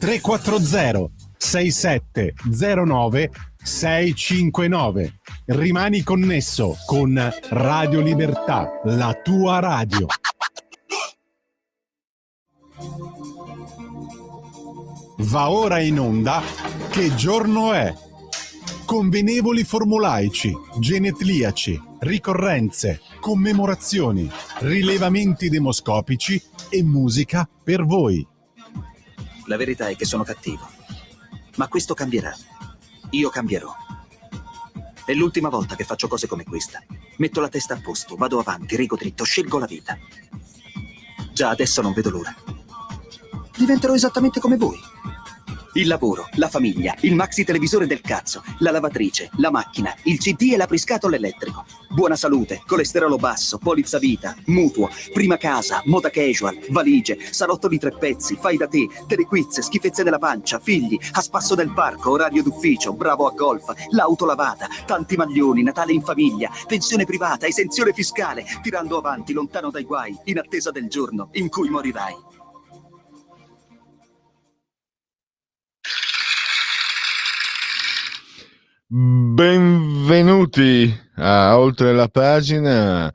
340 6709 659. Rimani connesso con Radio Libertà, la tua radio. Va ora in onda Che giorno è? Convenevoli formulaici, genetliaci, ricorrenze, commemorazioni, rilevamenti demoscopici e musica per voi. La verità è che sono cattivo, ma questo cambierà. Io cambierò. È l'ultima volta che faccio cose come questa. Metto la testa a posto, vado avanti, rigo dritto, scelgo la vita. Già adesso non vedo l'ora. Diventerò esattamente come voi. Il lavoro, la famiglia, il maxi televisore del cazzo, la lavatrice, la macchina, il CD e l'apriscatole elettrico. Buona salute, colesterolo basso, polizza vita, mutuo, prima casa, moda casual, valigie, salotto di 3 pezzi, fai da te, telequiz, schifezze della pancia, figli, a spasso del parco, orario d'ufficio, bravo a golf, l'auto lavata, tanti maglioni, Natale in famiglia, pensione privata, esenzione fiscale, tirando avanti, lontano dai guai, in attesa del giorno in cui morirai. Benvenuti a Oltre la pagina,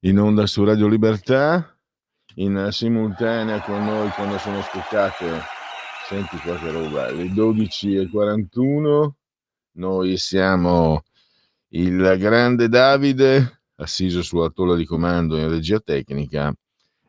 in onda su Radio Libertà, in simultanea con noi quando sono scoccate, senti qua che roba, le 12:41. Noi siamo il grande Davide, assiso sulla tolla di comando in regia tecnica,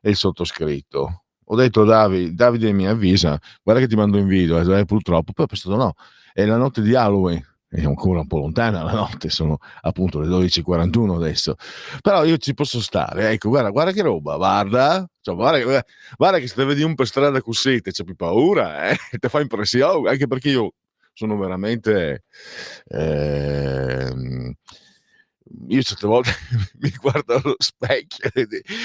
e il sottoscritto. Ho detto Davide mi avvisa, guarda che ti mando in video, purtroppo, poi ho pensato no, è la notte di Halloween. È ancora un po' lontana la notte, sono appunto le 12:41 adesso, però io ci posso stare, ecco, guarda che roba, guarda che se te vedi un per strada così te c'è più paura, te fa impressione, anche perché io sono veramente io certe volte mi guardo allo specchio,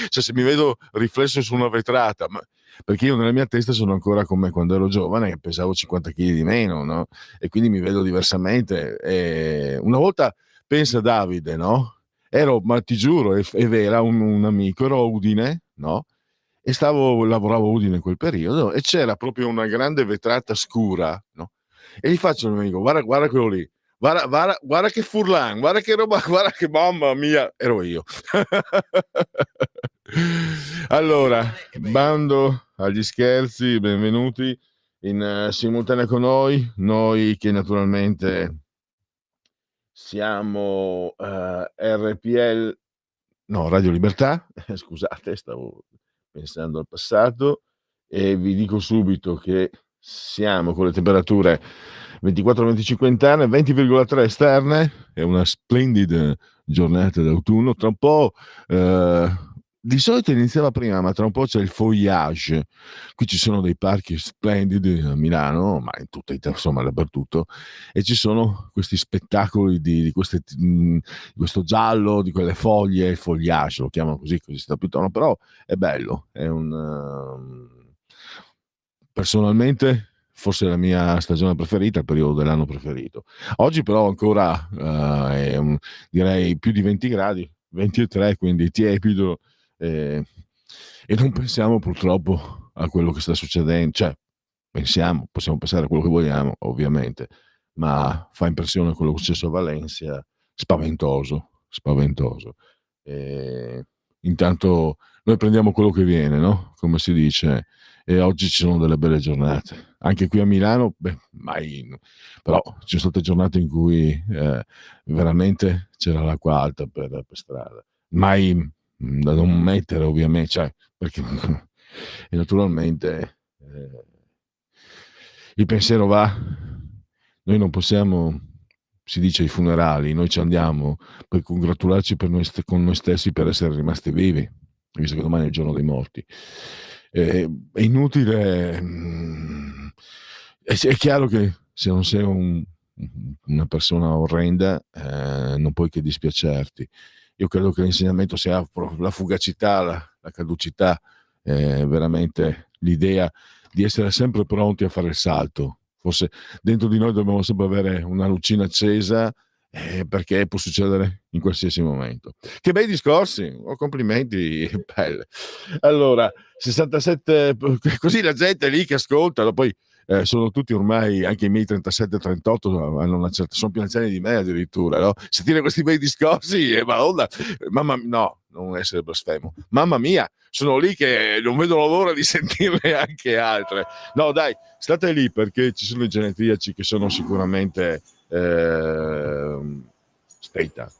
cioè se mi vedo riflesso su una vetrata, ma perché io nella mia testa sono ancora come quando ero giovane, che pesavo 50 kg di meno, no? E quindi mi vedo diversamente. E una volta, pensa Davide, no? Ma ti giuro, è vera, un amico, ero a Udine, no? E lavoravo a Udine in quel periodo, e c'era proprio una grande vetrata scura, no? E gli faccio al mio amico, guarda quello lì, guarda che furlan, guarda che roba, guarda che mamma mia, ero io. Allora, bando agli scherzi, benvenuti in simultanea con noi che naturalmente siamo RPL, no, Radio Libertà, scusate, stavo pensando al passato, e vi dico subito che siamo con le temperature 24-25 interne, 20,3 esterne, è una splendida giornata d'autunno. Tra un po', di solito iniziava prima, ma tra un po' c'è il feuillage. Qui ci sono dei parchi splendidi a Milano, ma in tutta Italia, insomma dappertutto, e ci sono questi spettacoli di questo giallo, di quelle foglie, il feuillage, lo chiamano così sta più tono, però è bello, è personalmente forse la mia stagione preferita, il periodo dell'anno preferito. Oggi però ancora direi più di 20 gradi, 23, quindi tiepido, e non pensiamo purtroppo a quello che sta succedendo, cioè possiamo pensare a quello che vogliamo ovviamente, ma fa impressione quello che è successo a Valencia, spaventoso. Intanto noi prendiamo quello che viene, no? Come si dice, e oggi ci sono delle belle giornate. Anche qui a Milano, però ci sono state giornate in cui veramente c'era l'acqua alta per strada. Mai da non mettere, ovviamente, cioè, perché e naturalmente il pensiero va, noi non possiamo, si dice ai funerali, noi ci andiamo per congratularci con noi stessi per essere rimasti vivi, visto che domani è il giorno dei morti. È inutile, è chiaro che se non sei una persona orrenda non puoi che dispiacerti. Io credo che l'insegnamento sia la fugacità, la caducità, veramente l'idea di essere sempre pronti a fare il salto. Forse dentro di noi dobbiamo sempre avere una lucina accesa, perché può succedere in qualsiasi momento. Che bei discorsi, complimenti, belle. Allora, 67, così la gente lì che ascolta, poi sono tutti ormai, anche i miei 37-38 hanno una certa, sono più anziani di me addirittura, no? Sentire questi bei discorsi, mamma, no, non essere blasfemo, mamma mia, sono lì che non vedo l'ora di sentirne anche altre. No dai, state lì, perché ci sono i genetriaci che sono sicuramente aspetta,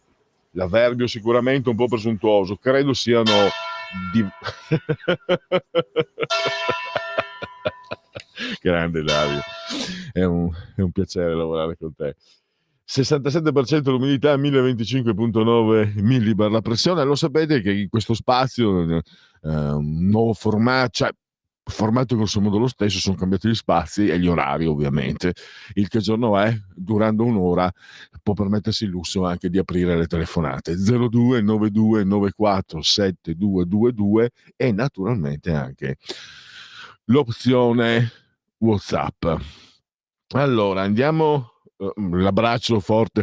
l'avverbio sicuramente un po' presuntuoso, credo siano grande Dario, è un piacere lavorare con te. 67% l'umidità, 1025,9 millibar la pressione. Lo sapete che in questo spazio un nuovo formato, cioè formato grosso modo lo stesso, sono cambiati gli spazi e gli orari ovviamente. Il Che giorno è, durando un'ora, può permettersi il lusso anche di aprire le telefonate 02 92 94 7222 e naturalmente anche l'opzione WhatsApp. Allora andiamo. L'abbraccio forte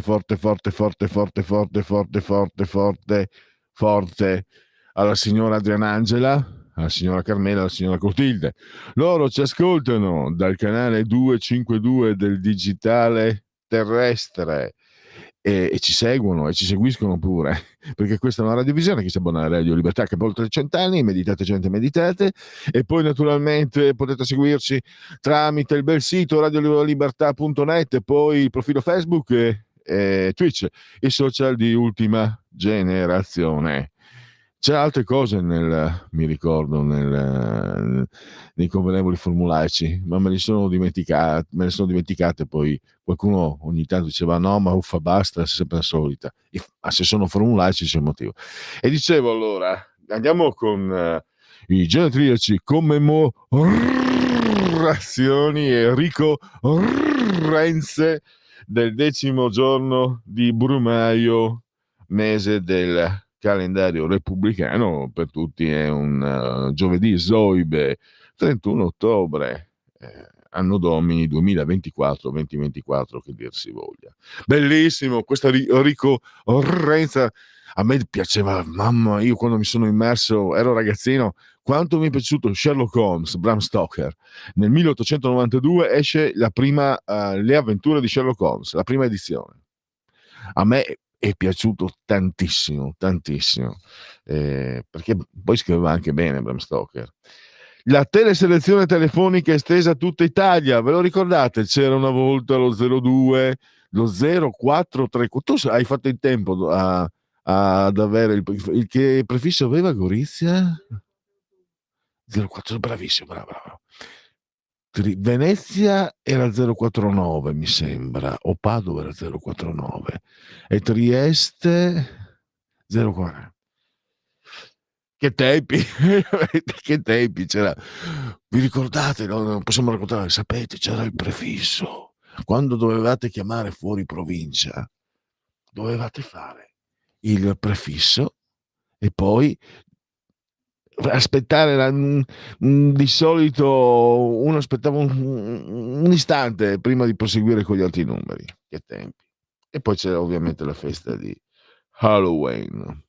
alla signora Adrianangela, alla signora Carmela, alla signora Clotilde. Loro ci ascoltano dal canale 252 del digitale terrestre e ci seguono e ci seguiscono pure, perché questa è una radiovisione che si abbona alla Radio Libertà, che per oltre 100 anni, meditate gente meditate, e poi naturalmente potete seguirci tramite il bel sito radiolibertà.net e poi il profilo Facebook e Twitch, i social di ultima generazione. C'è altre cose mi ricordo, nei convenevoli formulaici, ma me le sono dimenticate, poi qualcuno ogni tanto diceva no, ma uffa basta, è sempre la solita. Ma se sono formulaici c'è un motivo. E dicevo allora, andiamo con i genetriaci commemorazioni e ricorrenze del 10° giorno di Brumaio, mese del calendario repubblicano. Per tutti è un giovedì Zoibe, 31 ottobre, anno domini 2024, che dir si voglia. Bellissimo questa ricorrenza. A me piaceva, mamma, io quando mi sono immerso, ero ragazzino, quanto mi è piaciuto Sherlock Holmes, Bram Stoker. Nel 1892 esce la prima Le avventure di Sherlock Holmes, la prima edizione. A me è piaciuto tantissimo, perché poi scriveva anche bene Bram Stoker. La teleselezione telefonica estesa a tutta Italia, ve lo ricordate? C'era una volta lo 02, lo 0434. Tu hai fatto in tempo ad avere il che prefisso aveva Gorizia? 04, bravissimo, bravo. Venezia era 049 mi sembra, o Padova era 049 e Trieste 040. Che tempi che tempi c'era. Vi ricordate, no? Non possiamo raccontare, sapete, c'era il prefisso quando dovevate chiamare fuori provincia, dovevate fare il prefisso e poi aspettare di solito uno aspettava un istante prima di proseguire con gli altri numeri. Che tempi. E poi c'era ovviamente la festa di Halloween.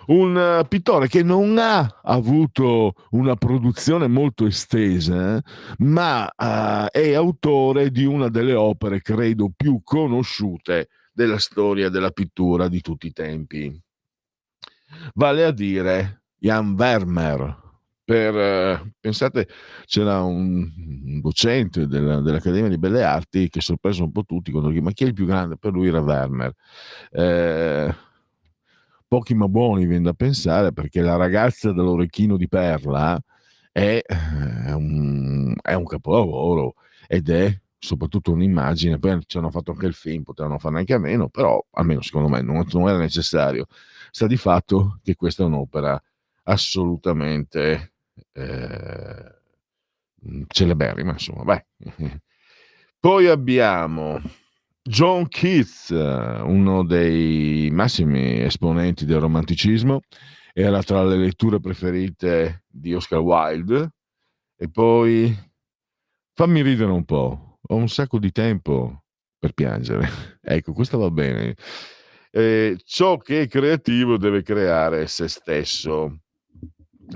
Un pittore che non ha avuto una produzione molto estesa, ma è autore di una delle opere credo più conosciute della storia della pittura di tutti i tempi, vale a dire Jan Vermeer. Pensate, c'era un docente dell'Accademia di Belle Arti che sorprese un po' tutti quando gli ma chi è il più grande? Per lui era Vermeer. Pochi ma buoni viene da pensare, perché La ragazza dall'orecchino di perla è un capolavoro ed è soprattutto un'immagine. Poi ci hanno fatto anche il film, potevano farne anche a meno, però almeno secondo me non era necessario. Sta di fatto che questa è un'opera assolutamente celeberrima, insomma. Vai. Poi abbiamo John Keats, uno dei massimi esponenti del romanticismo, era tra le letture preferite di Oscar Wilde. E poi fammi ridere un po', ho un sacco di tempo per piangere. Ecco, questo va bene. Ciò che è creativo deve creare se stesso.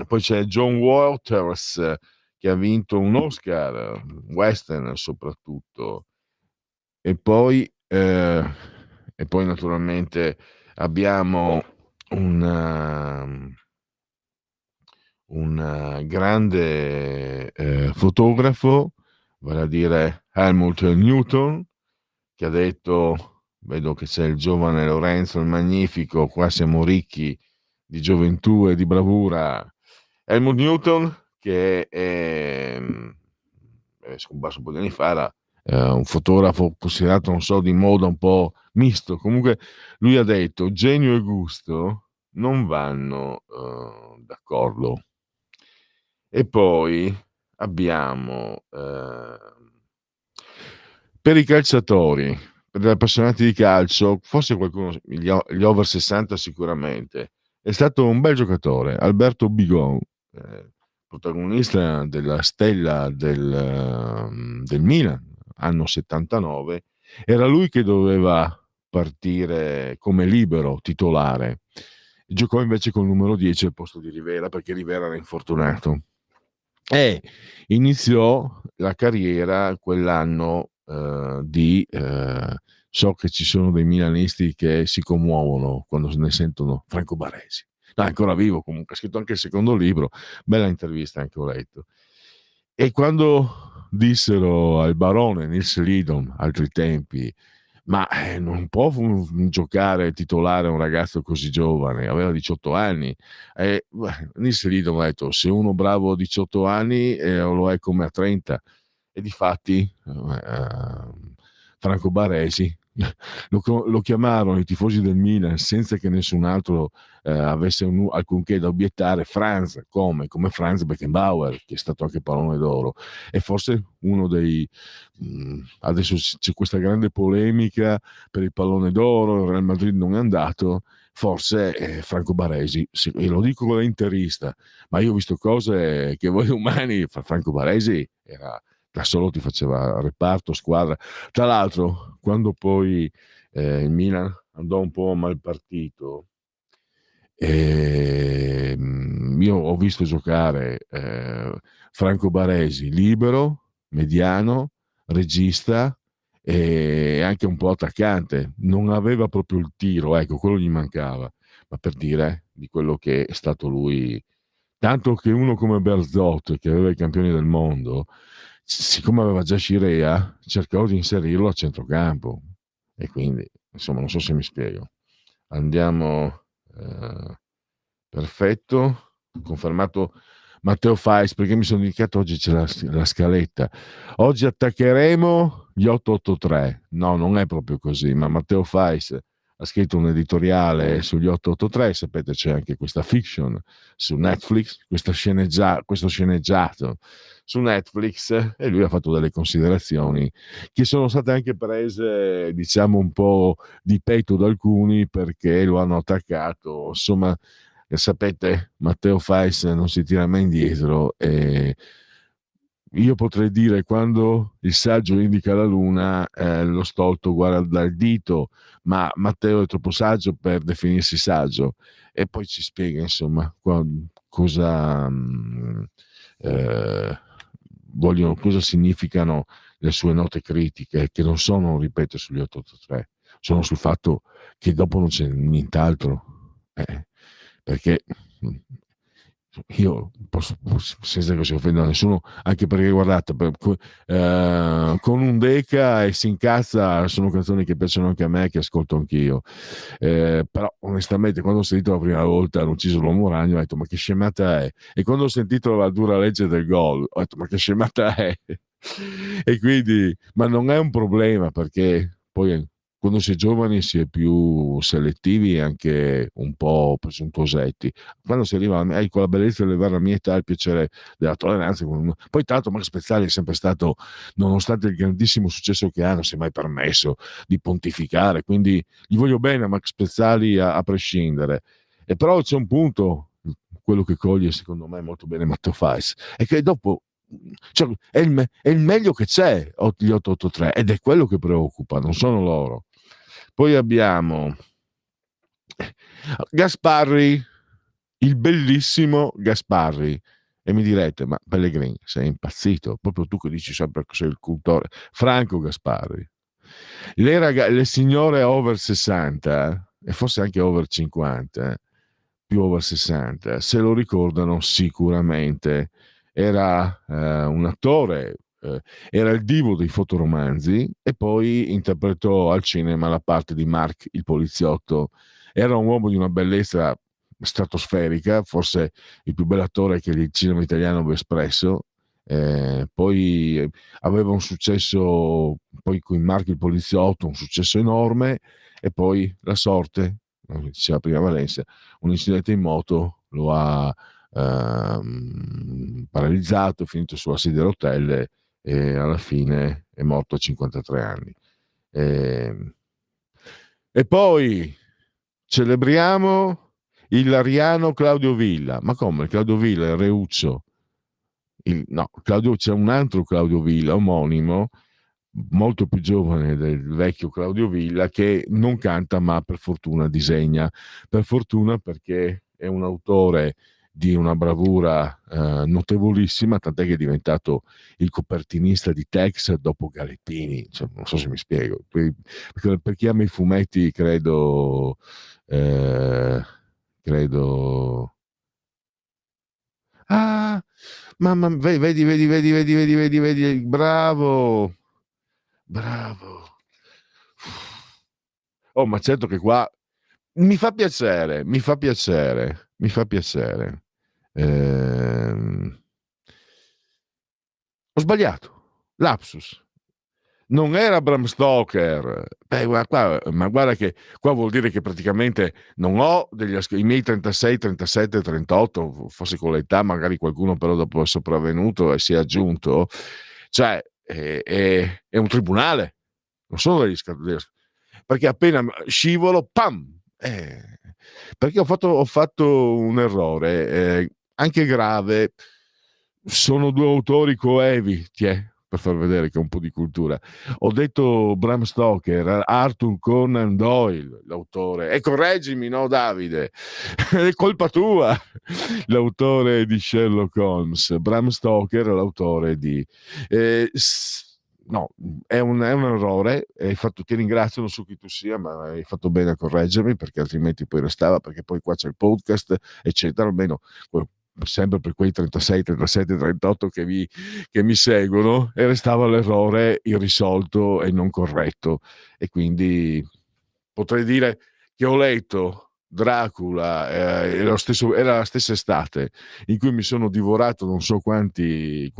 Poi c'è John Waters, che ha vinto un Oscar, western soprattutto, e poi naturalmente abbiamo un grande fotografo, vale a dire Helmut Newton, che ha detto, vedo che c'è il giovane Lorenzo il Magnifico, qua siamo ricchi di gioventù e di bravura. Helmut Newton, che è scomparso un po' di anni fa, era un fotografo considerato, non so, di moda un po' misto. Comunque lui ha detto genio e gusto non vanno d'accordo. E poi abbiamo per i calciatori, per gli appassionati di calcio, forse qualcuno, gli over 60 sicuramente, è stato un bel giocatore, Alberto Bigon, protagonista della stella del Milan, anno 79, era lui che doveva partire come libero titolare. Giocò invece col numero 10 al posto di Rivera, perché Rivera era infortunato. E iniziò la carriera quell'anno so che ci sono dei milanisti che si commuovono quando ne sentono Franco Baresi. No, è ancora vivo comunque, ha scritto anche il secondo libro, bella intervista anche ho letto. E quando dissero al barone Nils Lidom, altri tempi, ma non può giocare titolare un ragazzo così giovane, aveva 18 anni. Nils Lidom ha detto, se uno bravo a 18 anni lo è come a 30. E difatti Franco Baresi lo chiamarono i tifosi del Milan senza che nessun altro avesse alcunché da obiettare, Franz come Franz Beckenbauer, che è stato anche pallone d'oro, e forse uno dei adesso c'è questa grande polemica per il pallone d'oro, il Real Madrid non è andato, forse Franco Baresi, e lo dico con l'interista, ma io ho visto cose che voi umani, Franco Baresi era da solo, ti faceva reparto, squadra. Tra l'altro, quando poi il Milan andò un po' mal partito, io ho visto giocare Franco Baresi libero, mediano, regista e anche un po' attaccante. Non aveva proprio il tiro, ecco, quello gli mancava, ma per dire di quello che è stato lui. Tanto che uno come Berzot, che aveva i campioni del mondo, siccome aveva già Scirea, cercò di inserirlo a centrocampo. E quindi, insomma, non so se mi spiego. Andiamo, perfetto, confermato Matteo Fais, perché mi sono dimenticato, oggi c'è la scaletta. Oggi attaccheremo gli 883. No, non è proprio così, ma Matteo Fais ha scritto un editoriale sugli 883, sapete c'è anche questa fiction su Netflix, questo sceneggiato su Netflix, e lui ha fatto delle considerazioni che sono state anche prese, diciamo, un po' di petto da alcuni perché lo hanno attaccato. Insomma, sapete, Matteo Fais non si tira mai indietro e io potrei dire, quando il saggio indica la luna, lo stolto guarda il dito, ma Matteo è troppo saggio per definirsi saggio. E poi ci spiega, insomma, cosa cosa significano le sue note critiche, che non sono, ripeto, sugli 883, sono sul fatto che dopo non c'è nient'altro. Perché io posso, senza che si offenda nessuno, anche perché guardate, con un Deca e si incazza sono canzoni che piacciono anche a me, che ascolto anch'io, però onestamente quando ho sentito la prima volta hanno ucciso l'uomo ragno, ho detto ma che scemata è, e quando ho sentito la dura legge del gol ho detto ma che scemata è. E quindi, ma non è un problema, perché poi quando si è giovani si è più selettivi e anche un po' presuntuosetti. Quando si arriva con la bellezza di elevare la mia età, il piacere della tolleranza. Poi tanto Max Pezzali è sempre stato, nonostante il grandissimo successo che ha, non si è mai permesso di pontificare, quindi gli voglio bene a Max Pezzali a prescindere. E però c'è un punto, quello che coglie secondo me molto bene Matteo Fais, è che dopo, cioè, è il meglio che c'è gli 883, ed è quello che preoccupa, non sono loro. Poi abbiamo Gasparri, il bellissimo Gasparri, E mi direte, ma Pellegrini, sei impazzito? Proprio tu che dici sempre che sei il cultore. Franco Gasparri. Le signore over 60, e forse anche over 50, più over 60, se lo ricordano sicuramente. Era un attore, era il divo dei fotoromanzi e poi interpretò al cinema la parte di Mark il poliziotto. Era un uomo di una bellezza stratosferica, forse il più bell'attore che il cinema italiano abbia espresso. Poi aveva un successo, poi con Mark il poliziotto, un successo enorme, e poi la sorte, come diceva prima Valencia, un incidente in moto lo ha paralizzato, è finito sulla sedia a rotelle e alla fine è morto a 53 anni. E poi celebriamo il Lariano Claudio Villa. Ma come? Claudio Villa, il Reuccio. No, c'è un altro Claudio Villa, omonimo, molto più giovane del vecchio Claudio Villa, che non canta ma per fortuna disegna. Per fortuna, perché è un autore di una bravura notevolissima, tant'è che è diventato il copertinista di Tex dopo Galettini. Cioè, non so se mi spiego. Per chi ama i fumetti, credo ah, mamma, vedi, bravo, bravo. Oh, ma certo che qua mi fa piacere, mi fa piacere, mi fa piacere. Ho sbagliato, lapsus. Non era Bram Stoker. Ma guarda che qua vuol dire che praticamente non ho i miei 36, 37, 38, forse con l'età magari qualcuno però dopo è sopravvenuto e si è aggiunto. Cioè, è un tribunale, non sono degli perché appena scivolo, pam! Perché ho fatto un errore, anche grave. Sono due autori coevi, per far vedere che ho un po' di cultura. Ho detto Bram Stoker, Arthur Conan Doyle, l'autore. E correggimi, no Davide? È colpa tua, l'autore di Sherlock Holmes. Bram Stoker è l'autore di... no, è un errore. Ti ringrazio, non so chi tu sia, ma hai fatto bene a correggermi, perché altrimenti poi restava, perché poi qua c'è il podcast, eccetera, almeno sempre per quei 36, 37, 38 che mi seguono, e restava l'errore irrisolto e non corretto. E quindi potrei dire che ho letto Dracula, era la stessa estate in cui mi sono divorato non so quanti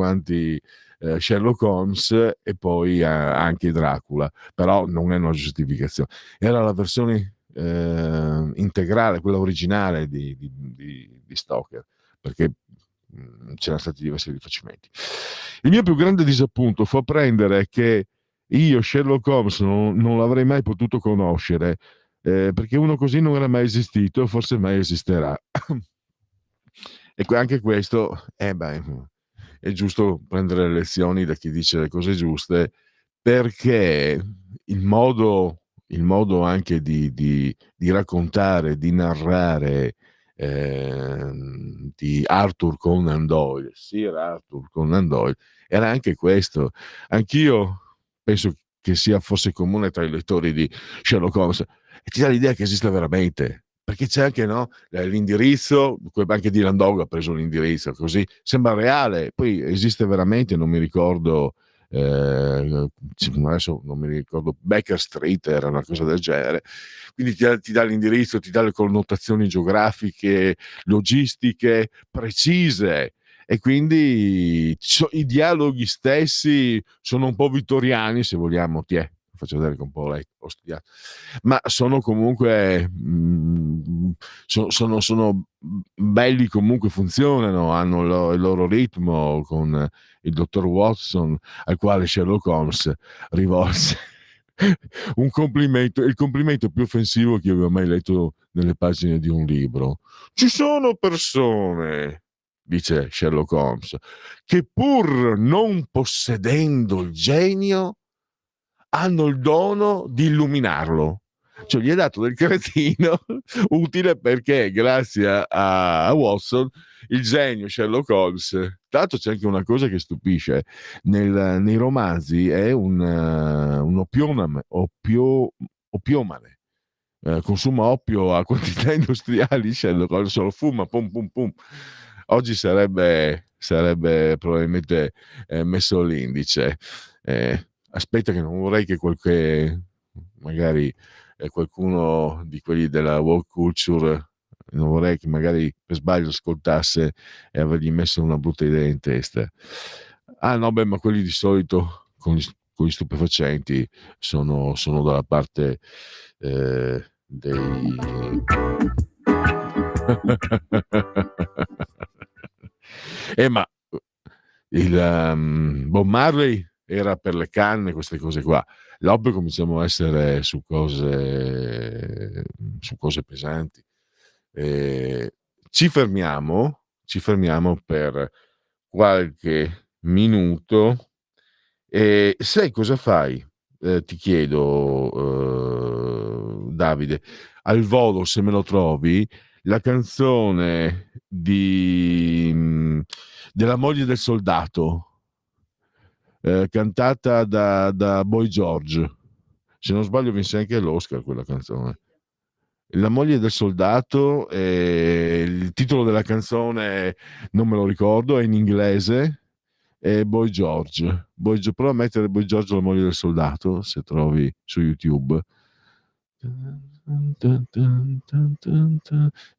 Sherlock Holmes, e poi anche Dracula, però non è una giustificazione, era la versione integrale, quella originale di Stoker, perché c'erano stati diversi rifacimenti. Il mio più grande disappunto fu apprendere che io Sherlock Holmes non l'avrei mai potuto conoscere, perché uno così non era mai esistito, forse mai esisterà. E anche questo è giusto prendere le lezioni da chi dice le cose giuste, perché il modo anche di raccontare, di narrare di Arthur Conan Doyle, Sir Arthur Conan Doyle, era anche questo. Anch'io penso che sia forse comune tra i lettori di Sherlock Holmes, e ti dà l'idea che esiste veramente, perché c'è anche, no, l'indirizzo, anche Dylan Dog ha preso l'indirizzo, così sembra reale, poi esiste veramente. Non mi ricordo, adesso non mi ricordo, Baker Street era una cosa del genere, quindi ti dà l'indirizzo, ti dà le connotazioni geografiche, logistiche precise, e quindi i dialoghi stessi sono un po' vittoriani, se vogliamo. Faccio vedere che un po' ho studiato, ma sono comunque sono belli, comunque funzionano, hanno il loro ritmo, con il dottor Watson al quale Sherlock Holmes rivolse un complimento, il complimento più offensivo che io avevo mai letto nelle pagine di un libro. Ci sono persone, dice Sherlock Holmes, che pur non possedendo il genio hanno il dono di illuminarlo. cioè gli è dato del cretino utile perché grazie a Watson il genio Sherlock Holmes, tra l'altro c'è anche una cosa che stupisce, nei romanzi è un opiomane, consuma oppio a quantità industriali, Sherlock Holmes solo fuma, pum pum pum. Oggi sarebbe probabilmente messo l'indice. Aspetta che non vorrei che magari qualcuno di quelli della woke culture, non vorrei che magari per sbaglio ascoltasse e avergli messo una brutta idea in testa. Ah no, beh, ma quelli di solito con gli stupefacenti sono dalla parte dei ma il Bob Marley era per le canne, queste cose qua. Dopo cominciamo a essere su cose pesanti. Ci fermiamo per qualche minuto e sai cosa fai? Ti chiedo, Davide, al volo, se me lo trovi, la canzone della moglie del soldato, cantata da Boy George. Se non sbaglio vinse anche l'Oscar quella canzone. La moglie del soldato, il titolo della canzone non me lo ricordo, è in inglese, è Boy George. Prova a mettere Boy George la moglie del soldato, se trovi su YouTube.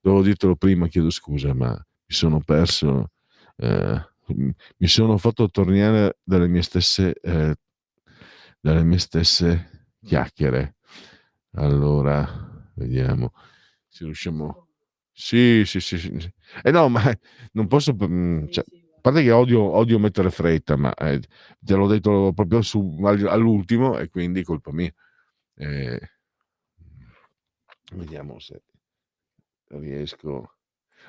Devo dirtelo prima, chiedo scusa, ma mi sono perso, mi sono fatto tornare dalle mie stesse chiacchiere. Allora, vediamo se riusciamo. Sì. No, ma non posso, cioè, a parte che odio mettere fretta, ma te l'ho detto proprio all'ultimo e quindi colpa mia. Vediamo se riesco.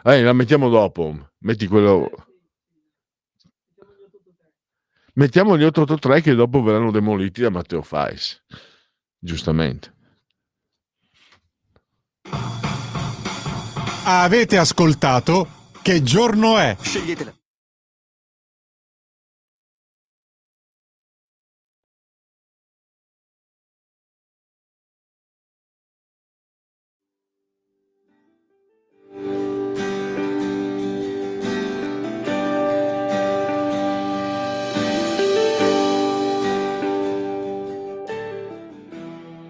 La mettiamo dopo. Metti quello. Mettiamo gli 883 che dopo verranno demoliti da Matteo Fais. Giustamente. Avete ascoltato Che giorno è? Sceglietela.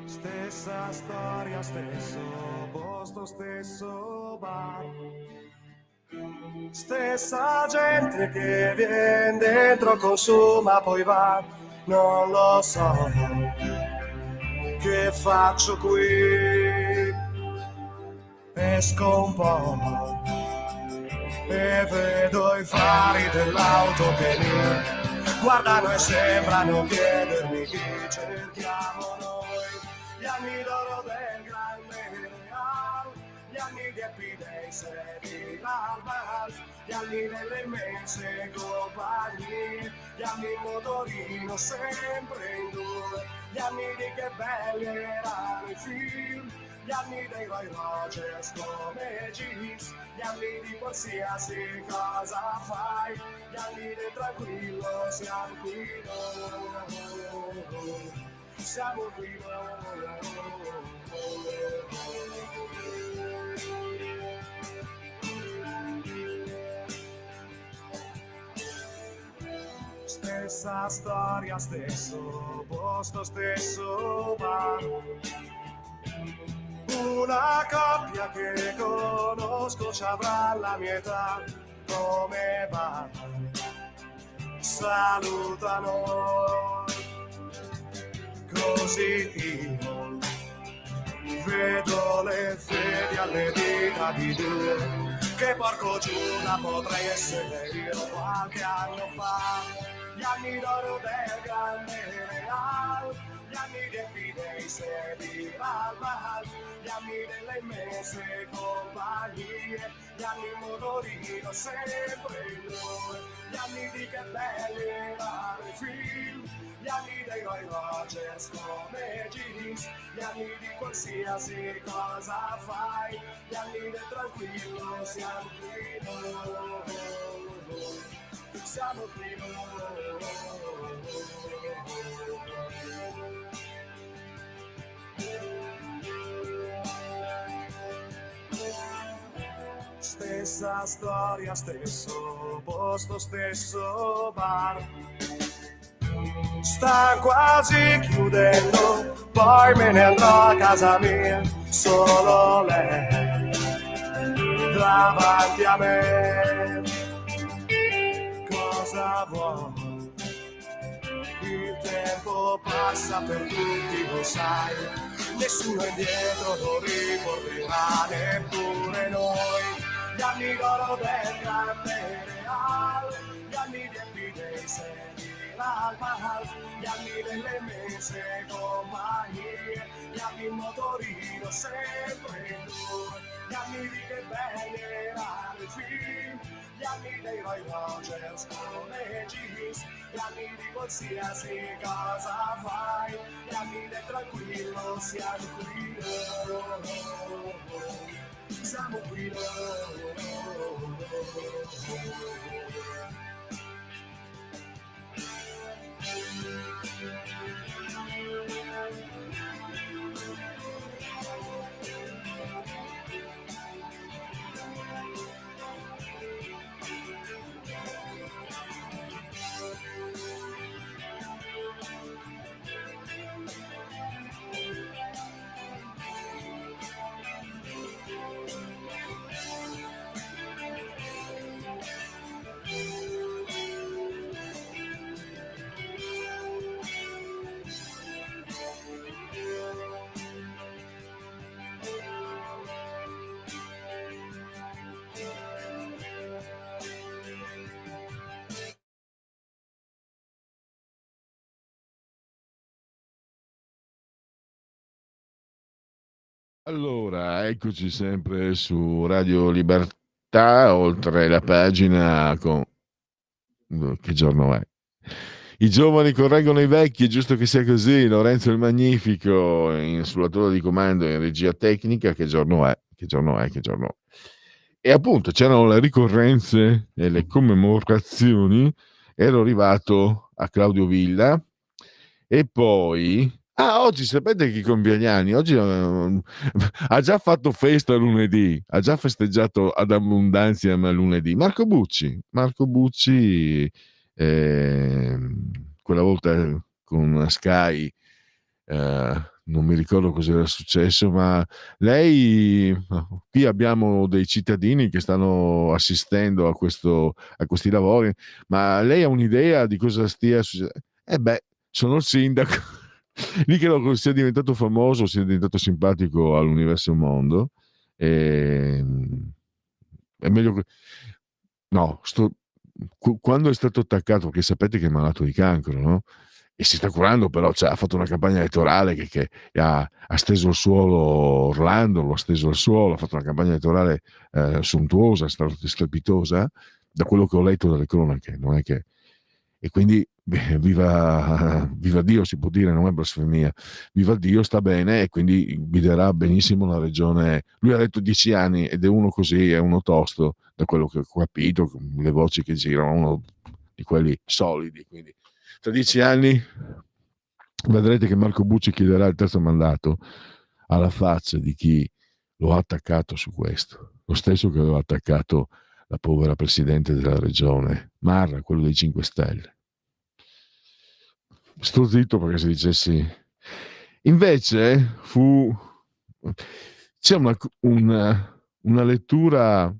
Stessa storia, stesso posto, stesso bar. Stessa gente che viene dentro, consuma, poi va. Non lo so che faccio qui. Esco un po' e vedo i fari dell'auto che mi guardano e sembrano chiedermi chi cerchiamo noi. Gli anni d'oro del grande real, gli anni di Happy Days e di Ralph, gli anni delle immense compagnie, gli anni in motorino sempre in due, gli anni di che belli erano i film, gli anni dei Roy Rogers come Jeeves, gli anni di qualsiasi cosa fai, gli anni del tranquillo, siamo qui noi, siamo qui Stessa storia, stesso posto, stesso bar. Una coppia che conosco ci avrà la mia età, come va? Salutano, così io vedo le fedi alle dita di due, che porco Giuda potrei essere io qualche anno fa, gli anni d'oro del grande real, gli anni di Happy Days e di Ralph, gli anni delle immense compagnie, gli anni in motorino sempre in noi, gli anni di che belli erano i film, gli anni dei Roy Rogers come jeans, gli anni di qualsiasi cosa fai, gli anni del tranquillo, siamo qui noi, siamo qui Stessa storia, stesso posto, stesso bar. Sta quasi chiudendo, poi me ne andrò a casa mia, solo lei davanti a me. Cosa vuoi? Il tempo passa per tutti, lo sai, nessuno indietro lo riporterà, neppure noi. Gli anni d'oro del grande Real, gli anni di dei seri l'Alpal, gli anni delle mese compagnie, gli anni in motorino sempre in tour, gli anni di che belli erano i film, gli anni dei Roy Rogers come jeans, gli anni di qualsiasi cosa fai, gli anni del tranquillo, siamo qui siamo qui Allora, eccoci sempre su Radio Libertà, oltre la pagina con... Che giorno è? I giovani correggono i vecchi, è giusto che sia così. Lorenzo il Magnifico sulla torre di comando in regia tecnica. Che giorno è? Che giorno è? Che giorno è? E appunto c'erano le ricorrenze e le commemorazioni. Ero arrivato a Claudio Villa e poi... oggi sapete chi compie gli anni? Oggi ha già fatto festa lunedì, ha già festeggiato ad abbondanza lunedì. Marco Bucci, quella volta con Sky, non mi ricordo cosa era successo, ma lei, qui abbiamo dei cittadini che stanno assistendo a questi lavori, ma lei ha un'idea di cosa stia succedendo? Sono il sindaco. Lì credo sia diventato famoso, sia diventato simpatico all'universo mondo. È meglio che... No, quando è stato attaccato, perché sapete che è malato di cancro, no? E si sta curando, però ha fatto una campagna elettorale che ha steso il suolo Orlando, lo ha steso al suolo, ha fatto una campagna elettorale sontuosa, strepitosa, da quello che ho letto dalle cronache, non è che... E quindi viva Dio, si può dire, non è blasfemia, viva Dio, sta bene e quindi guiderà benissimo la regione. Lui ha detto 10 anni ed è uno così, è uno tosto, da quello che ho capito, le voci che girano, uno di quelli solidi, quindi tra 10 anni vedrete che Marco Bucci chiederà il terzo mandato, alla faccia di chi lo ha attaccato su questo, lo stesso che aveva attaccato la povera presidente della regione Marra, quello dei 5 Stelle. Sto zitto perché se dicessi... Invece c'è una lettura,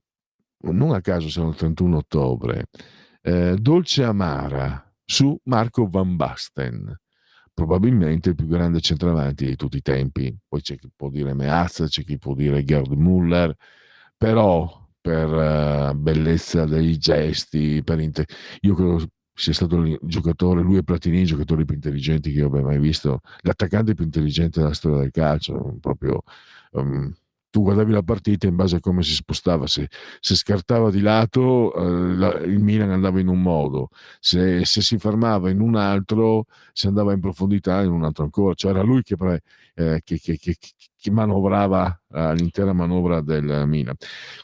non a caso siamo il 31 ottobre, dolce amara su Marco Van Basten, probabilmente il più grande centravanti di tutti i tempi. Poi c'è chi può dire Meazza, c'è chi può dire Gerd Müller, però per bellezza dei gesti, io credo sia stato il giocatore, lui e Platini, i giocatori più intelligenti che io abbia mai visto, l'attaccante più intelligente della storia del calcio, proprio tu guardavi la partita in base a come si spostava, se scartava di lato il Milan andava in un modo, se si fermava in un altro, se andava in profondità in un altro ancora, cioè era lui che manovrava l'intera manovra del Milan.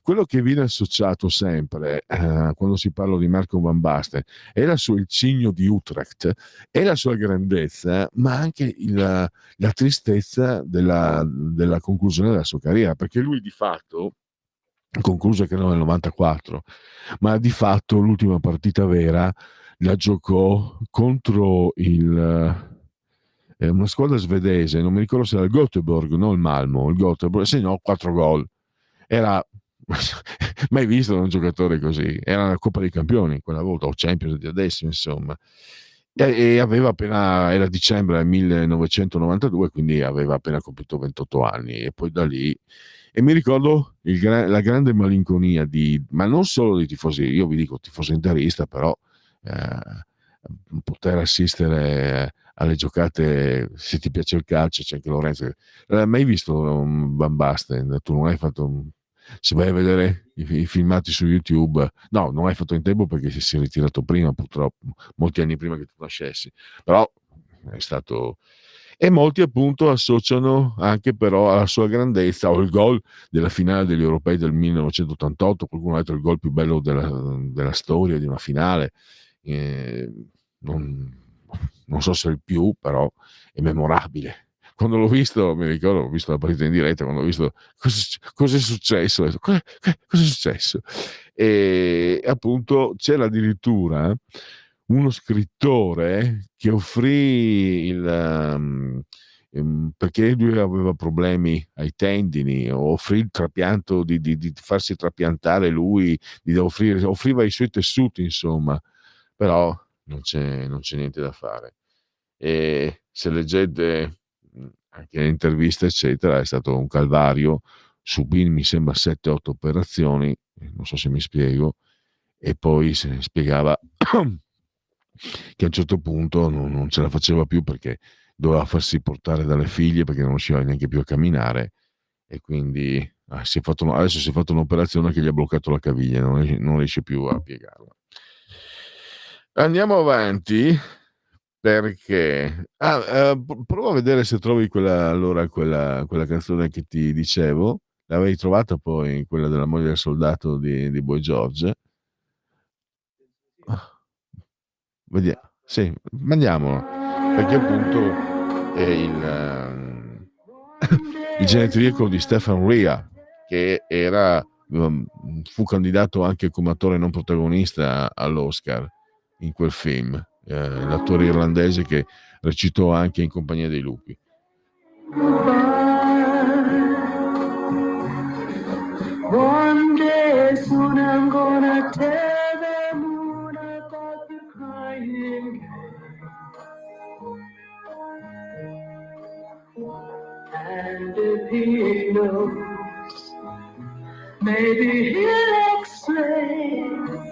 Quello che viene associato sempre quando si parla di Marco Van Basten è il cigno di Utrecht, è la sua grandezza, ma anche la tristezza della conclusione della sua carriera, perché lui di fatto concluse che nel 94, ma di fatto l'ultima partita vera la giocò contro una squadra svedese, non mi ricordo se era il Göteborg, no il Malmo, il Göteborg, segnò 4 gol. Era mai visto un giocatore così, era la Coppa dei Campioni quella volta, o Champions di adesso, insomma. E aveva appena, era dicembre del 1992, quindi aveva appena compiuto 28 anni, e poi da lì, e mi ricordo la grande malinconia ma non solo dei tifosi, io vi dico tifoso interista, però poter assistere alle giocate, se ti piace il calcio, c'è anche Lorenzo, non hai mai visto Van Basten, tu non hai fatto, se vai a vedere i filmati su YouTube, no, non hai fatto in tempo perché si è ritirato prima, purtroppo, molti anni prima che tu nascessi, però è stato, e molti appunto associano anche però alla sua grandezza o il gol della finale degli europei del 1988, qualcuno ha detto il gol più bello della storia di una finale, non so se è il più, però è memorabile. Quando l'ho visto, mi ricordo, ho visto la partita in diretta, quando ho visto cosa è successo, ho detto, cosa è successo? E appunto c'era addirittura uno scrittore che offrì perché lui aveva problemi ai tendini, offrì il trapianto di farsi trapiantare lui, offriva i suoi tessuti, insomma, però non c'è niente da fare. E se leggete anche le interviste eccetera, è stato un calvario, subì mi sembra 7-8 operazioni, non so se mi spiego, e poi spiegava che a un certo punto non ce la faceva più perché doveva farsi portare dalle figlie perché non riusciva neanche più a camminare, e quindi adesso si è fatto un'operazione che gli ha bloccato la caviglia, non riesce più a piegarla. Andiamo avanti, perché prova a vedere se trovi quella canzone che ti dicevo. L'avevi trovata poi, quella della moglie del soldato di Boy George? Vediamo, sì, mandiamolo, perché appunto è il genetriaco di Stefan Rea, che fu candidato anche come attore non protagonista all'Oscar in quel film, l'attore irlandese che recitò anche in Compagnia dei lupi. One day soon I'm gonna tell the moon about the crying and if he knows, maybe he'll explain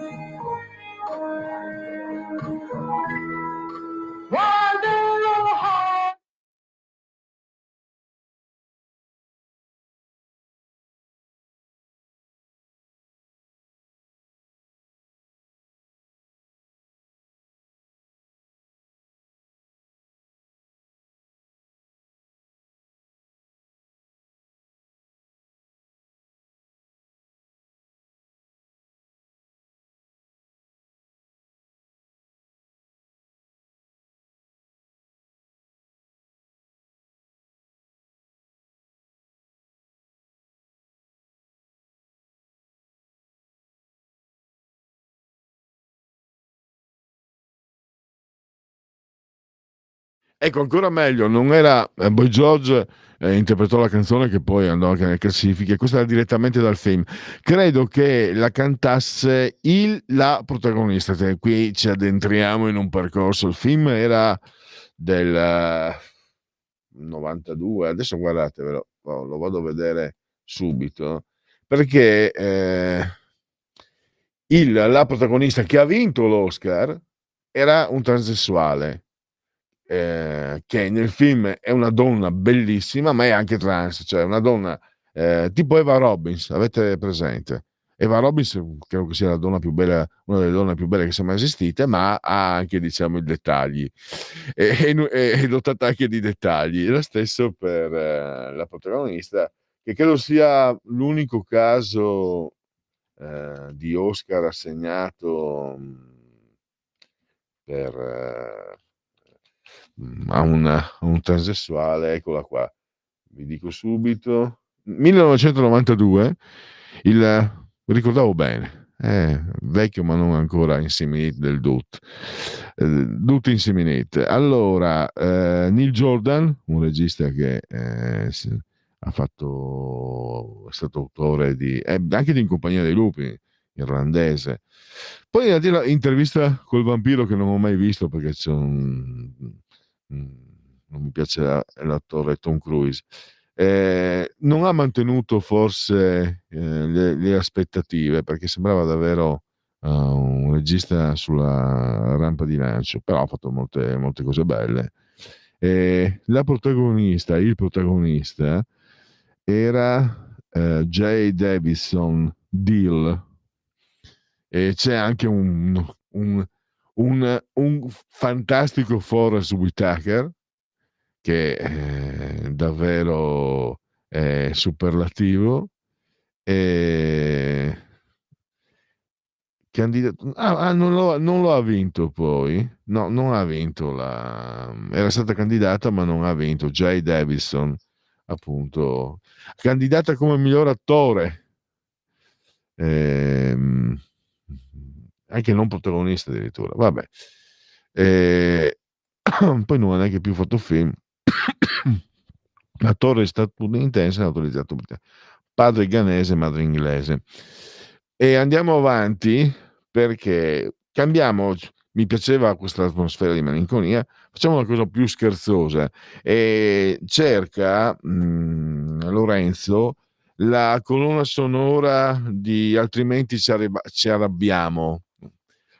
wonder how. Ecco, ancora meglio, non era Boy George, interpretò la canzone che poi andò anche nelle classifiche, questa era direttamente dal film. Credo che la cantasse la protagonista, qui ci addentriamo in un percorso, il film era del 92, adesso guardatevelo, lo vado a vedere subito, perché la protagonista che ha vinto l'Oscar era un transessuale, che nel film è una donna bellissima, ma è anche trans, cioè una donna tipo Eva Robbins, avete presente? Eva Robbins credo che sia la donna più bella, una delle donne più belle che sia mai esistite, ma ha anche, diciamo, i dettagli, è dotata anche di dettagli. E lo stesso per la protagonista, che credo sia l'unico caso di Oscar assegnato per, a un transessuale, eccola qua, vi dico subito, 1992, ricordavo bene, vecchio ma non ancora inseminate del Dut, Dut inseminate. Allora, Neil Jordan, un regista che ha fatto, è stato autore di, anche di In compagnia dei lupi, irlandese. Poi a dire intervista col vampiro, che non ho mai visto perché non mi piace l'attore Tom Cruise. Non ha mantenuto forse le aspettative, perché sembrava davvero un regista sulla rampa di lancio, però ha fatto molte cose belle. La protagonista, il protagonista era Jay Davison Deal, e c'è anche un fantastico Forrest Whitaker che è davvero superlativo, e non lo ha vinto poi, no, non ha vinto era stata candidata ma non ha vinto. Jay Davison, appunto, candidata come miglior attore, ehm, anche non protagonista addirittura, vabbè. Eh, Poi non ha neanche più fatto film. L'attore statunitense naturalizzato britannico, padre ghanese, madre inglese. E andiamo avanti perché cambiamo. Mi piaceva questa atmosfera di malinconia, facciamo una cosa più scherzosa, e cerca Lorenzo la colonna sonora di Altrimenti ci arrabbiamo.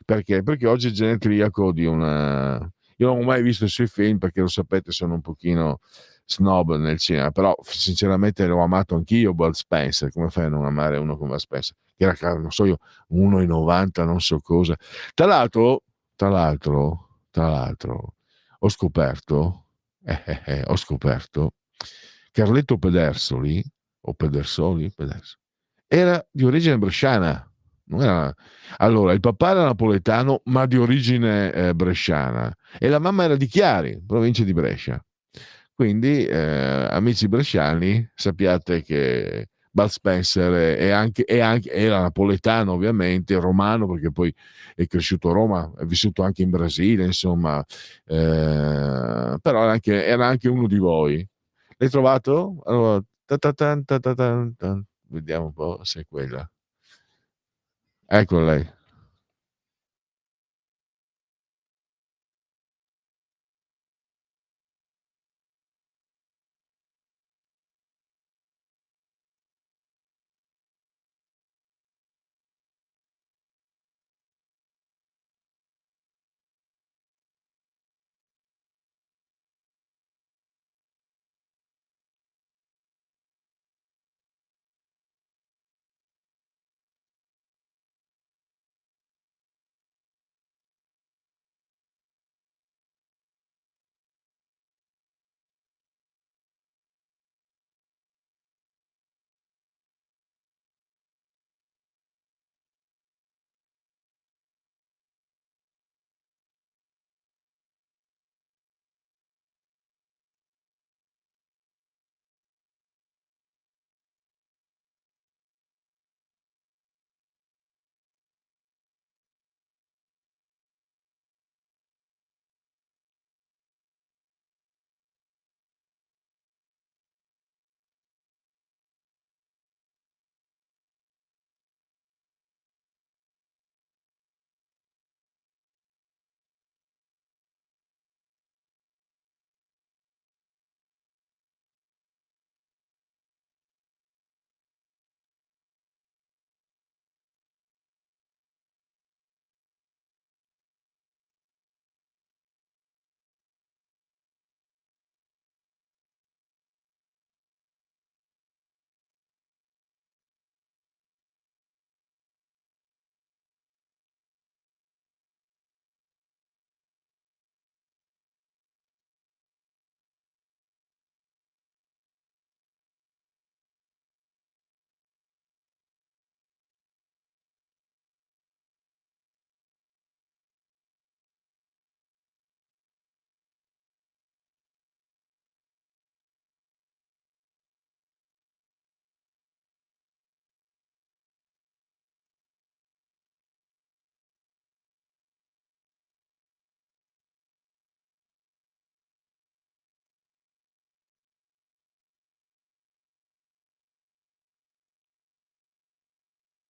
Perché? Perché oggi è il genetriaco di una... Io non ho mai visto i suoi film perché, lo sapete, sono un pochino snob nel cinema, però sinceramente l'ho amato anch'io Bud Spencer. Come fai a non amare uno come Bud Spencer? Che era, non so io, 1,90, non so cosa. Tra l'altro, ho scoperto, ho scoperto, Carletto Pedersoli, o Pedersoli, era di origine bresciana. Non era... Allora, il papà era napoletano, ma di origine bresciana, e la mamma era di Chiari, provincia di Brescia. Quindi, amici bresciani, sappiate che Bud Spencer era napoletano, ovviamente, romano, perché poi è cresciuto a Roma, è vissuto anche in Brasile, insomma, però era anche uno di voi. L'hai trovato? Allora, ta-ta-tan, ta-ta-tan, tan. Vediamo un po' se è quella. Ecco lei.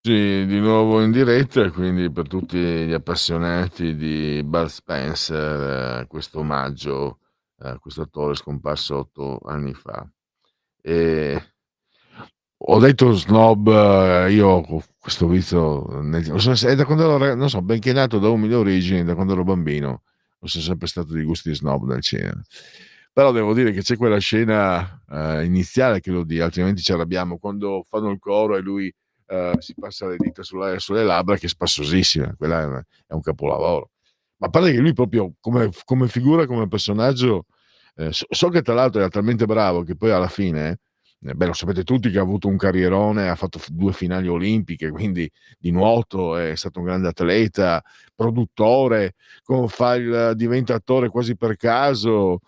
Sì, di nuovo in diretta, quindi per tutti gli appassionati di Bud Spencer, questo omaggio a questo attore scomparso 8 anni fa. E ho detto snob, io ho questo vizio, non so se è da quando non so, benché nato da umili origini, da quando ero bambino, sono sempre stato di gusti snob nel cinema. Però devo dire che c'è quella scena iniziale che lo di, altrimenti ci arrabbiamo, quando fanno il coro e lui si passa le dita sulle labbra, che è spassosissima, quella è un capolavoro. Ma a parte che lui proprio come figura, come personaggio, so che tra l'altro era talmente bravo che poi alla fine, beh, lo sapete tutti che ha avuto un carrierone, ha fatto 2 finali olimpiche, quindi di nuoto, è stato un grande atleta, produttore, diventa attore quasi per caso,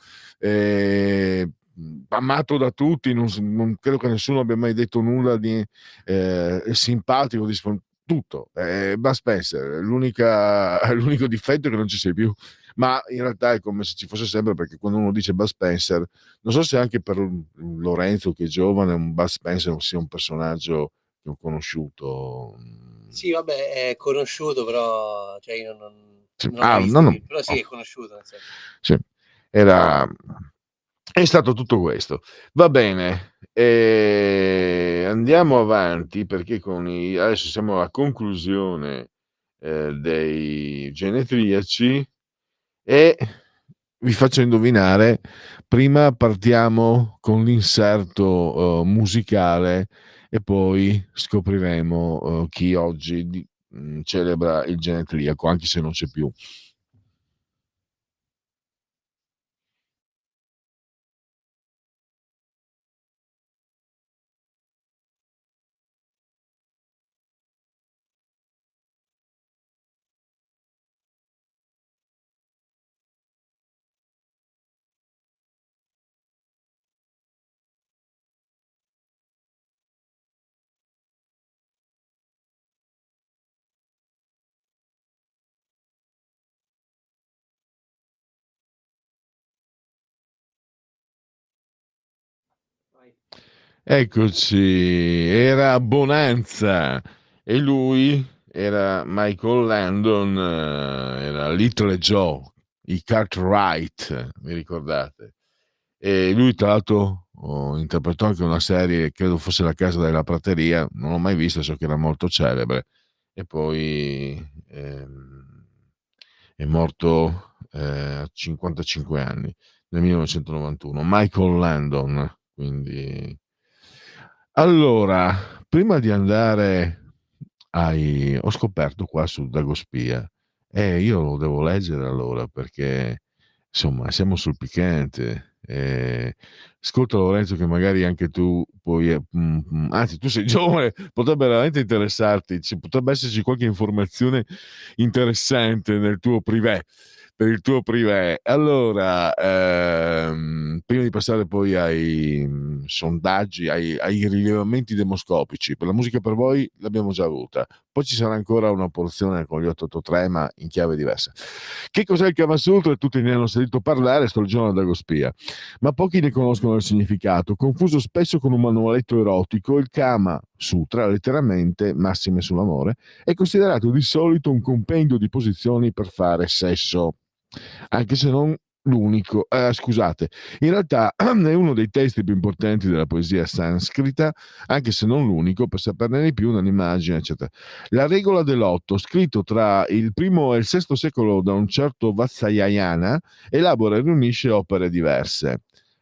amato da tutti, non credo che nessuno abbia mai detto nulla di simpatico, tutto. Bud Spencer, l'unico difetto è che non ci sei più, ma in realtà è come se ci fosse sempre, perché quando uno dice Bud Spencer, non so se anche per Lorenzo che è giovane, un Bud Spencer non sia un personaggio che ho conosciuto. Sì, vabbè, è conosciuto, però cioè io non ho Ah, mai visto no, il no, film, però sì, no. è conosciuto, nel senso. Sì, è stato tutto questo. Va bene, andiamo avanti perché adesso siamo alla conclusione dei genetriaci e vi faccio indovinare. Prima partiamo con l'inserto musicale e poi scopriremo chi oggi celebra il genetriaco, anche se non c'è più. Eccoci, era Bonanza e lui era Michael Landon, era Little Joe, i Cartwright, vi ricordate? E lui tra l'altro interpretò anche una serie, credo fosse La casa della prateria, non l'ho mai vista, so che era molto celebre, e poi è morto a 55 anni, nel 1991, Michael Landon, quindi. Allora, prima di andare ho scoperto qua su Dagospia, io lo devo leggere allora perché insomma siamo sul piccante. Ascolta Lorenzo che magari anche tu puoi, anzi tu sei giovane, potrebbe veramente interessarti, potrebbe esserci qualche informazione interessante nel tuo privé. Per il tuo privé. Allora, prima di passare poi ai sondaggi, ai rilevamenti demoscopici, per la musica per voi l'abbiamo già avuta, poi ci sarà ancora una porzione con gli 883, ma in chiave diversa. Che cos'è il Kama Sutra? Tutti ne hanno sentito parlare, sto leggendo da Dagospia, ma pochi ne conoscono il significato. Confuso spesso con un manualetto erotico, il Kama Sutra, letteralmente massime sull'amore, è considerato di solito un compendio di posizioni per fare sesso, anche se non l'unico, scusate, in realtà è uno dei testi più importanti della poesia sanscrita, anche se non l'unico, per saperne di più nell'immagine, eccetera. La regola dell'8, scritto tra il primo e il VI secolo da un certo Vatsyayana, elabora e riunisce opere diverse.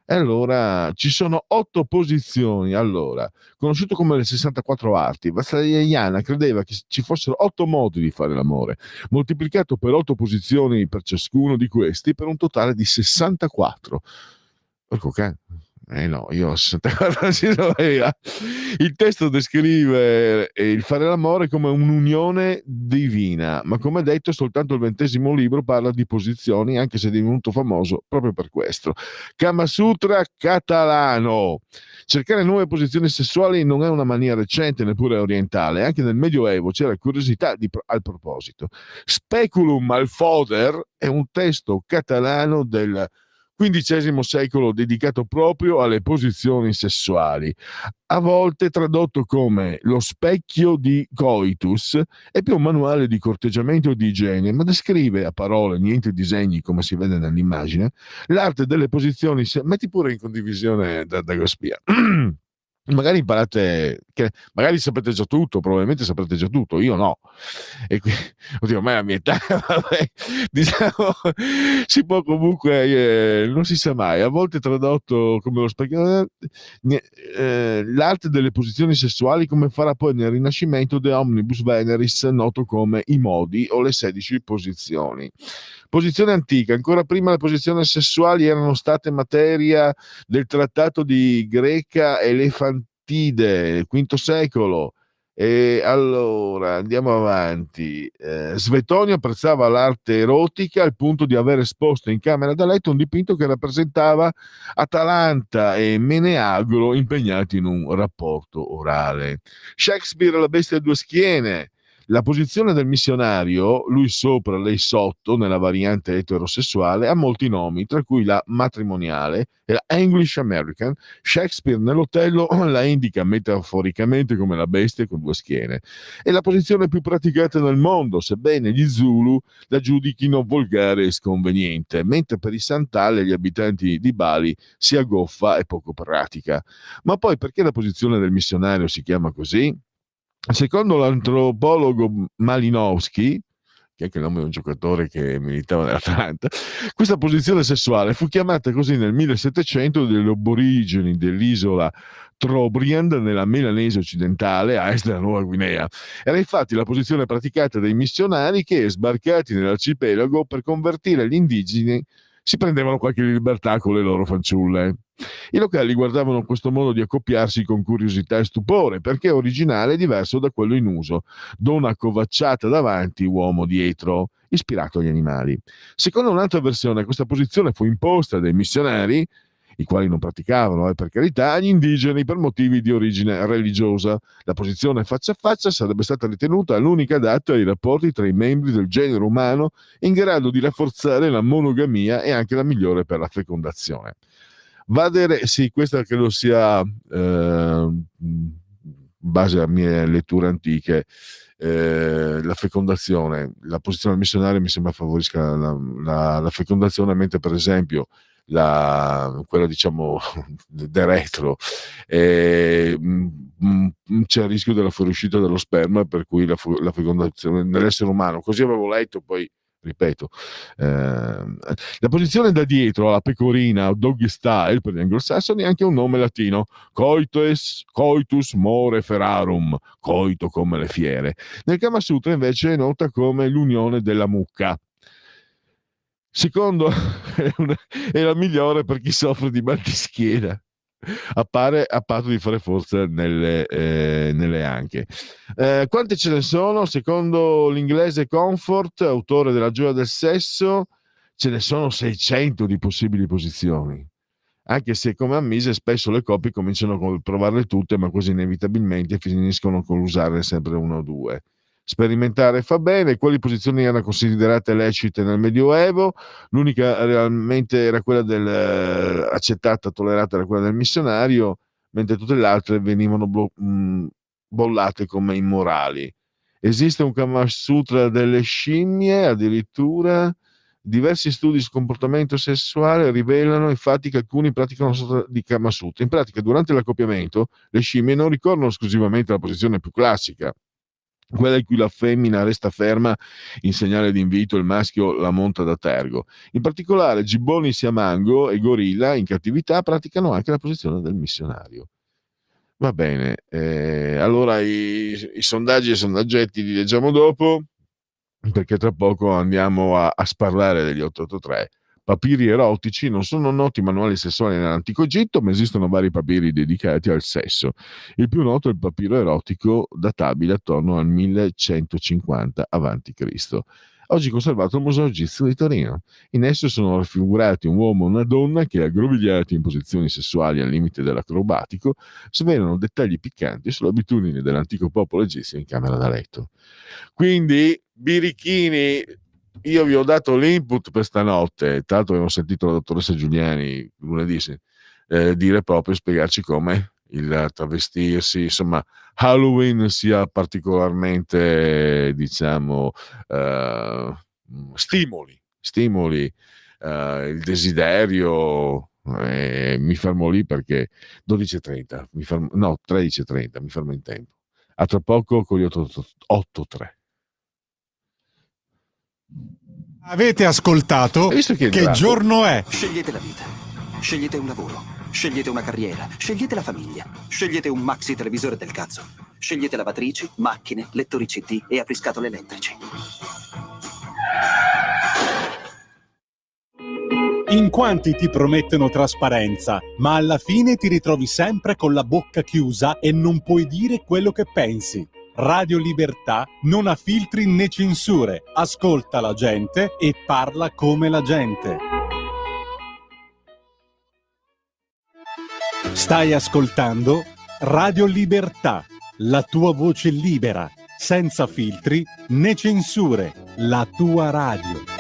E allora ci sono 8 posizioni. Allora, conosciuto come le 64 arti, Vatsyayana credeva che ci fossero 8 modi di fare l'amore, moltiplicato per 8 posizioni per ciascuno di questi, per un totale di 64. Ecco che. No, io ho 64 ci doveva. Il testo descrive il fare l'amore come un'unione divina, ma come detto soltanto il 20° libro parla di posizioni, anche se è divenuto famoso proprio per questo. Kama Sutra catalano. Cercare nuove posizioni sessuali non è una mania recente, neppure orientale, anche nel Medioevo c'era curiosità al proposito. Speculum al Foder è un testo catalano del XV secolo dedicato proprio alle posizioni sessuali, a volte tradotto come lo specchio di coitus. È più un manuale di corteggiamento e di igiene, ma descrive a parole, niente disegni come si vede nell'immagine, l'arte delle posizioni. Metti pure in condivisione da Spia. Magari imparate, che magari sapete già tutto, probabilmente saprete già tutto, io no. E qui, oddio, ormai a mia età, vabbè, diciamo, si può comunque, non si sa mai, a volte tradotto come lo specchio, l'arte delle posizioni sessuali, come farà poi nel Rinascimento De Omnibus Veneris, noto come i modi o le 16 posizioni. Posizione antica, ancora prima le posizioni sessuali erano state materia del trattato di Greca Elefantide, V secolo. E allora andiamo avanti. Svetonio apprezzava l'arte erotica al punto di aver esposto in camera da letto un dipinto che rappresentava Atalanta e Meneagro impegnati in un rapporto orale. Shakespeare, La bestia a due schiene. La posizione del missionario, lui sopra, lei sotto, nella variante eterosessuale, ha molti nomi, tra cui la matrimoniale e la English American. Shakespeare nell'Otello la indica metaforicamente come la bestia con due schiene. È la posizione più praticata nel mondo, sebbene gli Zulu la giudichino volgare e sconveniente, mentre per i Santale, gli abitanti di Bali, sia goffa e poco pratica. Ma poi perché la posizione del missionario si chiama così? Secondo l'antropologo Malinowski, che è anche il nome di un giocatore che militava nell'Atalanta, questa posizione sessuale fu chiamata così nel 1700 dagli aborigeni dell'isola Trobriand nella Melanese occidentale a est della Nuova Guinea. Era infatti la posizione praticata dai missionari che, sbarcati nell'arcipelago per convertire gli indigeni, si prendevano qualche libertà con le loro fanciulle. I locali guardavano questo modo di accoppiarsi con curiosità e stupore, perché originale e diverso da quello in uso: donna accovacciata davanti, uomo dietro, ispirato agli animali. Secondo un'altra versione, questa posizione fu imposta dai missionari, i quali non praticavano, per carità, agli indigeni per motivi di origine religiosa. La posizione faccia a faccia sarebbe stata ritenuta l'unica adatta ai rapporti tra i membri del genere umano, in grado di rafforzare la monogamia e anche la migliore per la fecondazione. Sì, questa credo sia, in base a mie letture antiche, la fecondazione, la posizione del missionario mi sembra favorisca la fecondazione, mentre per esempio quella diciamo del retro, c'è il rischio della fuoriuscita dello sperma, per cui la fecondazione nell'essere umano, così avevo letto, poi ripeto, la posizione da dietro, la pecorina o doggy style per gli anglosassoni, è anche un nome latino: coitus more ferarum, coito come le fiere. Nel Kama Sutra invece è nota come l'unione della mucca. Secondo è la migliore per chi soffre di mal di schiena, a patto di fare forza nelle anche. Quante ce ne sono? Secondo l'inglese Comfort, autore della Gioia del sesso, ce ne sono 600 di possibili posizioni, anche se, come ammise, spesso le coppie cominciano a provarle tutte, ma quasi inevitabilmente finiscono con l'usarne sempre una o due. Sperimentare fa bene. Quali posizioni erano considerate lecite nel Medioevo? L'unica realmente era quella accettata, tollerata, era quella del missionario, mentre tutte le altre venivano bollate come immorali. Esiste un Kama Sutra delle scimmie, addirittura. Diversi studi sul comportamento sessuale rivelano infatti che alcuni praticano di Kama Sutra. In pratica, durante l'accoppiamento, le scimmie non ricorrono esclusivamente alla posizione più classica, quella in cui la femmina resta ferma in segnale di invito e il maschio la monta da tergo. In particolare, gibboni siamango e gorilla in cattività praticano anche la posizione del missionario. Va bene, allora i sondaggi e i sondaggetti li leggiamo dopo, perché tra poco andiamo a sparlare degli 883. Papiri erotici. Non sono noti manuali sessuali nell'antico Egitto, ma esistono vari papiri dedicati al sesso. Il più noto è il papiro erotico, databile attorno al 1150 a.C., oggi conservato al Museo Egizio di Torino. In esso sono raffigurati un uomo e una donna che, aggrovigliati in posizioni sessuali al limite dell'acrobatico, svelano dettagli piccanti sulle abitudini dell'antico popolo egizio in camera da letto. Quindi, birichini, io vi ho dato l'input per stanotte, tra l'altro abbiamo sentito la dottoressa Giuliani lunedì dire proprio, spiegarci come il travestirsi, insomma, Halloween sia particolarmente, diciamo, stimoli il desiderio. Mi fermo lì perché 12:30, no, 13:30, mi fermo in tempo. A tra poco con gli 8-3. Avete ascoltato Hai visto chi è Che entrato? giorno è? Scegliete la vita. Scegliete un lavoro. Scegliete una carriera. Scegliete la famiglia. Scegliete un maxi televisore del cazzo. Scegliete lavatrici, macchine, lettori CD e apriscatole elettrici. In quanti ti promettono trasparenza, ma alla fine ti ritrovi sempre con la bocca chiusa e non puoi dire quello che pensi. Radio Libertà non ha filtri né censure, ascolta la gente e parla come la gente. Stai ascoltando Radio Libertà, la tua voce libera, senza filtri né censure, la tua radio.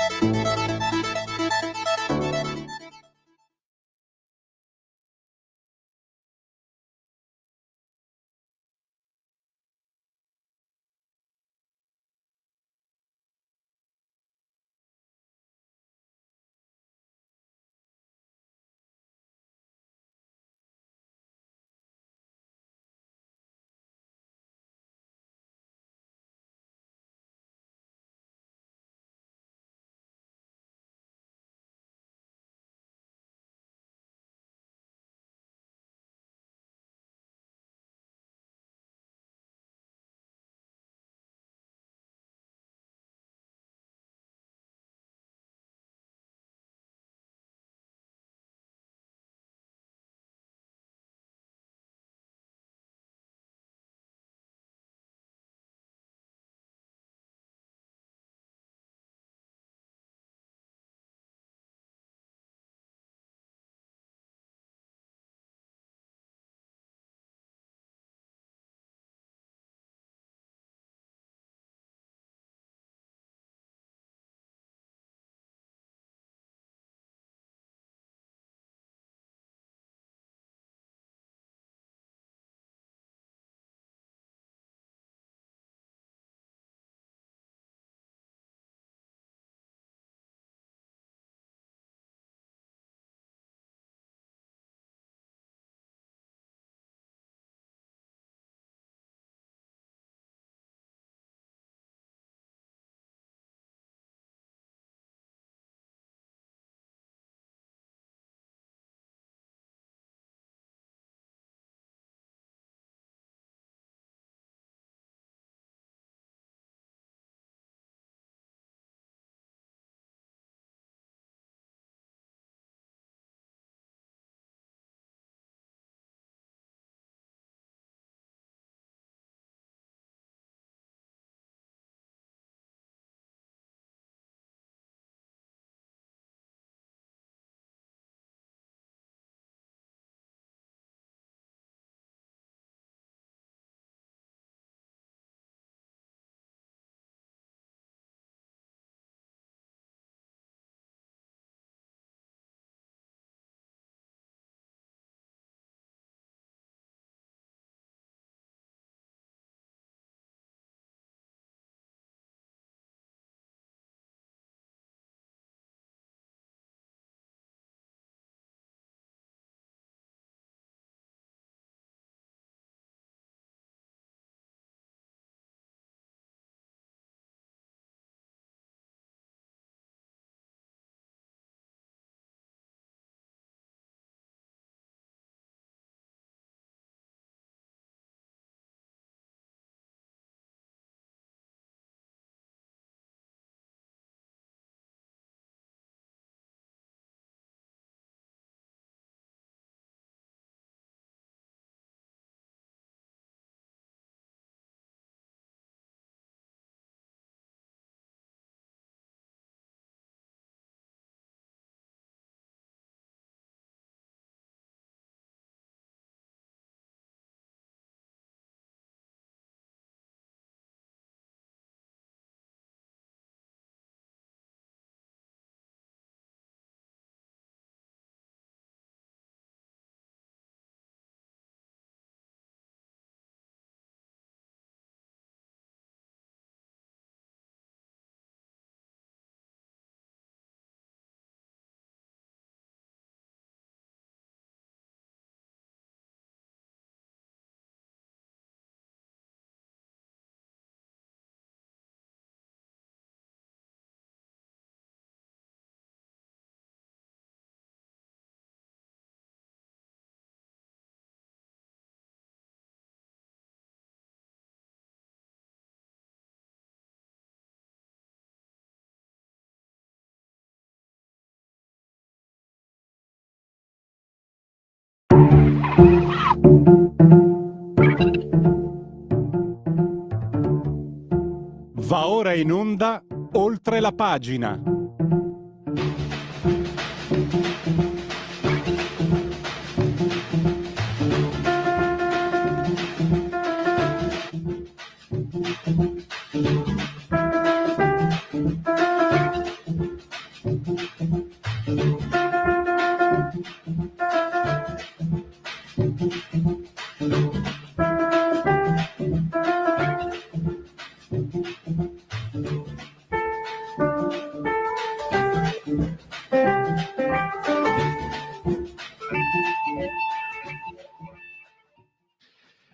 Va ora in onda Oltre la pagina.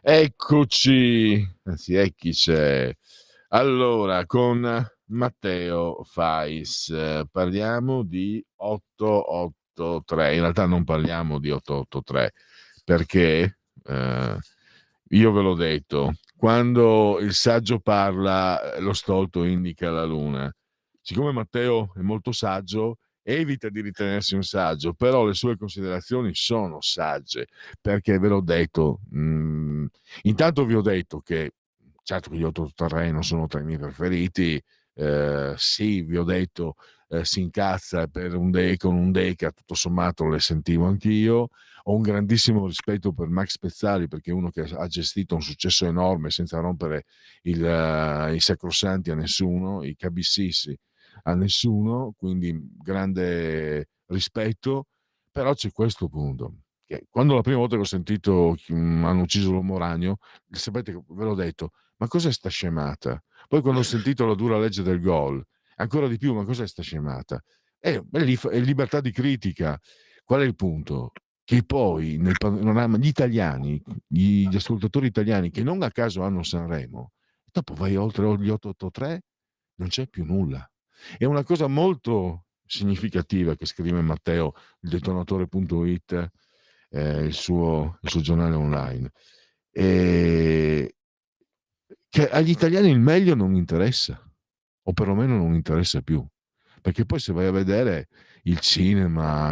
Eccoci, anzi, ecchi c'è. Allora, con Matteo Fais parliamo di 883. In realtà non parliamo di 883 perché io ve l'ho detto, quando il saggio parla, lo stolto indica la luna. Siccome Matteo è molto saggio, evita di ritenersi un saggio, però le sue considerazioni sono sagge, perché ve l'ho detto. Intanto vi ho detto che, certo che gli 883 non sono tra i miei preferiti, sì, vi ho detto, si incazza per con un Deca, tutto sommato le sentivo anch'io. Ho un grandissimo rispetto per Max Pezzali, perché è uno che ha gestito un successo enorme senza rompere i sacrosanti a nessuno, i cabississi a nessuno, quindi grande rispetto. Però c'è questo punto, che quando la prima volta che ho sentito hanno ucciso l'uomo ragno, sapete che ve l'ho detto, ma cos'è sta scemata? Poi quando ho sentito la dura legge del gol, ancora di più, ma cos'è sta scemata? È libertà di critica. Qual è il punto? Che poi nel panorama gli italiani, gli ascoltatori italiani che non a caso hanno Sanremo, dopo vai oltre gli 883, non c'è più nulla. È una cosa molto significativa che scrive Matteo, il detonatore.it, il suo giornale online, e che agli italiani il meglio non interessa, o perlomeno non interessa più, perché poi se vai a vedere il cinema,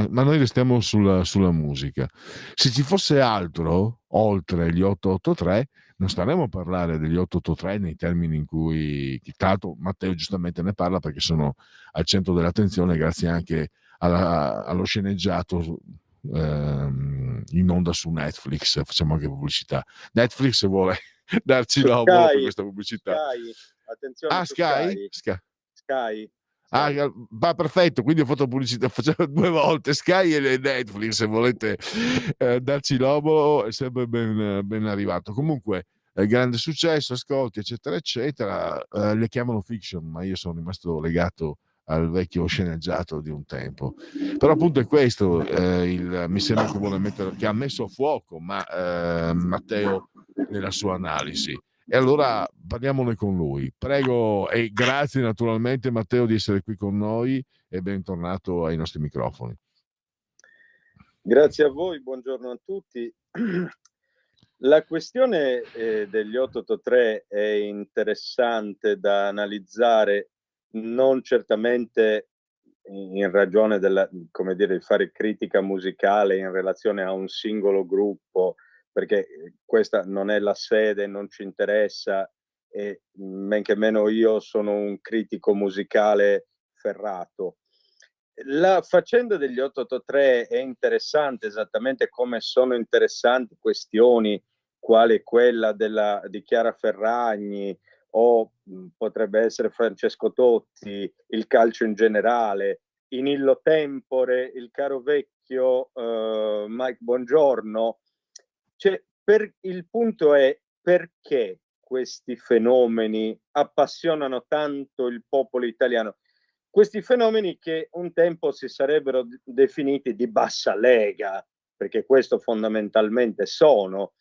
ma noi restiamo sulla musica. Se ci fosse altro oltre gli 883, non staremo a parlare degli 883 nei termini in cui, tra l'altro, Matteo giustamente ne parla perché sono al centro dell'attenzione, grazie anche allo sceneggiato in onda su Netflix. Facciamo anche pubblicità. Netflix vuole darci Su l'obolo per Sky, questa pubblicità. attenzione su Sky? Sky. Va perfetto, quindi ho fatto pubblicità, facciamo 2 volte Sky e Netflix, se volete darci l'obolo è sempre ben arrivato. Comunque grande successo, ascolti eccetera eccetera. Le chiamano fiction, ma io sono rimasto legato al vecchio sceneggiato di un tempo. Però appunto è questo, mi sembra che vuole mettere, che ha messo a fuoco Matteo nella sua analisi. E allora parliamone con lui. Prego, e grazie naturalmente Matteo di essere qui con noi e bentornato ai nostri microfoni. Grazie a voi, buongiorno a tutti. La questione degli 883 è interessante da analizzare, non certamente in ragione come dire, di fare critica musicale in relazione a un singolo gruppo, perché questa non è la sede, non ci interessa, e men che meno io sono un critico musicale ferrato. La faccenda degli 883 è interessante, esattamente come sono interessanti questioni quale quella di Chiara Ferragni o potrebbe essere Francesco Totti, il calcio in generale, in illo tempore, il caro vecchio Mike Bongiorno. Cioè, il punto è perché questi fenomeni appassionano tanto il popolo italiano. Questi fenomeni che un tempo si sarebbero definiti di bassa lega, perché questo fondamentalmente sono.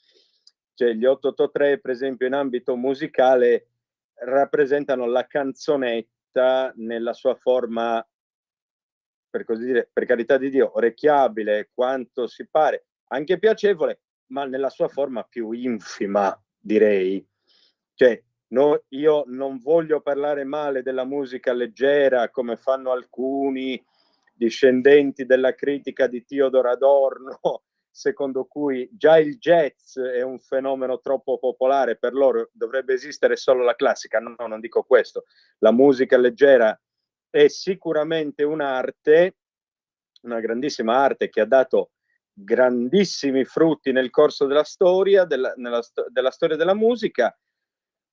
Cioè, gli 883, per esempio, in ambito musicale rappresentano la canzonetta nella sua forma, per così dire, per carità di Dio, orecchiabile quanto si pare, anche piacevole, ma nella sua forma più infima, direi. Cioè, io non voglio parlare male della musica leggera come fanno alcuni discendenti della critica di Theodor Adorno, secondo cui già il jazz è un fenomeno troppo popolare per loro, dovrebbe esistere solo la classica. No, non dico questo. La musica leggera è sicuramente un'arte, una grandissima arte che ha dato grandissimi frutti nel corso della storia, della storia della musica,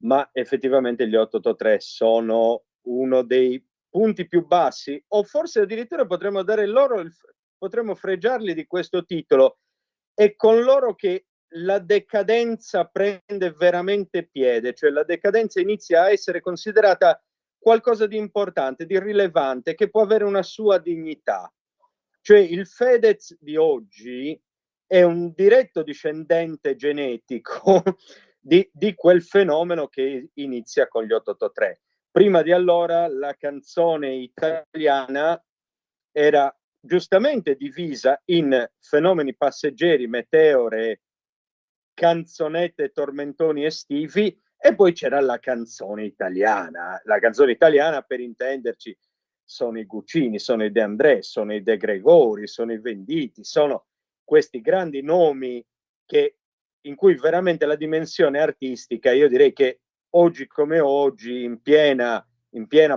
ma effettivamente gli 883 sono uno dei punti più bassi, o forse addirittura potremmo dare loro, potremmo fregiarli di questo titolo. È con loro che la decadenza prende veramente piede, cioè la decadenza inizia a essere considerata qualcosa di importante, di rilevante, che può avere una sua dignità. Cioè il Fedez di oggi è un diretto discendente genetico di quel fenomeno che inizia con gli 883. Prima di allora la canzone italiana era giustamente divisa in fenomeni passeggeri, meteore, canzonette, tormentoni estivi, e poi c'era la canzone italiana. La canzone italiana, per intenderci, sono i Guccini, sono i De André, sono i De Gregori, sono i Venditti, sono questi grandi nomi che, in cui veramente la dimensione artistica, io direi che oggi come oggi, in piena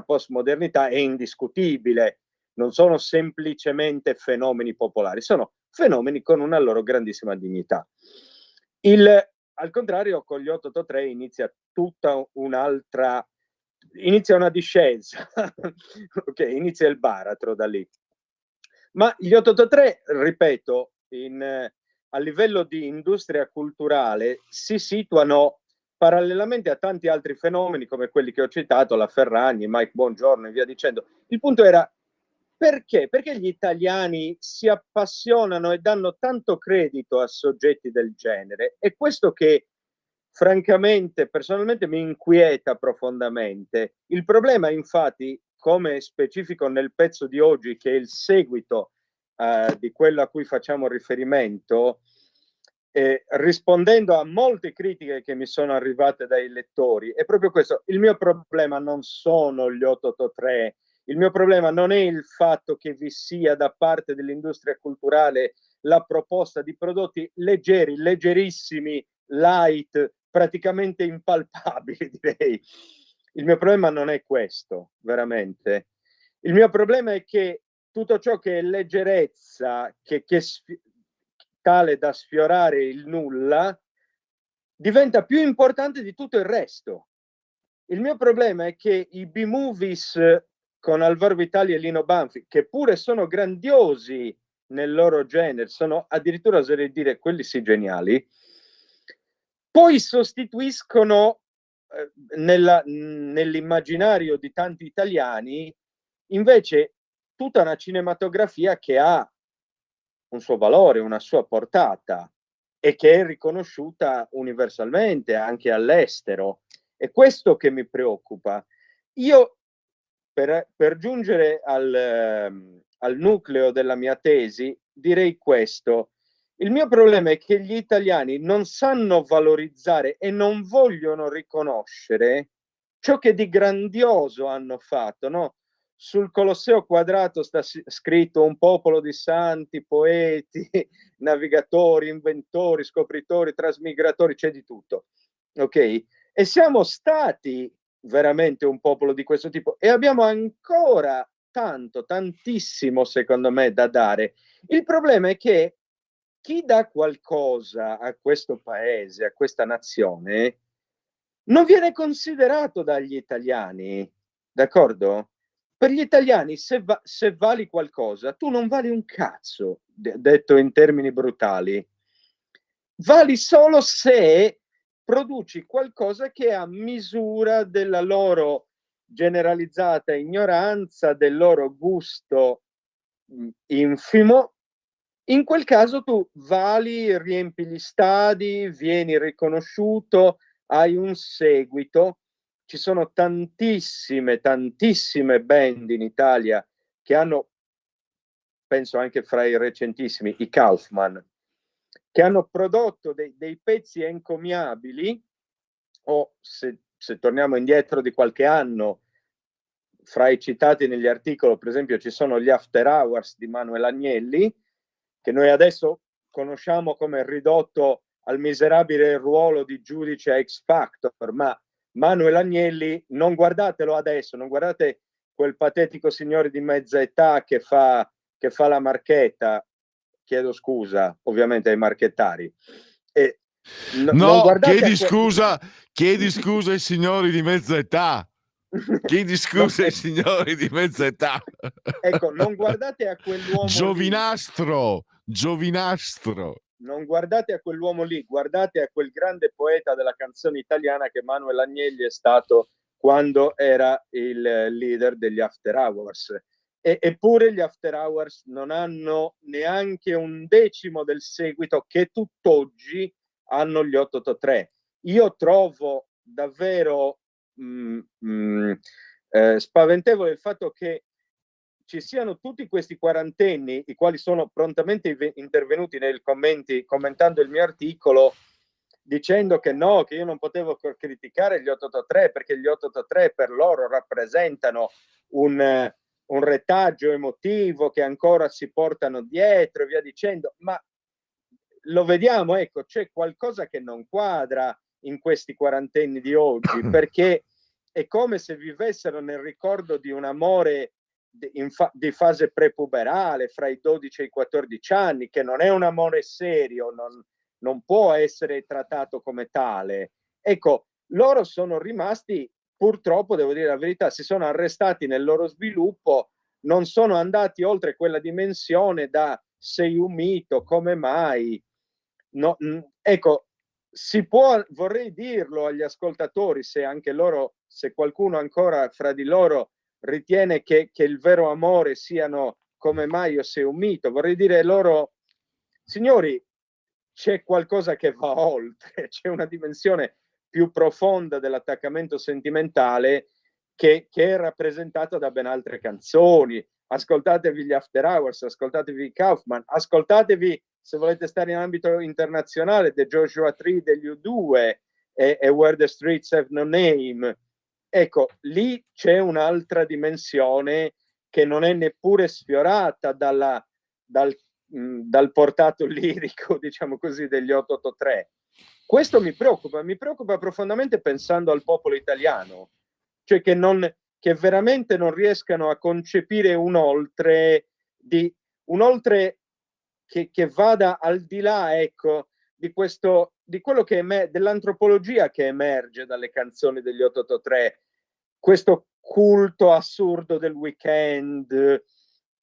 postmodernità, è indiscutibile. Non sono semplicemente fenomeni popolari, sono fenomeni con una loro grandissima dignità. Al contrario, con gli 883 inizia tutta un'altra, inizia una discesa, ok, inizia il baratro da lì. Ma gli 883, ripeto, a livello di industria culturale si situano parallelamente a tanti altri fenomeni come quelli che ho citato, la Ferragni, Mike Bongiorno e via dicendo. Il punto era perché? Perché gli italiani si appassionano e danno tanto credito a soggetti del genere. È questo che francamente, personalmente mi inquieta profondamente. Il problema, infatti, come specifico nel pezzo di oggi, che è il seguito di quello a cui facciamo riferimento, rispondendo a molte critiche che mi sono arrivate dai lettori, è proprio questo. Il mio problema non sono gli 883, il mio problema non è il fatto che vi sia da parte dell'industria culturale la proposta di prodotti leggeri, leggerissimi, light, praticamente impalpabili, direi. Il mio problema non è questo, veramente. Il mio problema è che tutto ciò che è leggerezza, che tale da sfiorare il nulla, diventa più importante di tutto il resto. Il mio problema è che i B-movies con Alvaro Vitali e Lino Banfi, che pure sono grandiosi nel loro genere, sono addirittura, oserei dire, quelli sì geniali, poi sostituiscono nell'immaginario di tanti italiani invece tutta una cinematografia che ha un suo valore, una sua portata e che è riconosciuta universalmente anche all'estero. È questo che mi preoccupa. Io, per giungere al nucleo della mia tesi, direi questo. Il mio problema è che gli italiani non sanno valorizzare e non vogliono riconoscere ciò che di grandioso hanno fatto, no? Sul Colosseo quadrato sta scritto un popolo di santi, poeti, navigatori, inventori, scopritori, trasmigratori, c'è di tutto, ok? E siamo stati veramente un popolo di questo tipo e abbiamo ancora tantissimo, secondo me, da dare. Il problema è che chi dà qualcosa a questo paese, a questa nazione, non viene considerato dagli italiani, d'accordo? Per gli italiani, se vali qualcosa, tu non vali un cazzo, detto in termini brutali. Vali solo se produci qualcosa che è a misura della loro generalizzata ignoranza, del loro gusto infimo. In quel caso tu vali, riempi gli stadi, vieni riconosciuto, hai un seguito. Ci sono tantissime band in Italia che hanno, penso anche fra i recentissimi, i Kaufman, che hanno prodotto dei pezzi encomiabili, o se torniamo indietro di qualche anno, fra i citati negli articoli, per esempio, ci sono gli After Hours di Manuel Agnelli, che noi adesso conosciamo come ridotto al miserabile ruolo di giudice X Factor, ma Manuel Agnelli, non guardatelo adesso, non guardate quel patetico signore di mezza età che fa la marchetta, chiedo scusa ovviamente ai marchettari. Non No, guardate chiedi scusa ai signori di mezza età. Chiedi scusa ai signori di mezza età. Ecco, non guardate a quell'uomo Giovinastro. Non guardate a quell'uomo lì, guardate a quel grande poeta della canzone italiana che Manuel Agnelli è stato quando era il leader degli After Hours. Eppure gli After Hours non hanno neanche un decimo del seguito che tutt'oggi hanno gli 883. Io trovo davvero spaventevole il fatto che ci siano tutti questi quarantenni, i quali sono prontamente intervenuti nei commenti commentando il mio articolo, dicendo che no, che io non potevo criticare gli 883 perché gli 883 per loro rappresentano un retaggio emotivo che ancora si portano dietro e via dicendo. Ma lo vediamo, ecco, c'è qualcosa che non quadra in questi quarantenni di oggi, perché è come se vivessero nel ricordo di un amore di fase prepuberale fra i 12 e i 14 anni, che non è un amore serio, non può essere trattato come tale. Ecco, loro sono rimasti, purtroppo, devo dire la verità, si sono arrestati nel loro sviluppo, non sono andati oltre quella dimensione da sei un mito, come mai? No, ecco, vorrei dirlo agli ascoltatori, se anche loro, se qualcuno ancora fra di loro ritiene che il vero amore siano come mai o se un mito, vorrei dire loro, signori, c'è qualcosa che va oltre, c'è una dimensione più profonda dell'attaccamento sentimentale che è rappresentata da ben altre canzoni. Ascoltatevi gli After Hours, ascoltatevi Kaufman, ascoltatevi, se volete stare in ambito internazionale, The Joshua Tree degli U2 e Where the Streets Have No Name. Ecco, lì c'è un'altra dimensione che non è neppure sfiorata dal portato lirico, diciamo così, degli 883. Questo mi preoccupa profondamente pensando al popolo italiano, cioè che veramente non riescano a concepire un oltre che vada al di là, ecco, di quello che dell'antropologia che emerge dalle canzoni degli 883, questo culto assurdo del weekend,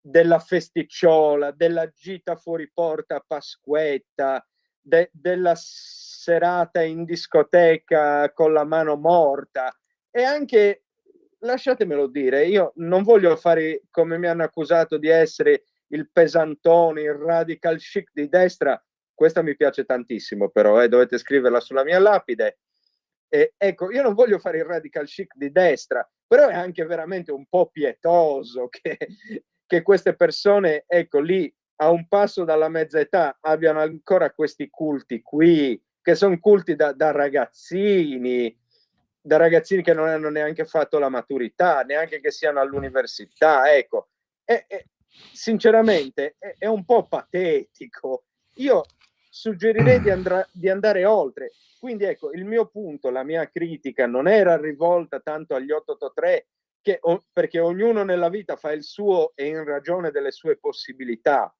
della festicciola, della gita fuori porta a Pasquetta, della serata in discoteca con la mano morta. E anche, lasciatemelo dire, io non voglio fare, come mi hanno accusato di essere, il pesantone, il radical chic di destra. Questa mi piace tantissimo, però dovete scriverla sulla mia lapide. Ecco, io non voglio fare il radical chic di destra, però è anche veramente un po' pietoso che queste persone, ecco, lì a un passo dalla mezza età abbiano ancora questi culti qui, che sono culti da ragazzini che non hanno neanche fatto la maturità, neanche che siano all'università, ecco. Sinceramente è un po' patetico. Io suggerirei di andare oltre. Quindi ecco, il mio punto, la mia critica non era rivolta tanto agli 883, perché ognuno nella vita fa il suo e in ragione delle sue possibilità.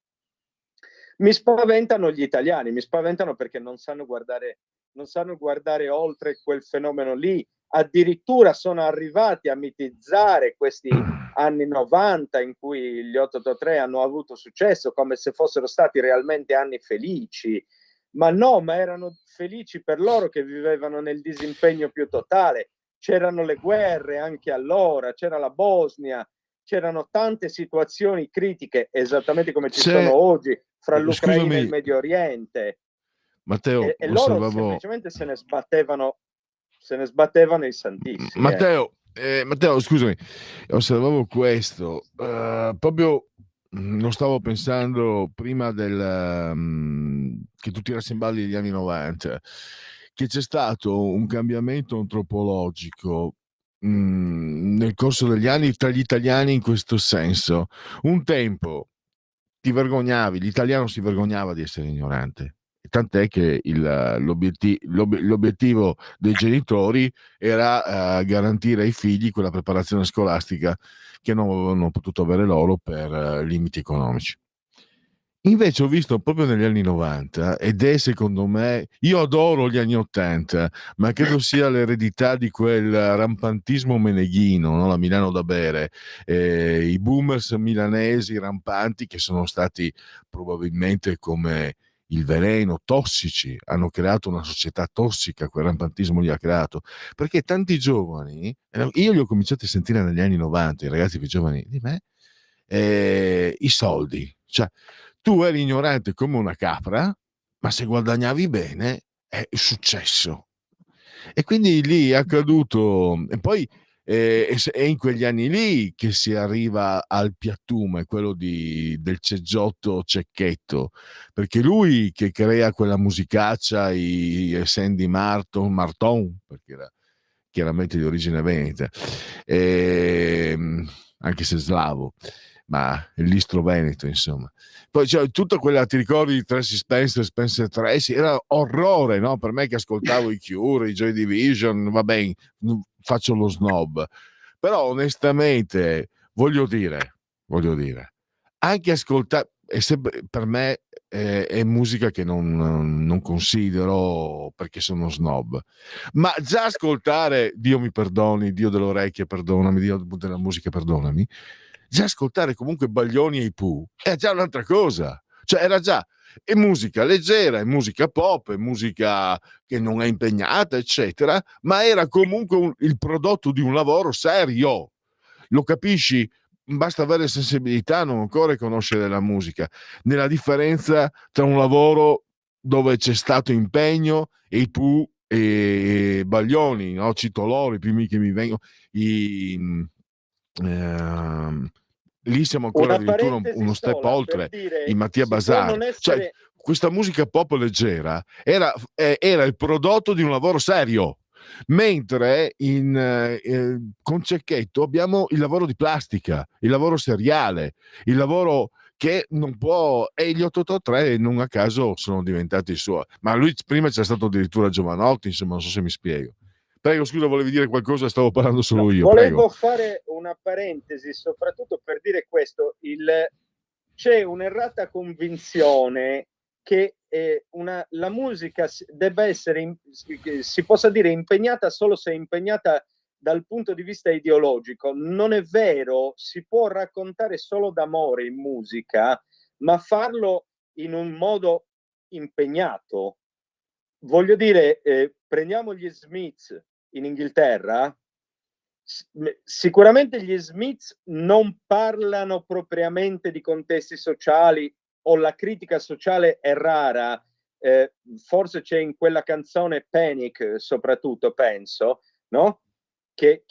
Mi spaventano gli italiani, mi spaventano perché non sanno guardare oltre quel fenomeno lì. Addirittura sono arrivati a mitizzare questi anni 90 in cui gli 883 hanno avuto successo come se fossero stati realmente anni felici. Ma no, ma erano felici per loro che vivevano nel disimpegno più totale. C'erano le guerre anche allora, c'era la Bosnia, c'erano tante situazioni critiche, esattamente come ci sono oggi, fra l'Ucraina e il Medio Oriente. Matteo, e loro semplicemente se ne sbattevano i santissimi. Matteo, scusami, osservavo questo, proprio lo stavo pensando prima che tu tirassi in balli gli anni 90, che c'è stato un cambiamento antropologico nel corso degli anni tra gli italiani in questo senso. Un tempo ti vergognavi, l'italiano si vergognava di essere ignorante. Tant'è che l'obiettivo dei genitori era garantire ai figli quella preparazione scolastica che non avevano potuto avere loro per limiti economici. Invece ho visto proprio negli anni 90, ed è secondo me, io adoro gli anni 80, ma credo sia l'eredità di quel rampantismo meneghino, no? La Milano da bere, i boomers milanesi rampanti che sono stati probabilmente come il veleno, tossici, hanno creato una società tossica, quel rampantismo li ha creato, perché tanti giovani, io li ho cominciati a sentire negli anni 90, i ragazzi più giovani di me, i soldi, cioè tu eri ignorante come una capra, ma se guadagnavi bene è successo. E quindi lì è accaduto, e poi è in quegli anni lì che si arriva al piattume, quello del Ceggiotto Cecchetto, perché lui che crea quella musicaccia, i Sandy Marton, perché era chiaramente di origine veneta, anche se slavo, ma l'istro veneto, insomma. Poi c'è tutta quella, ti ricordi di Tracy Spencer Tracy? Era orrore, no? Per me che ascoltavo i Cure, i Joy Division, va bene, faccio lo snob. Però onestamente, voglio dire, anche ascoltare, per me è musica che non considero perché sono snob. Ma già ascoltare, Dio mi perdoni, Dio delle orecchie perdonami, Dio della musica perdonami, già ascoltare comunque Baglioni e i Pooh è già un'altra cosa, cioè era già, è musica leggera, è musica pop, è musica che non è impegnata, eccetera, ma era comunque il prodotto di un lavoro serio, lo capisci? Basta avere sensibilità, non occorre conoscere la musica, nella differenza tra un lavoro dove c'è stato impegno e i Pooh e Baglioni, no? Cito loro, i primi che mi vengono, lì siamo ancora Una addirittura parentesi uno step sola per oltre dire, in Mattia si può Bazar. non Cioè, essere questa musica pop leggera era il prodotto di un lavoro serio, mentre con Cecchetto abbiamo il lavoro di plastica, il lavoro seriale, il lavoro che non può, e gli 883 non a caso sono diventati suoi, ma lui prima c'è stato addirittura Giovanotti, insomma, non so se mi spiego. Prego, scusa, volevi dire qualcosa? Stavo parlando solo io, volevo prego. fare una parentesi soprattutto per dire questo, c'è un'errata convinzione che la musica debba essere, si possa dire, impegnata solo se è impegnata dal punto di vista ideologico. Non è vero, si può raccontare solo d'amore in musica, ma farlo in un modo impegnato. Voglio dire, prendiamo gli Smiths in Inghilterra, sicuramente gli Smiths non parlano propriamente di contesti sociali, o la critica sociale è rara, forse c'è in quella canzone Panic soprattutto, penso, no? Che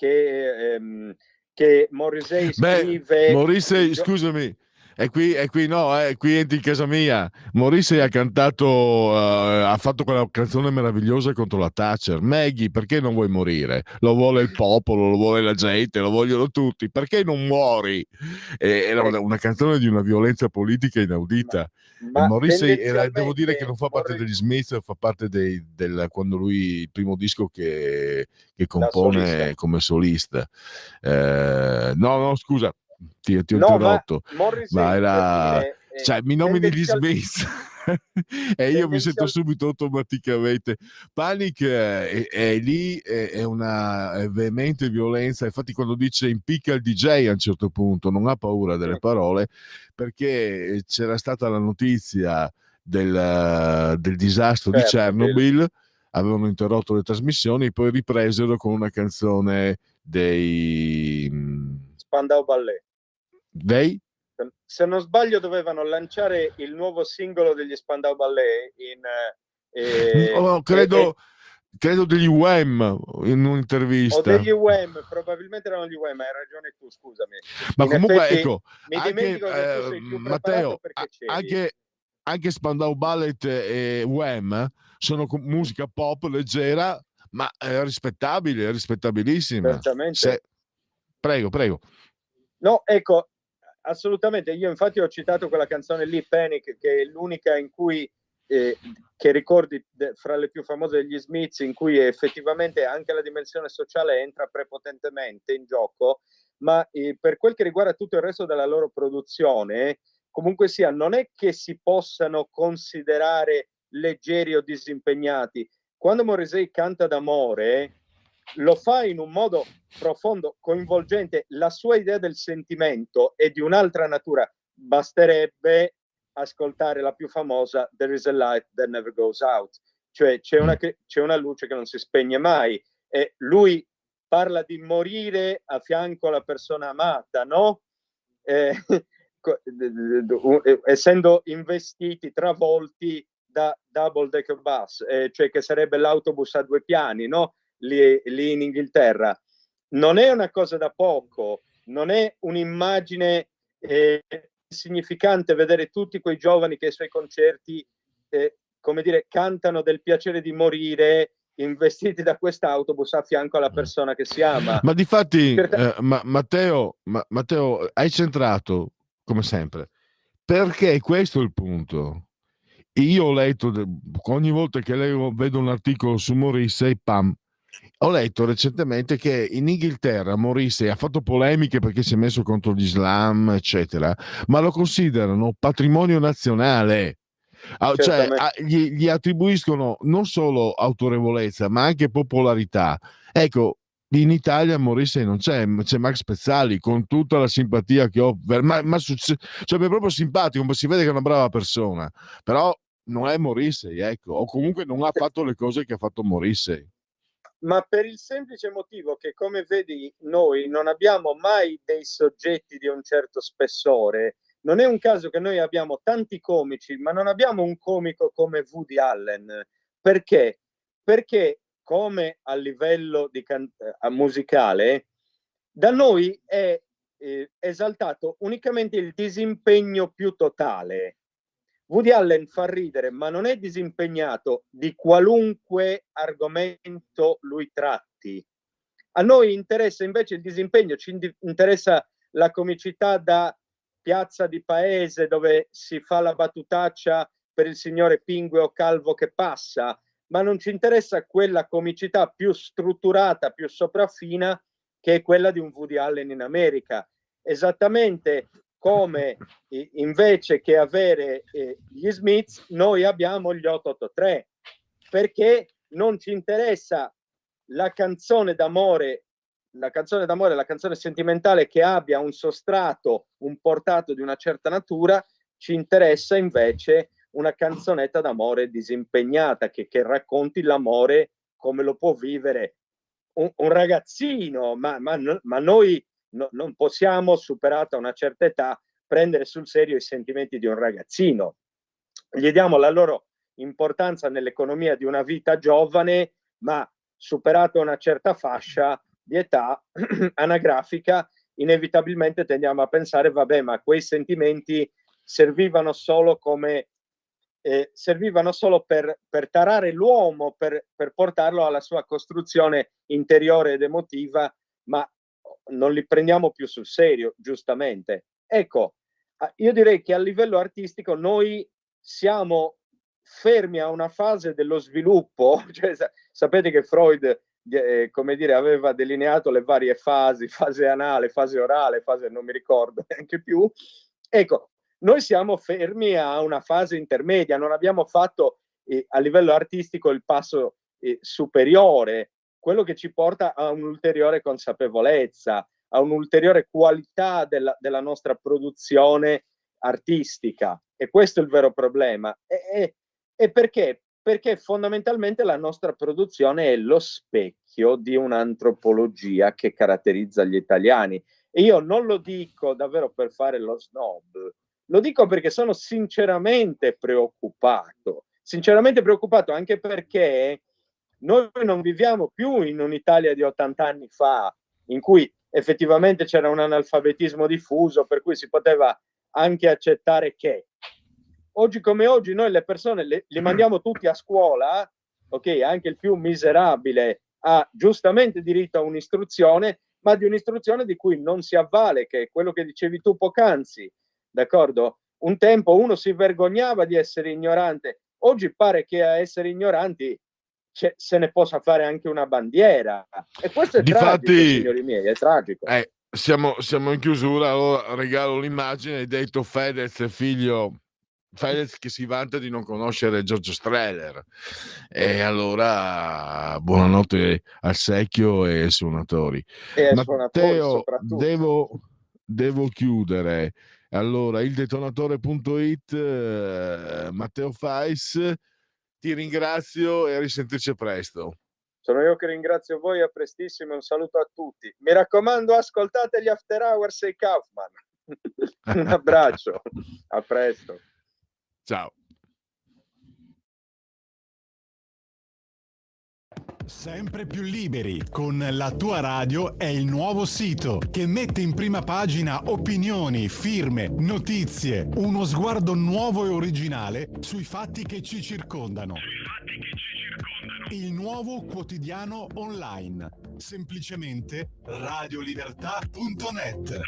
Morrissey scrive. Morrissey, scusami, è qui no, qui entri in casa mia. Morrissey ha cantato, ha fatto quella canzone meravigliosa contro la Thatcher. Maggie, perché non vuoi morire? Lo vuole il popolo, lo vuole la gente, lo vogliono tutti. Perché non muori? Era una canzone di una violenza politica inaudita. Ma Morrissey devo dire che non fa parte degli Smith, fa parte quando lui, il primo disco che compone solista. come solista. No, scusa, ti ho No, interrotto, ma era, cioè, mi nomini gli Smith e io mi sento tendenzial- subito automaticamente Panic, è lì, è una veemente violenza. Infatti quando dice impicca il DJ a un certo punto non ha paura delle parole, perché c'era stata la notizia del disastro di Chernobyl, avevano interrotto le trasmissioni, poi ripresero con una canzone dei Spandau Ballet. Se non sbaglio dovevano lanciare il nuovo singolo degli Spandau Ballet credo degli Wham in un'intervista, o degli Wham, probabilmente erano gli Wham, hai ragione tu, scusami. Ma in comunque effetti, ecco, mi anche, dimentico che tu sei più Matteo, perché c'eri. anche Spandau Ballet e Wham sono musica pop leggera, ma rispettabilissima. Certamente. Prego. No, ecco, assolutamente. Io infatti ho citato quella canzone lì, Panic, che è l'unica in cui che ricordi fra le più famose degli Smiths, in cui effettivamente anche la dimensione sociale entra prepotentemente in gioco, ma per quel che riguarda tutto il resto della loro produzione, comunque sia, non è che si possano considerare leggeri o disimpegnati. Quando Morrissey canta d'amore, lo fa in un modo profondo, coinvolgente. La sua idea del sentimento è di un'altra natura. Basterebbe ascoltare la più famosa, There is a light that never goes out, cioè c'è una luce che non si spegne mai, e lui parla di morire a fianco alla persona amata, no? Essendo investiti, travolti da double decker bus, cioè che sarebbe l'autobus a 2 piani, no? Lì in Inghilterra. Non è una cosa da poco, non è un'immagine significante vedere tutti quei giovani che ai suoi concerti, come dire, cantano del piacere di morire investiti da quest'autobus a fianco alla persona che si ama. Ma difatti, Matteo, hai centrato, come sempre, perché questo è il punto. Io ho letto, ogni volta che vedo un articolo su Morrissey, pam, ho letto recentemente che in Inghilterra Morrissey ha fatto polemiche perché si è messo contro l'Islam, eccetera, ma lo considerano patrimonio nazionale. Cioè, gli attribuiscono non solo autorevolezza, ma anche popolarità. Ecco, in Italia Morrissey non c'è Max Pezzali, con tutta la simpatia che ho, cioè, è proprio simpatico, si vede che è una brava persona, però non è Morrissey, ecco, o comunque non ha fatto le cose che ha fatto Morrissey. Ma per il semplice motivo che, come vedi, noi non abbiamo mai dei soggetti di un certo spessore. Non è un caso che noi abbiamo tanti comici, ma non abbiamo un comico come Woody Allen. Perché? Perché, come a livello musicale, da noi è esaltato unicamente il disimpegno più totale. Woody Allen fa ridere, ma non è disimpegnato di qualunque argomento lui tratti. A noi interessa invece il disimpegno, ci interessa la comicità da piazza di paese dove si fa la battutaccia per il signore pingue o calvo che passa, ma non ci interessa quella comicità più strutturata, più sopraffina, che è quella di un Woody Allen in America. Esattamente come invece che avere gli Smiths, noi abbiamo gli 883, perché non ci interessa la canzone d'amore, la canzone sentimentale che abbia un sostrato, un portato di una certa natura. Ci interessa invece una canzonetta d'amore disimpegnata, che racconti l'amore come lo può vivere un ragazzino, ma noi non possiamo, superata una certa età, prendere sul serio i sentimenti di un ragazzino. Gli diamo la loro importanza nell'economia di una vita giovane, ma superata una certa fascia di età anagrafica, inevitabilmente tendiamo a pensare, vabbè, ma quei sentimenti servivano solo come servivano solo per tarare l'uomo, per portarlo alla sua costruzione interiore ed emotiva, ma non li prendiamo più sul serio, giustamente. Ecco, io direi che a livello artistico noi siamo fermi a una fase dello sviluppo, cioè, sapete che Freud, come dire, aveva delineato le varie fasi, fase anale, fase orale, fase non mi ricordo neanche più. Ecco, noi siamo fermi a una fase intermedia, non abbiamo fatto a livello artistico il passo superiore, quello che ci porta a un'ulteriore consapevolezza, a un'ulteriore qualità della nostra produzione artistica. E questo è il vero problema. E perché? Perché fondamentalmente la nostra produzione è lo specchio di un'antropologia che caratterizza gli italiani. E io non lo dico davvero per fare lo snob, lo dico perché sono sinceramente preoccupato anche perché noi non viviamo più in un'Italia di 80 anni fa, in cui effettivamente c'era un analfabetismo diffuso, per cui si poteva anche accettare che oggi come oggi noi le persone li mandiamo tutti a scuola, ok, anche il più miserabile ha giustamente diritto a un'istruzione, ma di un'istruzione di cui non si avvale, che è quello che dicevi tu poc'anzi, d'accordo? Un tempo uno si vergognava di essere ignorante, oggi pare che a essere ignoranti se ne possa fare anche una bandiera, e questo è tragico, Difatti, signori miei, è tragico. siamo in chiusura, allora regalo l'immagine, hai detto Fedez, figlio Fedez che si vanta di non conoscere Giorgio Strehler, e allora buonanotte al secchio e ai suonatori. E ai suonatori Matteo, soprattutto. devo chiudere. Allora, il detonatore.it, Matteo Fais, ti ringrazio e a risentirci presto. Sono io che ringrazio voi, a prestissimo, un saluto a tutti. Mi raccomando, ascoltate gli After Hours e i Kaufman. Un abbraccio, a presto. Ciao. Sempre più liberi con la tua radio è il nuovo sito che mette in prima pagina opinioni, firme, notizie, uno sguardo nuovo e originale sui fatti che ci circondano. Il nuovo quotidiano online, semplicemente radiolibertà.net.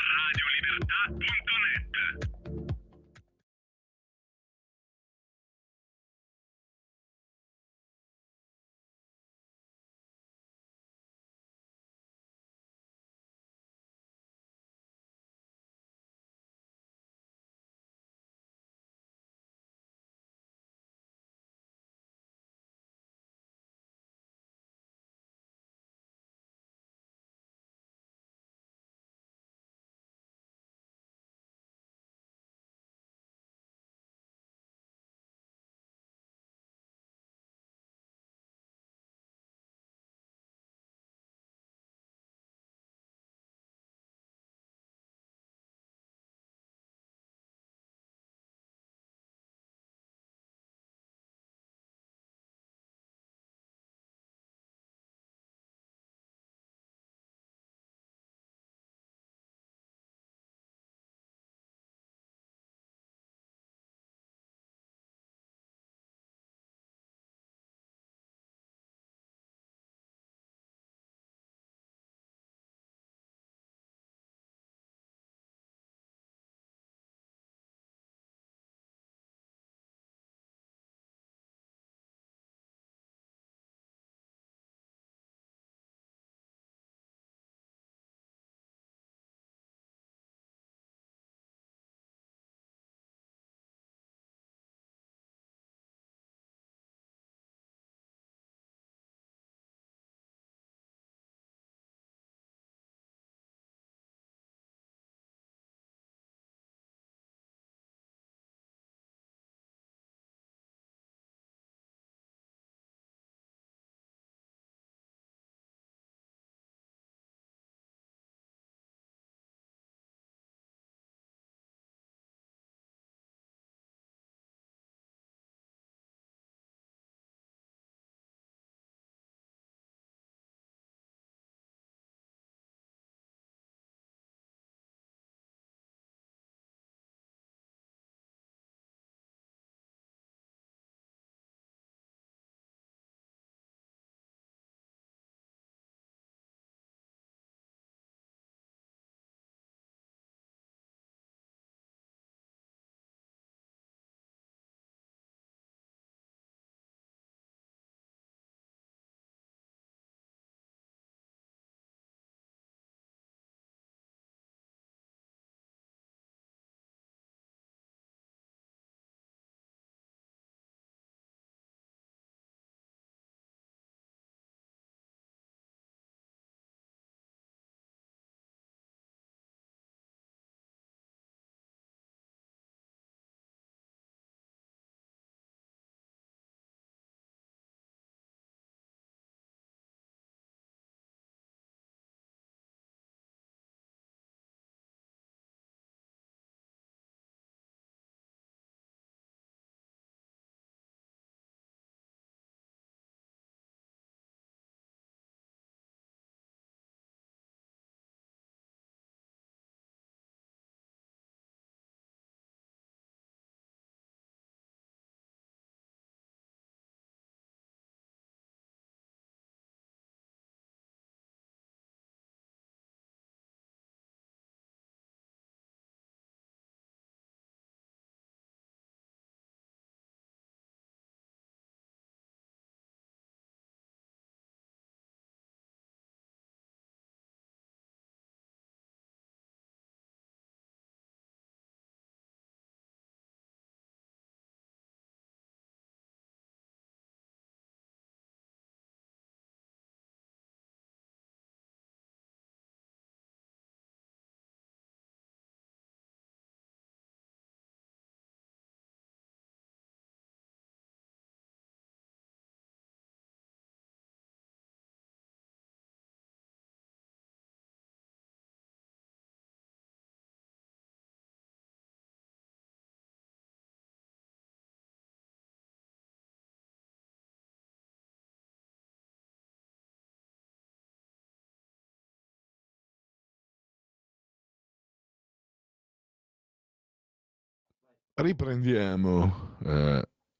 Riprendiamo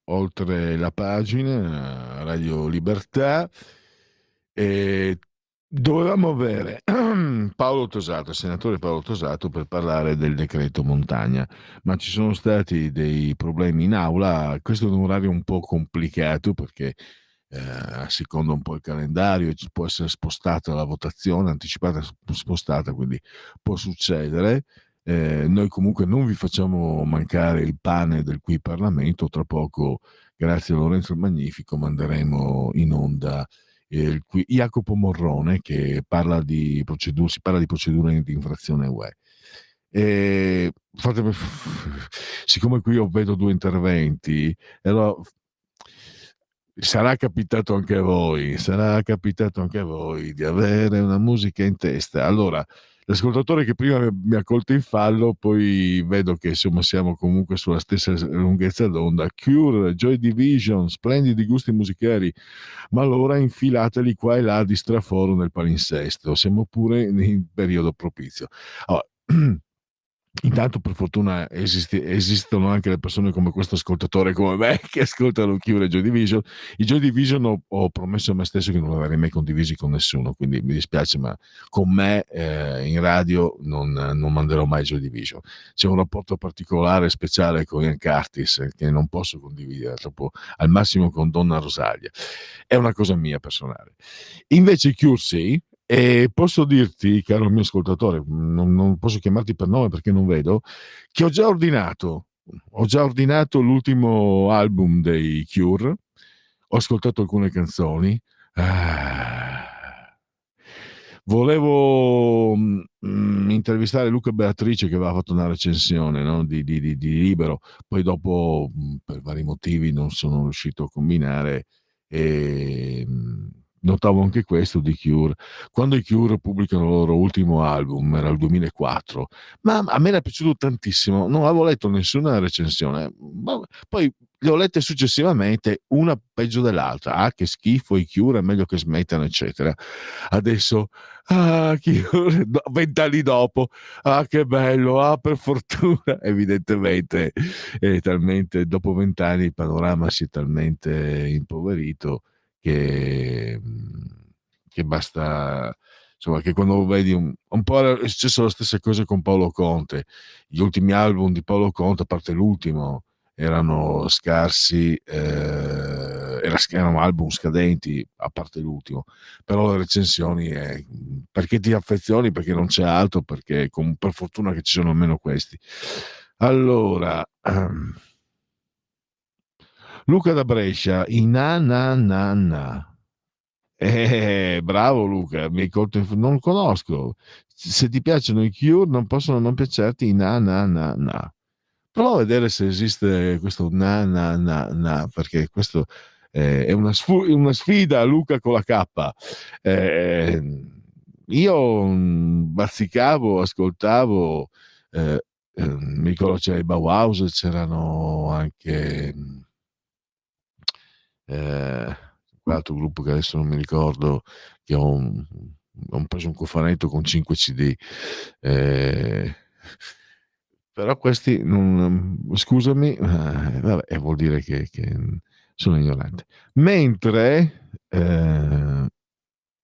oltre la pagina Radio Libertà e dovevamo avere Paolo Tosato, il senatore Paolo Tosato, per parlare del decreto montagna, ma ci sono stati dei problemi in aula. Questo è un orario un po' complicato perché a seconda un po' il calendario può essere spostata la votazione, anticipata, spostata, quindi può succedere. Noi comunque non vi facciamo mancare il pane del qui Parlamento. Tra poco, grazie a Lorenzo il Magnifico, manderemo in onda Jacopo Morrone, che parla di si parla di procedure di infrazione UE. Siccome qui io vedo due interventi, allora sarà capitato anche a voi di avere una musica in testa. Allora, l'ascoltatore che prima mi ha colto in fallo, poi vedo che insomma siamo comunque sulla stessa lunghezza d'onda. Cure, Joy Division, splendidi gusti musicali, ma allora infilateli qua e là di straforo nel palinsesto. Siamo pure in periodo propizio. Allora, intanto per fortuna esistono anche le persone come questo ascoltatore come me che ascoltano Cure e Joy Division. I Joy Division ho promesso a me stesso che non li avrei mai condivisi con nessuno, quindi mi dispiace, ma con me in radio non manderò mai Joy Division. C'è un rapporto particolare, speciale con Ian Curtis che non posso condividere, troppo, al massimo con Donna Rosalia. È una cosa mia personale. Invece i Cure sì. E posso dirti, caro mio ascoltatore, non posso chiamarti per nome perché non vedo, che ho già ordinato l'ultimo album dei Cure, ho ascoltato alcune canzoni, volevo intervistare Luca Beatrice che aveva fatto una recensione, no, di Libero, poi dopo per vari motivi non sono riuscito a combinare e notavo anche questo di Cure. Quando i Cure pubblicano il loro ultimo album, era il 2004, ma a me era piaciuto tantissimo, non avevo letto nessuna recensione, ma poi le ho lette successivamente, una peggio dell'altra. Che schifo i Cure, è meglio che smettano, eccetera. Adesso, Cure, 20 anni dopo, che bello, per fortuna. Evidentemente, talmente, dopo 20 anni il panorama si è talmente impoverito che basta, insomma, che quando vedi un po' è successo la stessa cosa con Paolo Conte. Gli ultimi album di Paolo Conte, a parte l'ultimo, erano scarsi, erano album scadenti, a parte l'ultimo, però le recensioni perché ti affezioni, perché non c'è altro, perché per fortuna che ci sono almeno questi. Allora, Luca da Brescia, i na na na na. Bravo Luca, mi hai colto non conosco. Se ti piacciono i Cure non possono non piacerti i na na na na. Prova a vedere se esiste questo na na na na, perché questo è una sfida a Luca con la K. Io bazzicavo, ascoltavo, mi ricordo c'era i Bauhaus, c'erano anche l'altro gruppo che adesso non mi ricordo, che ho preso un cofanetto con 5 CD, però questi scusami, vabbè, vuol dire che sono ignorante. Mentre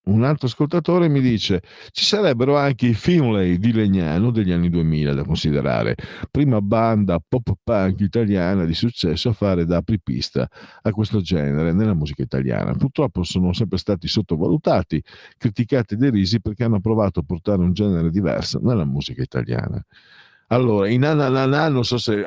un altro ascoltatore mi dice ci sarebbero anche i Finlay di Legnano degli anni 2000 da considerare, prima banda pop punk italiana di successo a fare da apripista a questo genere nella musica italiana. Purtroppo sono sempre stati sottovalutati, criticati e derisi perché hanno provato a portare un genere diverso nella musica italiana. Allora, in Nananana non so se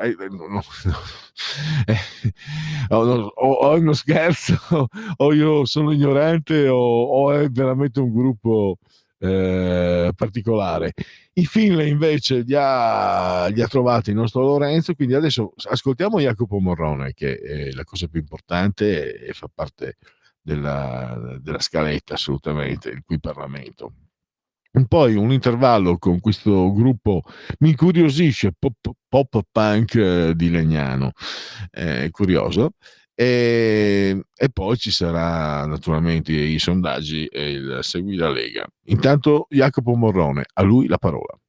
o è uno scherzo o io sono ignorante o è veramente un gruppo particolare. I Finlay invece li ha trovati il nostro Lorenzo, quindi adesso ascoltiamo Jacopo Morrone, che è la cosa più importante e fa parte della scaletta assolutamente, il cui Parlamento. Poi un intervallo con questo gruppo mi incuriosisce, pop punk di Legnano, curioso, e poi ci sarà naturalmente i sondaggi e il Segui la Lega. Intanto Jacopo Morrone, a lui la parola.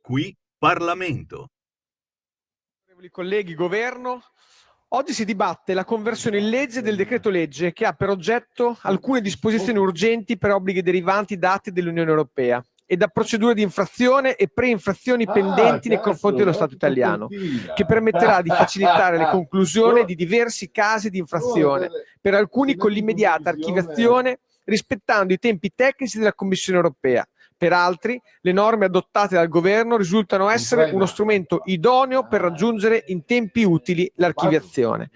Qui Parlamento. Onorevoli colleghi, governo, oggi si dibatte la conversione in legge del decreto legge che ha per oggetto alcune disposizioni urgenti per obblighi derivanti da atti dell'Unione Europea e da procedure di infrazione e pre-infrazioni pendenti nei confronti dello Stato italiano, che permetterà di facilitare le conclusioni di diversi casi di infrazione, per alcuni con l'immediata archiviazione, rispettando i tempi tecnici della Commissione europea. Per altri, le norme adottate dal governo risultano essere uno strumento idoneo per raggiungere in tempi utili l'archiviazione.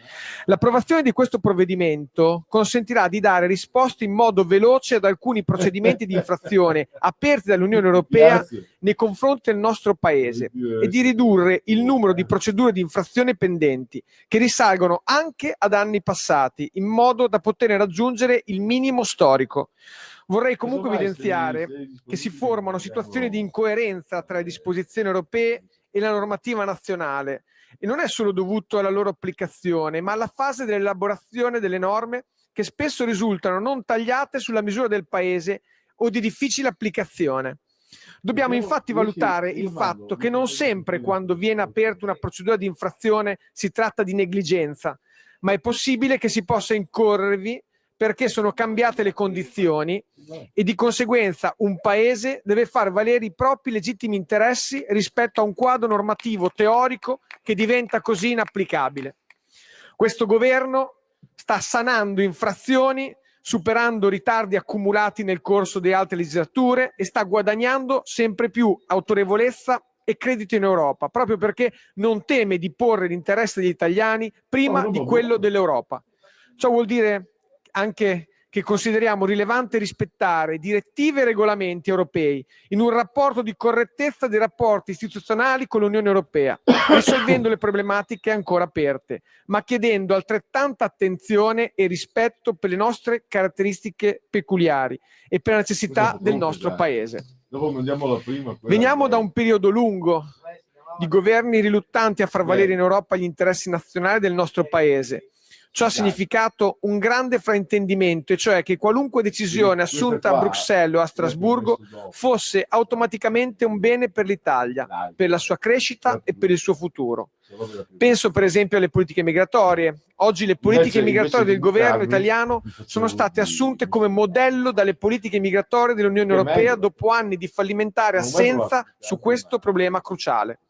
L'approvazione di questo provvedimento consentirà di dare risposte in modo veloce ad alcuni procedimenti di infrazione aperti dall'Unione Europea nei confronti del nostro Paese e di ridurre il numero di procedure di infrazione pendenti, che risalgono anche ad anni passati, in modo da poter raggiungere il minimo storico. Vorrei comunque evidenziare che si formano situazioni di incoerenza tra le disposizioni europee e la normativa nazionale, e non è solo dovuto alla loro applicazione, ma alla fase dell'elaborazione delle norme, che spesso risultano non tagliate sulla misura del Paese o di difficile applicazione. Dobbiamo infatti valutare il fatto che non sempre quando viene aperta una procedura di infrazione si tratta di negligenza, ma è possibile che si possa incorrervi perché sono cambiate le condizioni e di conseguenza un Paese deve far valere i propri legittimi interessi rispetto a un quadro normativo teorico che diventa così inapplicabile. Questo governo sta sanando infrazioni, superando ritardi accumulati nel corso di altre legislature e sta guadagnando sempre più autorevolezza e credito in Europa, proprio perché non teme di porre l'interesse degli italiani prima di quello dell'Europa. Ciò vuol dire anche che consideriamo rilevante rispettare direttive e regolamenti europei in un rapporto di correttezza dei rapporti istituzionali con l'Unione Europea, risolvendo le problematiche ancora aperte, ma chiedendo altrettanta attenzione e rispetto per le nostre caratteristiche peculiari e per la necessità del nostro Paese. Veniamo da un periodo lungo di governi riluttanti a far valere in Europa gli interessi nazionali del nostro Paese. Ciò ha significato un grande fraintendimento, e cioè che qualunque decisione assunta a Bruxelles o a Strasburgo fosse automaticamente un bene per l'Italia, per la sua crescita e per il suo futuro. Penso per esempio alle politiche migratorie. Oggi le politiche migratorie del governo italiano sono state assunte come modello dalle politiche migratorie dell'Unione Europea dopo anni di fallimentare assenza su questo problema cruciale.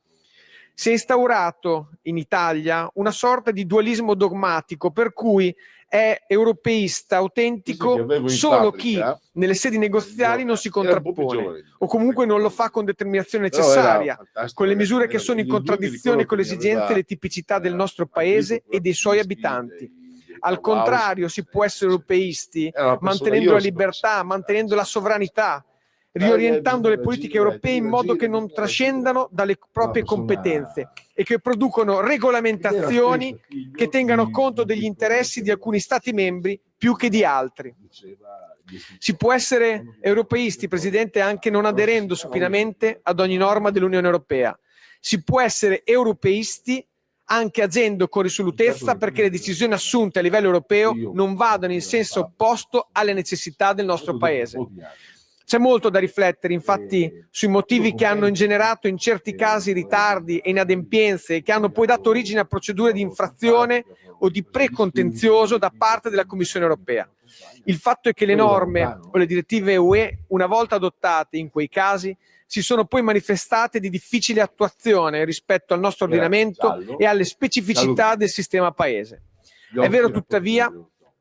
Si è instaurato in Italia una sorta di dualismo dogmatico per cui è europeista autentico solo chi nelle sedi negoziali non si contrappone o comunque non lo fa con determinazione necessaria, con le misure che sono in contraddizione con le esigenze e le tipicità del nostro Paese e dei suoi abitanti. Al contrario, si può essere europeisti mantenendo la libertà, mantenendo la sovranità, riorientando le politiche europee in modo che non trascendano dalle proprie competenze e che producono regolamentazioni che tengano conto degli interessi di alcuni Stati membri più che di altri. Si può essere europeisti, Presidente, anche non aderendo supinamente ad ogni norma dell'Unione Europea. Si può essere europeisti anche agendo con risolutezza perché le decisioni assunte a livello europeo non vadano in senso opposto alle necessità del nostro Paese. C'è molto da riflettere, infatti, sui motivi che hanno ingenerato in certi casi ritardi e inadempienze e che hanno poi dato origine a procedure di infrazione o di precontenzioso da parte della Commissione europea. Il fatto è che le norme o le direttive UE, una volta adottate in quei casi, si sono poi manifestate di difficile attuazione rispetto al nostro ordinamento e alle specificità del sistema Paese. È vero tuttavia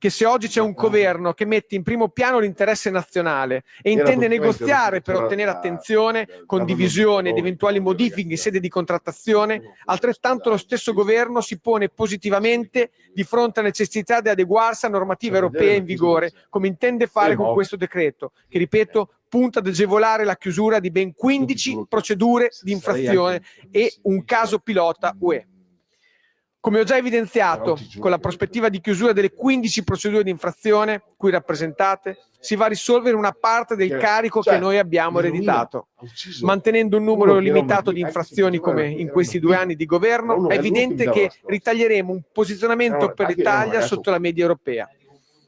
che se oggi c'è un governo che mette in primo piano l'interesse nazionale e intende negoziare per ottenere attenzione, condivisione ed eventuali modifiche in sede di contrattazione, altrettanto lo stesso governo si pone positivamente di fronte alla necessità di adeguarsi a normative europee in vigore, come intende fare con questo decreto, che, ripeto, punta ad agevolare la chiusura di ben 15 procedure di infrazione e un caso pilota UE. Come ho già evidenziato, con la prospettiva di chiusura delle 15 procedure di infrazione qui rappresentate, si va a risolvere una parte del carico che noi abbiamo ereditato. Mantenendo un numero limitato di infrazioni come in questi 2 anni di governo, è evidente che ritaglieremo un posizionamento per l'Italia sotto la media europea.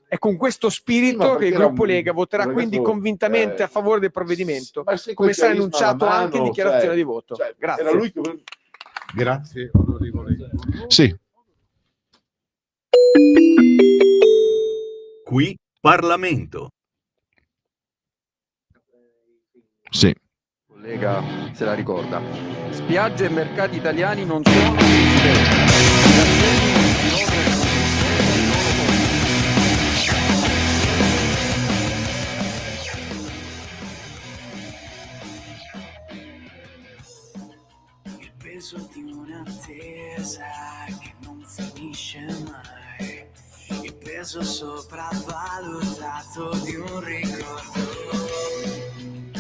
È con questo Sì, ma spirito che perché il era gruppo un Lega voterà quindi ragazzo, convintamente a favore del provvedimento, ma se come col sarà chiarisma alla enunciato anche in mano, dichiarazione di voto. era Grazie. lui che... Grazie, onorevole. Sì, Qui Parlamento. sì. Collega se la ricorda. Spiagge e mercati italiani non sono esistenti. Il peso di un'attesa che non finisce mai, il peso sopravvalutato di un ricordo,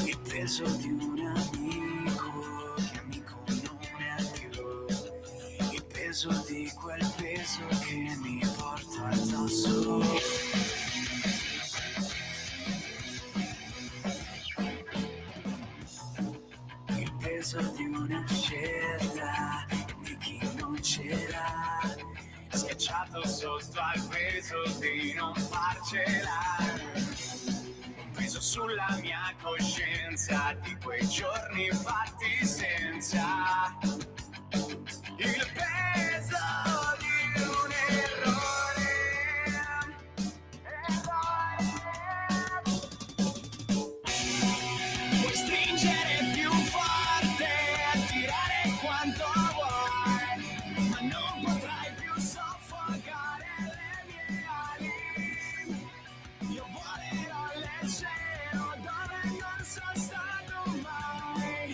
il peso di un amico che amico non è più, il peso di quel peso che mi porto addosso. Il peso di una scelta di chi non c'era, schiacciato sotto al peso di non farcela, un peso sulla mia coscienza di quei giorni fatti senza, il peso di un errore. Puoi stringere più forte, tirare quanto vuoi, ma non potrai più soffocare le mie ali. Io volerò leggero dove non sono stato mai, e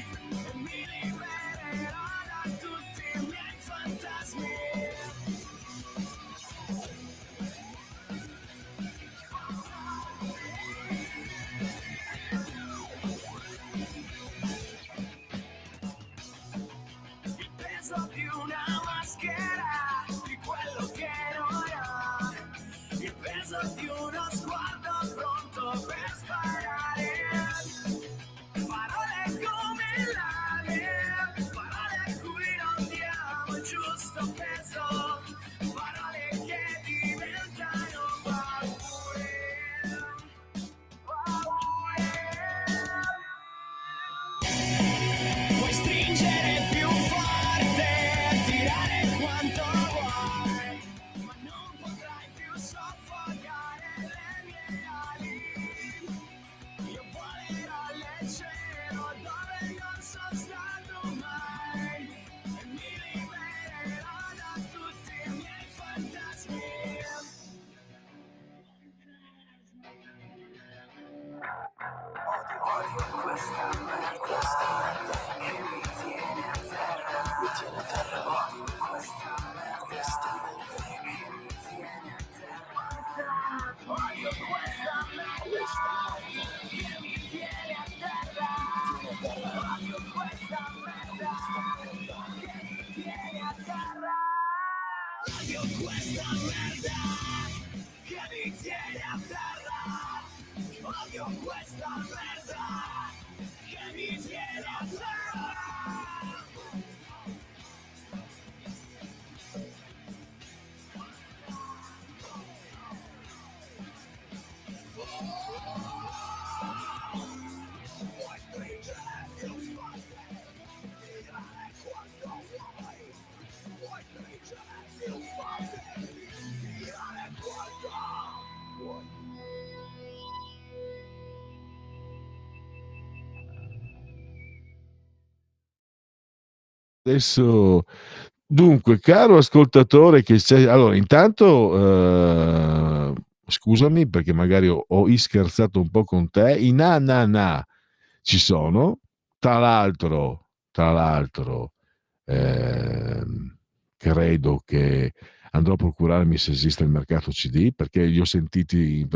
mi libererò da tutti i miei fantasmi. Il peso di una maschera, di quello che non ho, il peso di uno sguardo pronto per sparare, parole come lame, parole a cui non diamo il giusto peso, parole che diventano paure. Puoi stringere più forte, tirare quanto vuoi, ma non potrai più soffocare le mie ali. Io volerò leggero dove non sono stato mai, e mi libererò da tutti i miei fantasmi. Odio questa merda che mi tiene a terra, odio questa merda che mi tiene a terra, odio questa merda che mi tiene a terra, odio questa merda che mi tiene a terra, odio questa merda che mi tiene a terra, odio questa merda che mi tiene a terra. Puoi stringere più forte, tirare quanto vuoi, puoi stringere più forte, tirare quanto vuoi. Adesso, dunque, caro ascoltatore, che c'è, allora, intanto, scusami perché magari ho scherzato un po' con te. I na na na ci sono, tra l'altro, credo che andrò a procurarmi se esiste il mercato CD, perché li ho sentiti,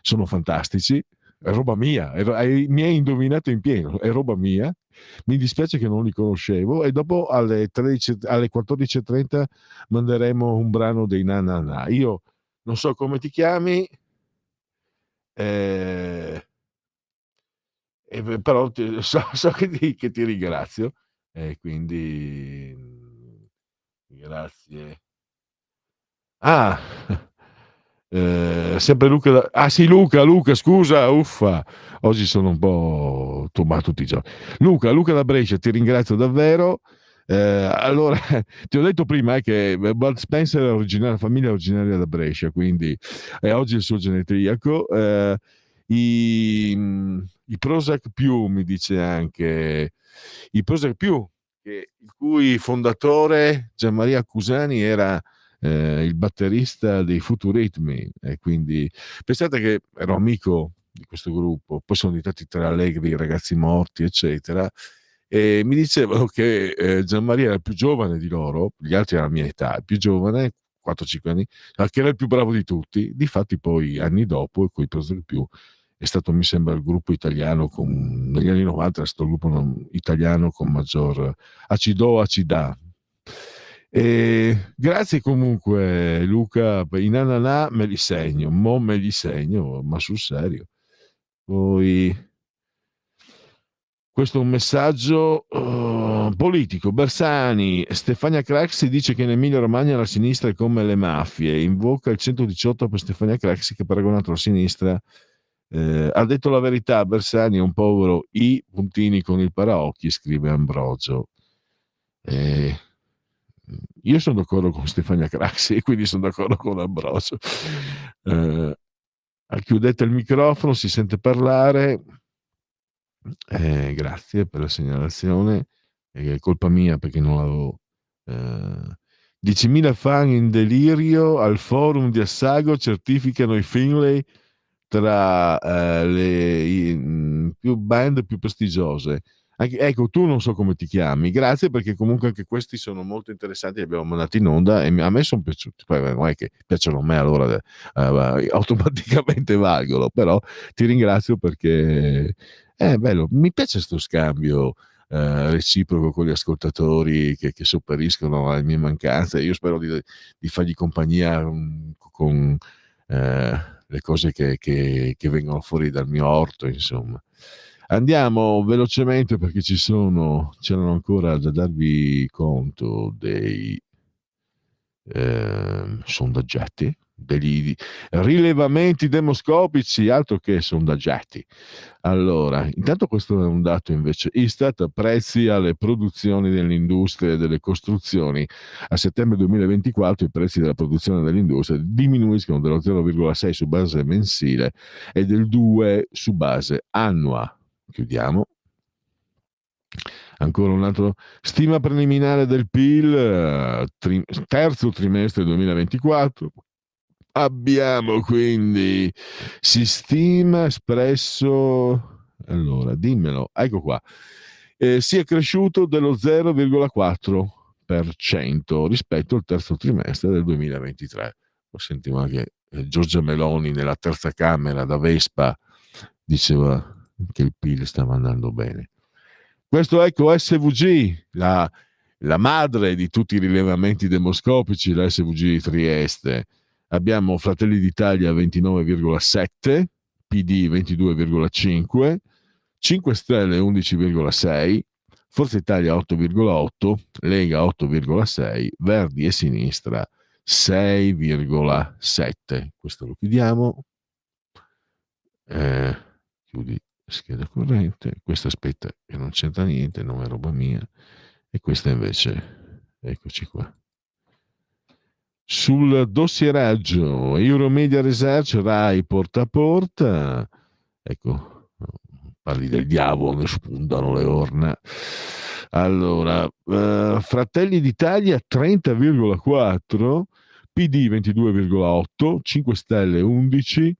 sono fantastici. È roba mia, mi hai indovinato in pieno, è roba mia. Mi dispiace che non li conoscevo, e dopo alle 13, alle 14:30 manderemo un brano dei na na na. Io non so come ti chiami, eh, però so che ti ringrazio, e quindi grazie. Ah, Sempre Luca. Ah sì, Luca, scusa, uffa. Oggi sono un po' turbato tutti i giorni. Luca da Brescia, ti ringrazio davvero. Allora, ti ho detto prima che Bud Spencer è originaria, famiglia originaria da Brescia, quindi è oggi il suo genetriaco. I Prozac più, mi dice anche, i Prozac più, il cui fondatore Gianmaria Accusani era il batterista dei Futuritmi, e quindi pensate che ero amico di questo gruppo, poi sono diventati tre allegri, i ragazzi morti, eccetera, e mi dicevano che Gianmaria era il più giovane di loro, gli altri erano la mia età, il più giovane, 4-5 anni, che era il più bravo di tutti. Difatti poi anni dopo, con i Prozac più, è stato, mi sembra, il gruppo italiano negli anni 90 è stato il gruppo italiano con maggior acida. E grazie comunque Luca, i nananà me li segno, ma sul serio. Poi questo è un messaggio politico. Bersani, Stefania Craxi dice che in Emilia Romagna la sinistra è come le mafie, invoca il 118 per Stefania Craxi che ha paragonato la sinistra. Ha detto la verità, Bersani è un povero i puntini con il paraocchi, scrive Ambrogio. Io sono d'accordo con Stefania Craxi e quindi sono d'accordo con Ambrogio. Chiudete il microfono, si sente parlare. Grazie per la segnalazione. È colpa mia perché non avevo 10.000 fan in delirio al forum di Assago certificano i Finlay tra le più band più prestigiose. Ecco, tu non so come ti chiami, grazie, perché comunque anche questi sono molto interessanti, li abbiamo mandati in onda e a me sono piaciuti. Poi non è che piacciono a me, allora automaticamente valgono, però ti ringrazio perché è bello, mi piace questo scambio reciproco con gli ascoltatori che sopperiscono alle mie mancanze. Io spero di fargli compagnia con le cose che vengono fuori dal mio orto, insomma. Andiamo velocemente perché c'erano ancora da darvi conto dei sondaggetti, degli rilevamenti demoscopici, altro che sondaggetti. Allora, intanto questo è un dato invece Istat, prezzi alle produzioni dell'industria e delle costruzioni. A settembre 2024 i prezzi della produzione dell'industria diminuiscono dello 0,6 su base mensile e del 2 su base annua. Chiudiamo. Ancora un altro stima preliminare del PIL terzo trimestre 2024. Abbiamo quindi si stima espresso, allora dimmelo, ecco qua, si è cresciuto dello 0,4% rispetto al terzo trimestre del 2023. Lo sentivo anche Giorgia Meloni nella terza Camera da Vespa diceva che il PIL stava andando bene. Questo ecco SVG, la madre di tutti i rilevamenti demoscopici, la SVG di Trieste. Abbiamo Fratelli d'Italia 29,7, PD 22,5, 5 Stelle 11,6, Forza Italia 8,8, Lega 8,6, Verdi e Sinistra 6,7. Questo lo chiudiamo. Chiudi scheda corrente, questa aspetta che non c'entra niente, non è roba mia, e questa invece, eccoci qua. Sul dossieraggio Euromedia Research, Rai porta a porta, ecco, parli del diavolo, ne spuntano le orna. Allora, Fratelli d'Italia 30,4, PD 22,8, 5 Stelle 11,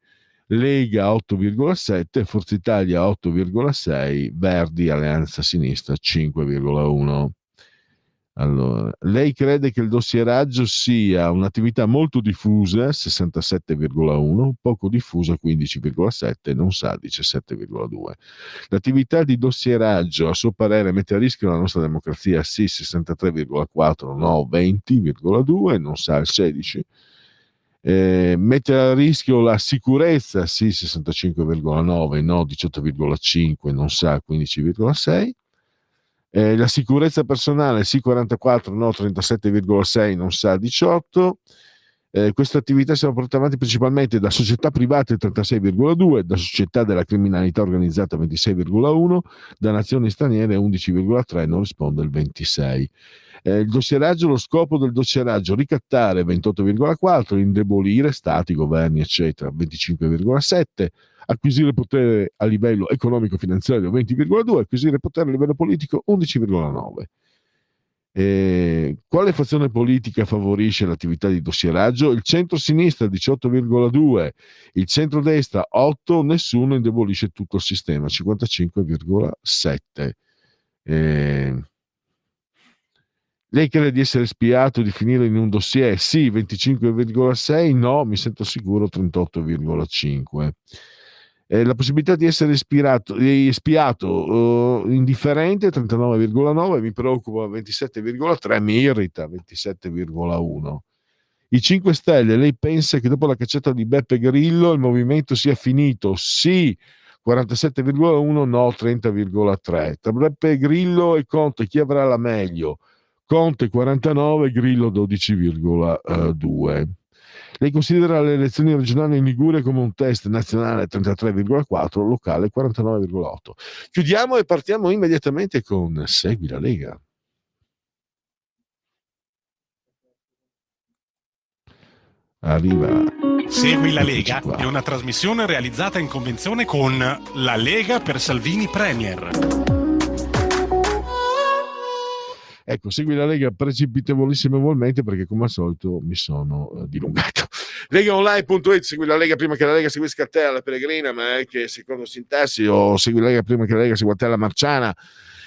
Lega 8,7, Forza Italia 8,6, Verdi Alleanza Sinistra 5,1. Allora, lei crede che il dossieraggio sia un'attività molto diffusa, 67,1, poco diffusa, 15,7, non sa, 17,2. L'attività di dossieraggio, a suo parere, mette a rischio la nostra democrazia, sì, 63,4, no, 20,2, non sa, il 16. Mette a rischio la sicurezza, sì, 65,9, no, 18,5, non sa, 15,6. La sicurezza personale, sì, 44, no, 37,6, non sa, 18. Queste attività sono portate avanti principalmente da società private 36,2, da società della criminalità organizzata 26,1, da nazioni straniere 11,3, non risponde il 26. Il dossieraggio, lo scopo del dossieraggio: ricattare 28,4, indebolire stati, governi eccetera 25,7, acquisire potere a livello economico-finanziario 20,2, acquisire potere a livello politico 11,9. Quale fazione politica favorisce l'attività di dossieraggio? Il centro-sinistra 18,2, il centro-destra 8, nessuno indebolisce tutto il sistema 55,7. Lei crede di essere spiato, di finire in un dossier? Sì, 25,6, no, mi sento sicuro 38,5. La possibilità di essere spiato, indifferente 39,9, mi preoccupa 27,3, mi irrita 27,1. I 5 Stelle, lei pensa che dopo la cacciata di Beppe Grillo il movimento sia finito? Sì, 47,1, no, 30,3. Tra Beppe Grillo e Conte chi avrà la meglio? Conte 49, Grillo 12,2. Lei considera le elezioni regionali in Liguria come un test: nazionale 33,4, locale 49,8. Chiudiamo e partiamo immediatamente con Segui la Lega. Arriva. Segui la Eccoci Lega qua. è una trasmissione realizzata in convenzione con La Lega per Salvini Premier. Ecco, Segui la Lega precipitevolissimevolmente perché come al solito mi sono dilungato. Legaonline.it, segui la Lega prima che la Lega seguisca te alla Pellegrina, ma anche secondo sintassi, o segui la Lega prima che la Lega segua te alla Marciana.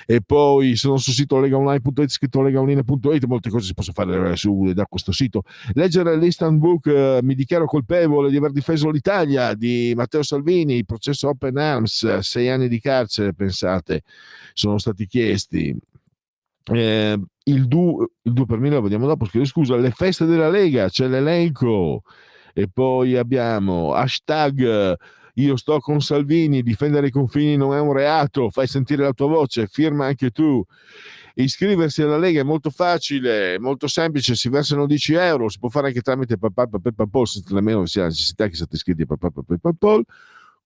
E poi sono sul sito legaonline.it, scritto legaonline.it, molte cose si possono fare da questo sito. Leggere l'Instant Book, mi dichiaro colpevole di aver difeso l'Italia, di Matteo Salvini, il processo Open Arms, 6 anni di carcere, pensate, sono stati chiesti. Il 2 per 1000 lo vediamo dopo, scusa, le feste della Lega, c'è l'elenco. E poi abbiamo hashtag io sto con Salvini, difendere i confini non è un reato, fai sentire la tua voce, firma anche tu. Iscriversi alla Lega è molto facile, molto semplice, si versano 10 euro, si può fare anche tramite PayPal, senza nemmeno sia necessità che siate iscritti a PayPal.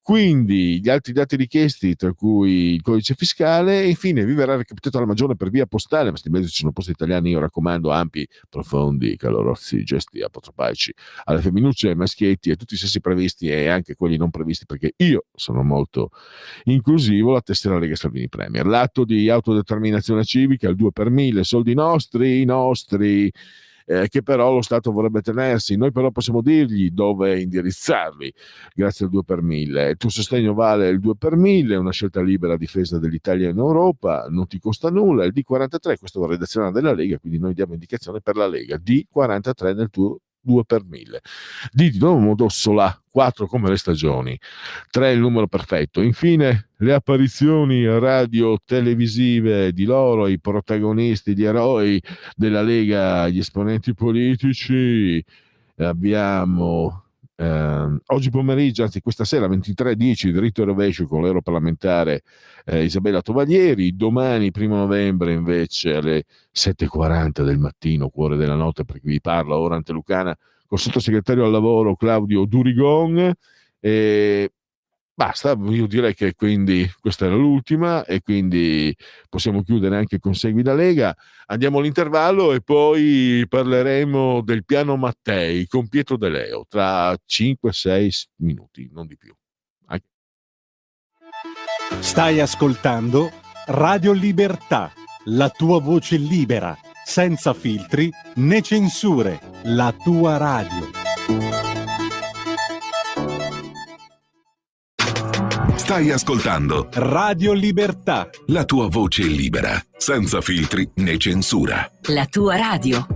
Quindi gli altri dati richiesti, tra cui il codice fiscale, e infine vi verrà recapitata la maggiore per via postale, ma questi mezzi ci sono posti italiani, io raccomando, ampi, profondi, calorosi, gesti apotropaici alle femminucce, ai maschietti e tutti i sessi previsti e anche quelli non previsti, perché io sono molto inclusivo. La tessera Lega Salvini Premier, l'atto di autodeterminazione civica, il 2 per 1000, soldi nostri, che però lo Stato vorrebbe tenersi, noi però possiamo dirgli dove indirizzarli grazie al 2 per 1000. Il tuo sostegno vale il 2 per 1000, è una scelta libera a difesa dell'Italia in Europa, non ti costa nulla. Il D43, questo è la redazione della Lega, quindi noi diamo indicazione per la Lega, D43 nel tuo 2 per 1000. D di Domodossola, 4 come le stagioni, 3 il numero perfetto. Infine le apparizioni radio televisive di loro, i protagonisti, gli eroi della Lega, gli esponenti politici. Abbiamo oggi pomeriggio, anzi questa sera 23:10, dritto e rovescio con l'europarlamentare Isabella Tovaglieri. Domani 1 novembre invece alle 7:40 del mattino, cuore della notte per chi vi parla, ora antelucana, col sottosegretario al lavoro Claudio Durigon. Basta, io direi che quindi questa era l'ultima e quindi possiamo chiudere anche con Segui la Lega. Andiamo all'intervallo e poi parleremo del piano Mattei con Pietro De Leo tra 5-6 minuti, non di più. Stai ascoltando Radio Libertà, la tua voce libera, senza filtri né censure, la tua radio. Stai ascoltando Radio Libertà, la tua voce libera, senza filtri né censura. La tua radio.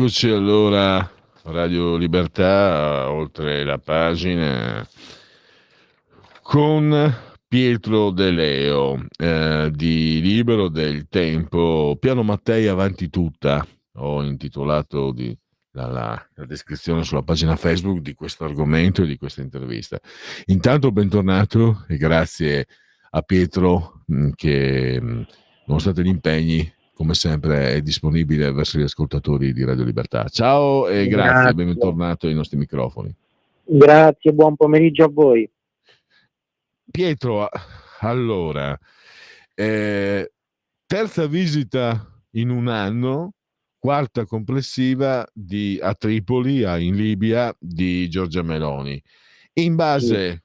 Eccoci allora, Radio Libertà, oltre la pagina, con Pietro De Leo, di Libero, del Tempo. Piano Mattei avanti tutta, ho intitolato la descrizione sulla pagina Facebook di questo argomento e di questa intervista. Intanto bentornato e grazie a Pietro che, nonostante gli impegni, come sempre è disponibile verso gli ascoltatori di Radio Libertà. Ciao e grazie, bentornato ai nostri microfoni. Grazie, buon pomeriggio a voi. Pietro, allora, terza visita in un anno, quarta complessiva a Tripoli, in Libia, di Giorgia Meloni. In base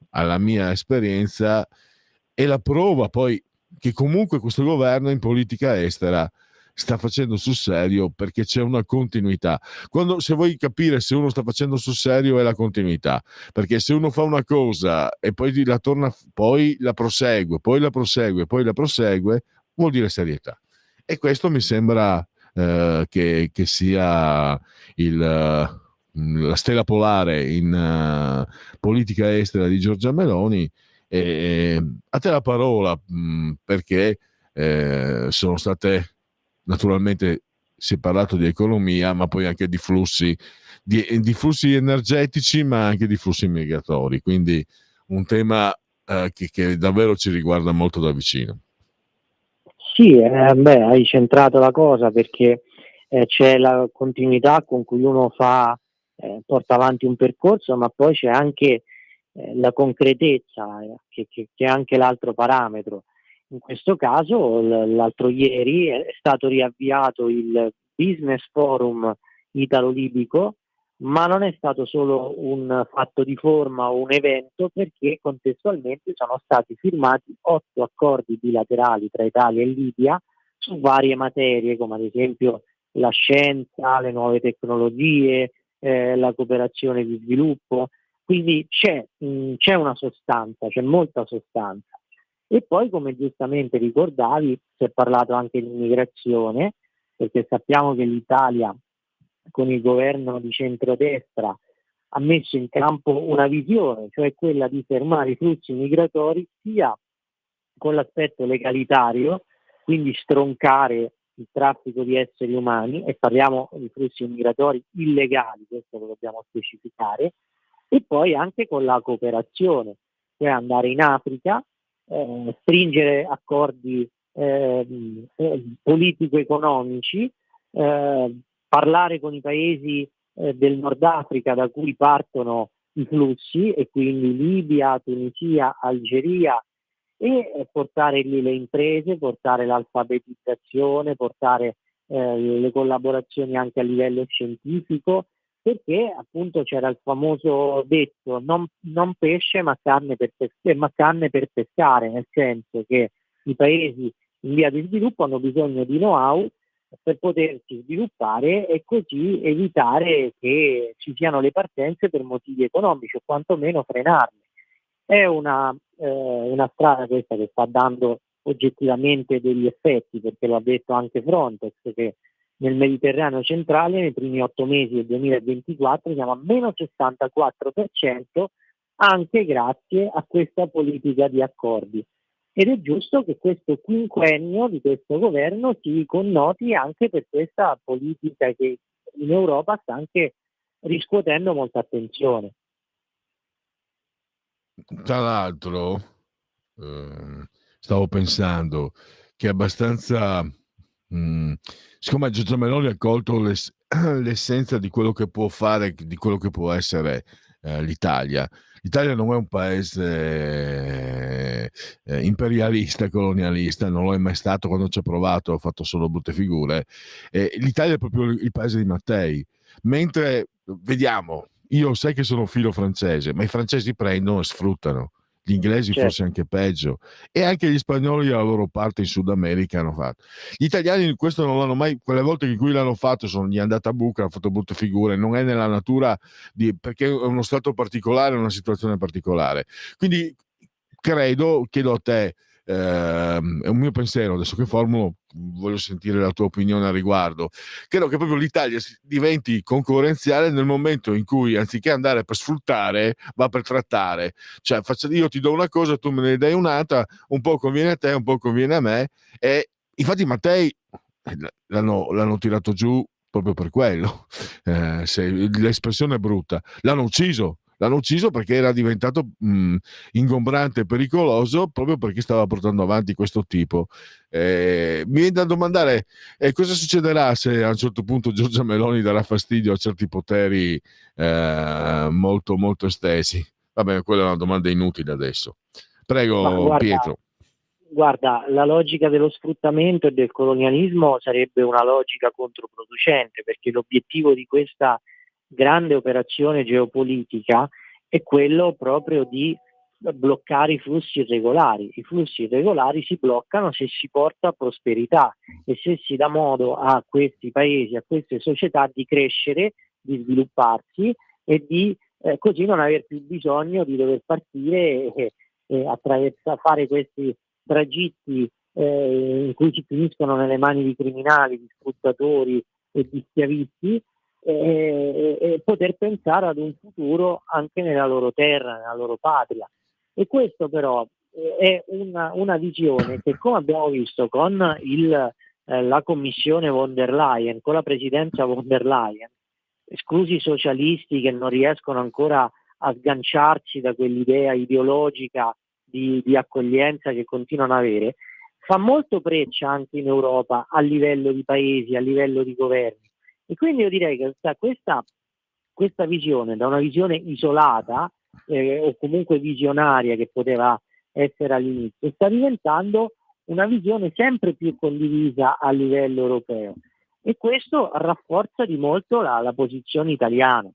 alla mia esperienza è la prova poi che comunque questo governo in politica estera sta facendo sul serio, perché c'è una continuità. Se vuoi capire se uno sta facendo sul serio è la continuità, perché se uno fa una cosa e poi la torna, poi la prosegue, poi la prosegue, poi la prosegue, vuol dire serietà. E questo mi sembra che sia la stella polare in politica estera di Giorgia Meloni. A te la parola, perché sono state, naturalmente si è parlato di economia, ma poi anche di flussi energetici, ma anche di flussi migratori, quindi un tema che davvero ci riguarda molto da vicino. Sì, hai centrato la cosa, perché c'è la continuità con cui uno porta avanti un percorso, ma poi c'è anche la concretezza, che è anche l'altro parametro. In questo caso, l'altro ieri è stato riavviato il Business Forum italo-libico, ma non è stato solo un fatto di forma o un evento, perché contestualmente sono stati firmati 8 accordi bilaterali tra Italia e Libia su varie materie, come ad esempio la scienza, le nuove tecnologie, la cooperazione di sviluppo. Quindi c'è una sostanza, c'è molta sostanza. E poi, come giustamente ricordavi, si è parlato anche di immigrazione, perché sappiamo che l'Italia, con il governo di centrodestra, ha messo in campo una visione, cioè quella di fermare i flussi migratori sia con l'aspetto legalitario, quindi stroncare il traffico di esseri umani, e parliamo di flussi migratori illegali, questo lo dobbiamo specificare, e poi anche con la cooperazione, cioè andare in Africa, stringere accordi politico-economici, parlare con i paesi del Nord Africa da cui partono i flussi, e quindi Libia, Tunisia, Algeria, e portare lì le imprese, portare l'alfabetizzazione, portare le collaborazioni anche a livello scientifico, perché appunto c'era il famoso detto non pesce ma carne per pescare, nel senso che i paesi in via di sviluppo hanno bisogno di know-how per potersi sviluppare e così evitare che ci siano le partenze per motivi economici o quantomeno frenarle. È una strada questa che sta dando oggettivamente degli effetti, perché lo ha detto anche Frontex, che nel Mediterraneo centrale nei primi 8 mesi del 2024 siamo a meno 64%, anche grazie a questa politica di accordi. Ed è giusto che questo quinquennio di questo governo si connoti anche per questa politica che in Europa sta anche riscuotendo molta attenzione. Tra l'altro, stavo pensando che è abbastanza, siccome Giorgia Meloni ha colto l'essenza di quello che può fare, di quello che può essere l'Italia. L'Italia non è un paese imperialista, colonialista, non lo è mai stato. Quando ci ha provato ha fatto solo brutte figure. L'Italia è proprio il paese di Mattei, mentre vediamo, io sai che sono filo francese, ma i francesi prendono e sfruttano, gli inglesi forse anche peggio, e anche gli spagnoli la loro parte in Sud America hanno fatto. Gli italiani questo non l'hanno mai, quelle volte in cui l'hanno fatto gli è andata a buca, hanno fatto brutte figure, non è nella natura perché è uno stato particolare, una situazione particolare. Quindi chiedo a te, è un mio pensiero, adesso che formulo voglio sentire la tua opinione al riguardo. Credo che proprio l'Italia diventi concorrenziale nel momento in cui, anziché andare per sfruttare, va per trattare. Cioè, io ti do una cosa, tu me ne dai un'altra, un po' conviene a te, un po' conviene a me, e infatti Mattei l'hanno tirato giù proprio per quello. L'espressione è brutta, l'hanno ucciso perché era diventato ingombrante e pericoloso, proprio perché stava portando avanti questo tipo. Mi viene da domandare cosa succederà se a un certo punto Giorgia Meloni darà fastidio a certi poteri molto molto estesi. Vabbè, quella è una domanda inutile adesso. Prego, Pietro. Guarda, la logica dello sfruttamento e del colonialismo sarebbe una logica controproducente, perché l'obiettivo di questa grande operazione geopolitica è quello proprio di bloccare i flussi irregolari. I flussi irregolari si bloccano se si porta prosperità e se si dà modo a questi paesi, a queste società di crescere, di svilupparsi e di così non aver più bisogno di dover partire e fare questi tragitti in cui si finiscono nelle mani di criminali, di sfruttatori e di schiavisti, e poter pensare ad un futuro anche nella loro terra, nella loro patria. E questo però è una visione che, come abbiamo visto con la commissione von der Leyen, con la presidenza von der Leyen, esclusi i socialisti che non riescono ancora a sganciarsi da quell'idea ideologica di accoglienza che continuano ad avere, fa molto breccia anche in Europa a livello di paesi, a livello di governi. E quindi io direi che questa visione, da una visione isolata o comunque visionaria che poteva essere all'inizio, sta diventando una visione sempre più condivisa a livello europeo, e questo rafforza di molto la posizione italiana.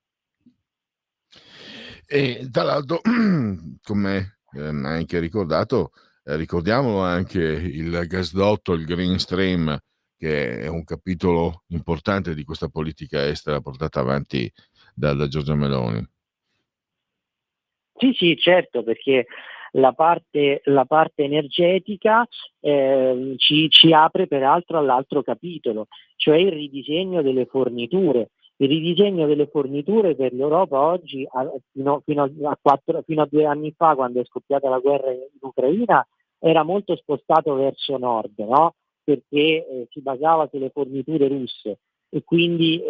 E tra l'altro, come anche ricordato, ricordiamolo anche il gasdotto, il Green Stream, che è un capitolo importante di questa politica estera portata avanti da Giorgia Meloni. Sì, certo, perché la parte energetica ci apre peraltro all'altro capitolo, cioè il ridisegno delle forniture. Il ridisegno delle forniture per l'Europa oggi, fino a 2 anni fa, quando è scoppiata la guerra in Ucraina, era molto spostato verso nord, no? Perché si basava sulle forniture russe, e quindi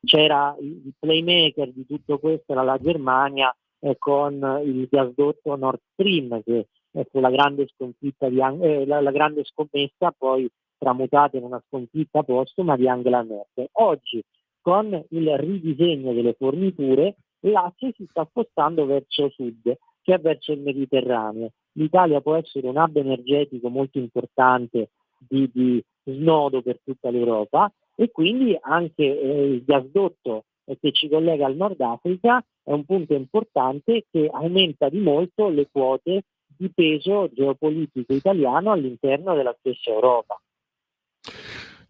c'era il playmaker di tutto questo, era la Germania, con il gasdotto Nord Stream, che fu la grande sconfitta la grande scommessa, poi tramutata in una sconfitta postuma di Angela Merkel. Oggi, con il ridisegno delle forniture, l'asse si sta spostando verso sud, cioè verso il Mediterraneo. L'Italia può essere un hub energetico molto importante di snodo per tutta l'Europa, e quindi anche il gasdotto che ci collega al Nord Africa è un punto importante che aumenta di molto le quote di peso geopolitico italiano all'interno della stessa Europa.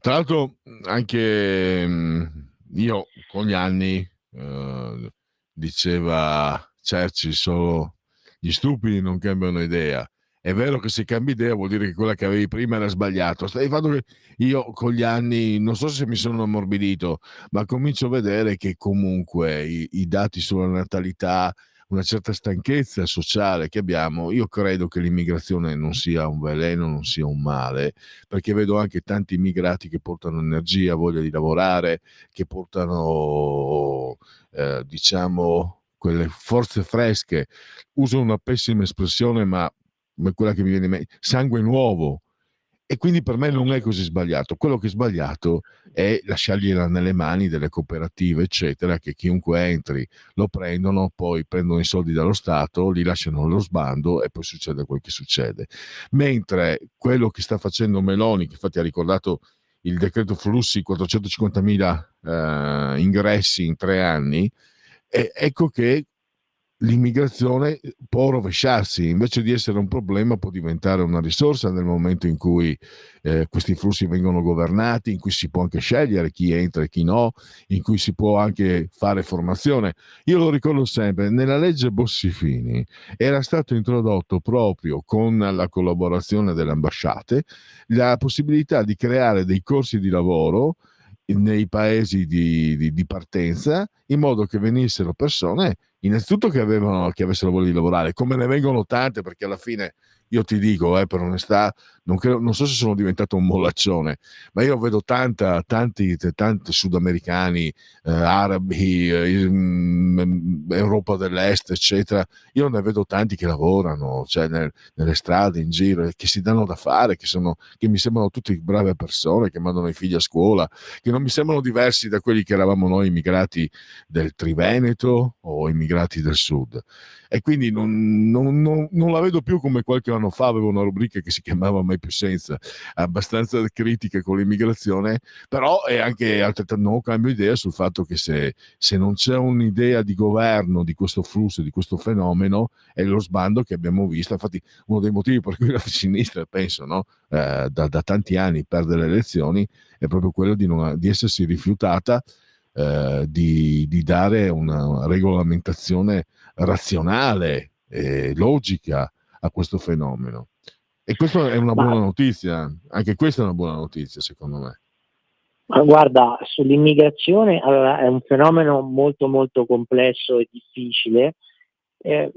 Tra l'altro anche io con gli anni, diceva Churchill, solo gli stupidi non cambiano idea. È vero che se cambi idea vuol dire che quella che avevi prima era sbagliato. Sta di fatto che io con gli anni, non so se mi sono ammorbidito, ma comincio a vedere che comunque i dati sulla natalità, una certa stanchezza sociale che abbiamo, io credo che l'immigrazione non sia un veleno, non sia un male, perché vedo anche tanti immigrati che portano energia, voglia di lavorare, che portano diciamo quelle forze fresche. Uso una pessima espressione, ma quella che mi viene meglio, sangue nuovo, e quindi per me non è così sbagliato. Quello che è sbagliato è lasciargliela nelle mani delle cooperative eccetera, che chiunque entri lo prendono, poi prendono i soldi dallo Stato, li lasciano allo sbando e poi succede quel che succede. Mentre quello che sta facendo Meloni, che infatti ha ricordato il decreto flussi, 450.000 ingressi in 3 anni, ecco che l'immigrazione può rovesciarsi, invece di essere un problema può diventare una risorsa nel momento in cui questi flussi vengono governati, in cui si può anche scegliere chi entra e chi no, in cui si può anche fare formazione. Io lo ricordo sempre, nella legge Bossi-Fini era stato introdotto proprio con la collaborazione delle ambasciate la possibilità di creare dei corsi di lavoro nei paesi di partenza, in modo che venissero persone innanzitutto che avessero voglia di lavorare, come ne vengono tante, perché alla fine io ti dico, per onestà, non so se sono diventato un mollaccione, ma io vedo tanti sudamericani, arabi, Europa dell'Est, eccetera. Io ne vedo tanti che lavorano, cioè nelle strade, in giro, che si danno da fare, che mi sembrano tutti brave persone, che mandano i figli a scuola, che non mi sembrano diversi da quelli che eravamo noi immigrati del Triveneto o immigrati del Sud. E quindi non la vedo più come qualche anno fa avevo una rubrica che si chiamava Mai più senza, abbastanza critiche con l'immigrazione, però è anche altrettanto, non cambio idea sul fatto che se non c'è un'idea di governo di questo flusso, di questo fenomeno, è lo sbando che abbiamo visto. Infatti uno dei motivi per cui la sinistra, penso, no, da tanti anni perde le elezioni è proprio quello di essersi rifiutata di dare una regolamentazione razionale e logica a questo fenomeno. E questa è una buona notizia, anche questa è una buona notizia secondo me. Guarda, sull'immigrazione, allora, è un fenomeno molto molto complesso e difficile. E